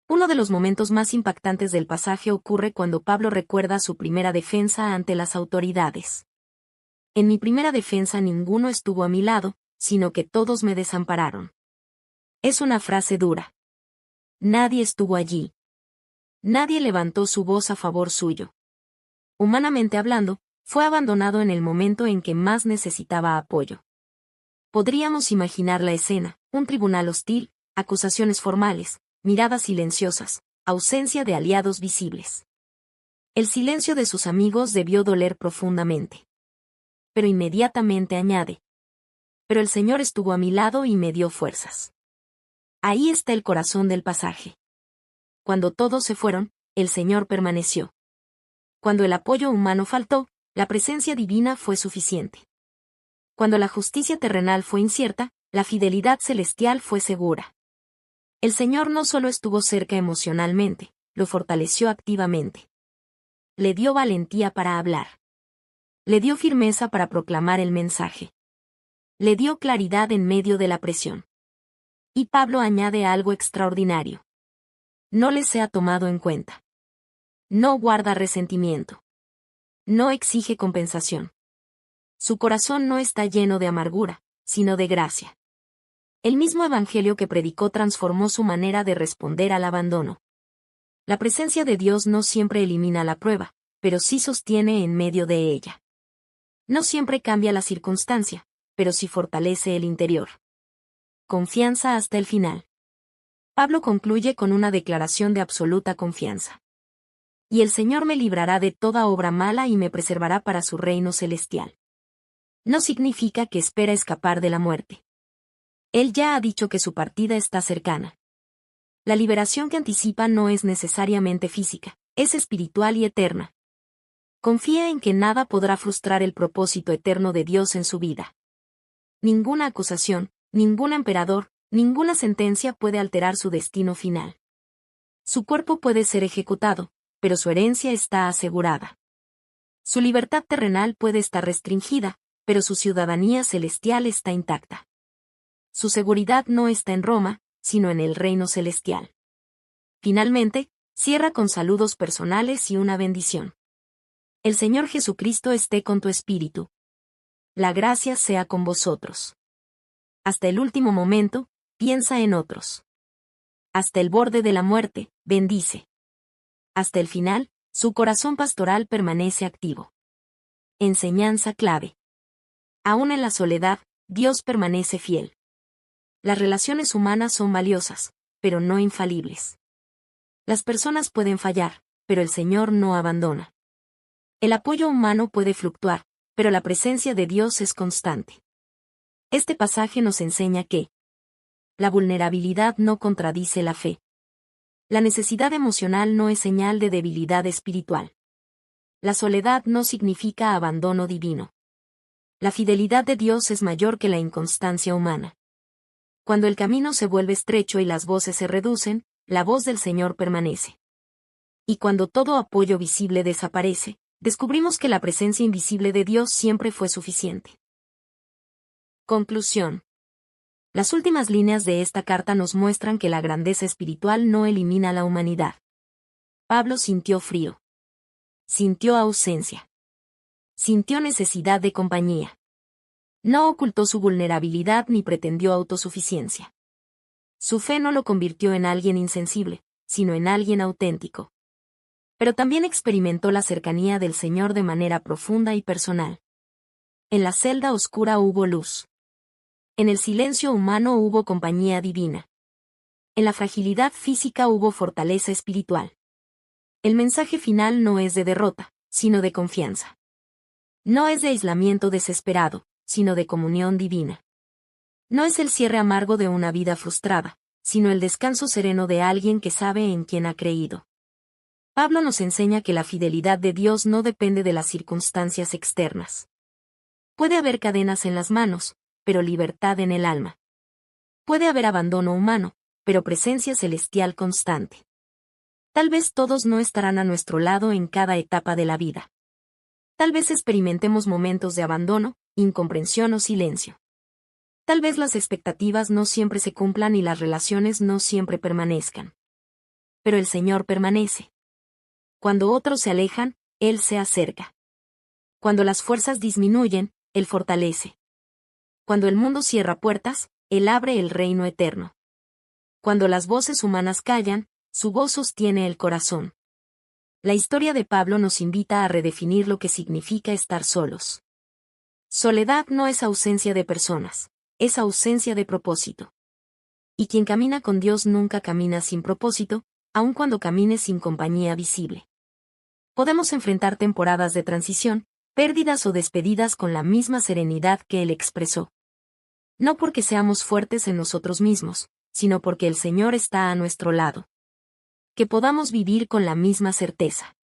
Uno de los momentos más impactantes del pasaje ocurre cuando Pablo recuerda su primera defensa ante las autoridades. En mi primera defensa ninguno estuvo a mi lado, sino que todos me desampararon. Es una frase dura. Nadie estuvo allí. Nadie levantó su voz a favor suyo. Humanamente hablando, fue abandonado en el momento en que más necesitaba apoyo. Podríamos imaginar la escena, un tribunal hostil, acusaciones formales, miradas silenciosas, ausencia de aliados visibles. El silencio de sus amigos debió doler profundamente. Pero inmediatamente añade: pero el Señor estuvo a mi lado y me dio fuerzas. Ahí está el corazón del pasaje. Cuando todos se fueron, el Señor permaneció. Cuando el apoyo humano faltó, la presencia divina fue suficiente. Cuando la justicia terrenal fue incierta, la fidelidad celestial fue segura. El Señor no solo estuvo cerca emocionalmente, lo fortaleció activamente. Le dio valentía para hablar. Le dio firmeza para proclamar el mensaje. Le dio claridad en medio de la presión. Y Pablo añade algo extraordinario. No les sea tomado en cuenta. No guarda resentimiento. No exige compensación. Su corazón no está lleno de amargura, sino de gracia. El mismo evangelio que predicó transformó su manera de responder al abandono. La presencia de Dios no siempre elimina la prueba, pero sí sostiene en medio de ella. No siempre cambia la circunstancia, pero sí fortalece el interior. Confianza hasta el final. Pablo concluye con una declaración de absoluta confianza. Y el Señor me librará de toda obra mala y me preservará para su reino celestial. No significa que espera escapar de la muerte. Él ya ha dicho que su partida está cercana. La liberación que anticipa no es necesariamente física, es espiritual y eterna. Confía en que nada podrá frustrar el propósito eterno de Dios en su vida. Ninguna acusación, ningún emperador, ninguna sentencia puede alterar su destino final. Su cuerpo puede ser ejecutado, pero su herencia está asegurada. Su libertad terrenal puede estar restringida, pero su ciudadanía celestial está intacta. Su seguridad no está en Roma, sino en el reino celestial. Finalmente, cierra con saludos personales y una bendición. El Señor Jesucristo esté con tu espíritu. La gracia sea con vosotros. Hasta el último momento, piensa en otros. Hasta el borde de la muerte, bendice. Hasta el final, su corazón pastoral permanece activo. Enseñanza clave. Aún en la soledad, Dios permanece fiel. Las relaciones humanas son valiosas, pero no infalibles. Las personas pueden fallar, pero el Señor no abandona. El apoyo humano puede fluctuar, pero la presencia de Dios es constante. Este pasaje nos enseña que la vulnerabilidad no contradice la fe. La necesidad emocional no es señal de debilidad espiritual. La soledad no significa abandono divino. La fidelidad de Dios es mayor que la inconstancia humana. Cuando el camino se vuelve estrecho y las voces se reducen, la voz del Señor permanece. Y cuando todo apoyo visible desaparece, descubrimos que la presencia invisible de Dios siempre fue suficiente. Conclusión. Las últimas líneas de esta carta nos muestran que la grandeza espiritual no elimina la humanidad. Pablo sintió frío. Sintió ausencia. Sintió necesidad de compañía. No ocultó su vulnerabilidad ni pretendió autosuficiencia. Su fe no lo convirtió en alguien insensible, sino en alguien auténtico. Pero también experimentó la cercanía del Señor de manera profunda y personal. En la celda oscura hubo luz. En el silencio humano hubo compañía divina. En la fragilidad física hubo fortaleza espiritual. El mensaje final no es de derrota, sino de confianza. No es de aislamiento desesperado, sino de comunión divina. No es el cierre amargo de una vida frustrada, sino el descanso sereno de alguien que sabe en quién ha creído. Pablo nos enseña que la fidelidad de Dios no depende de las circunstancias externas. Puede haber cadenas en las manos, pero libertad en el alma. Puede haber abandono humano, pero presencia celestial constante. Tal vez todos no estarán a nuestro lado en cada etapa de la vida. Tal vez experimentemos momentos de abandono, incomprensión o silencio. Tal vez las expectativas no siempre se cumplan y las relaciones no siempre permanezcan. Pero el Señor permanece. Cuando otros se alejan, Él se acerca. Cuando las fuerzas disminuyen, Él fortalece. Cuando el mundo cierra puertas, Él abre el reino eterno. Cuando las voces humanas callan, su voz sostiene el corazón. La historia de Pablo nos invita a redefinir lo que significa estar solos. Soledad no es ausencia de personas, es ausencia de propósito. Y quien camina con Dios nunca camina sin propósito, aun cuando camine sin compañía visible. Podemos enfrentar temporadas de transición, pérdidas o despedidas con la misma serenidad que Él expresó. No porque seamos fuertes en nosotros mismos, sino porque el Señor está a nuestro lado. Que podamos vivir con la misma certeza.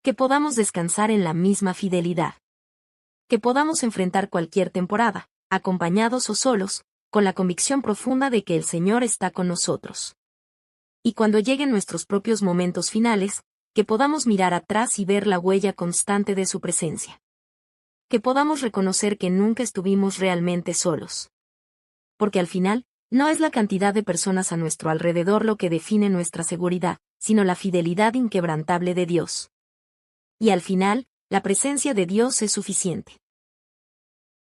Que podamos descansar en la misma fidelidad. Que podamos enfrentar cualquier temporada, acompañados o solos, con la convicción profunda de que el Señor está con nosotros. Y cuando lleguen nuestros propios momentos finales, que podamos mirar atrás y ver la huella constante de su presencia. Que podamos reconocer que nunca estuvimos realmente solos. Porque al final, no es la cantidad de personas a nuestro alrededor lo que define nuestra seguridad, sino la fidelidad inquebrantable de Dios. Y al final, la presencia de Dios es suficiente.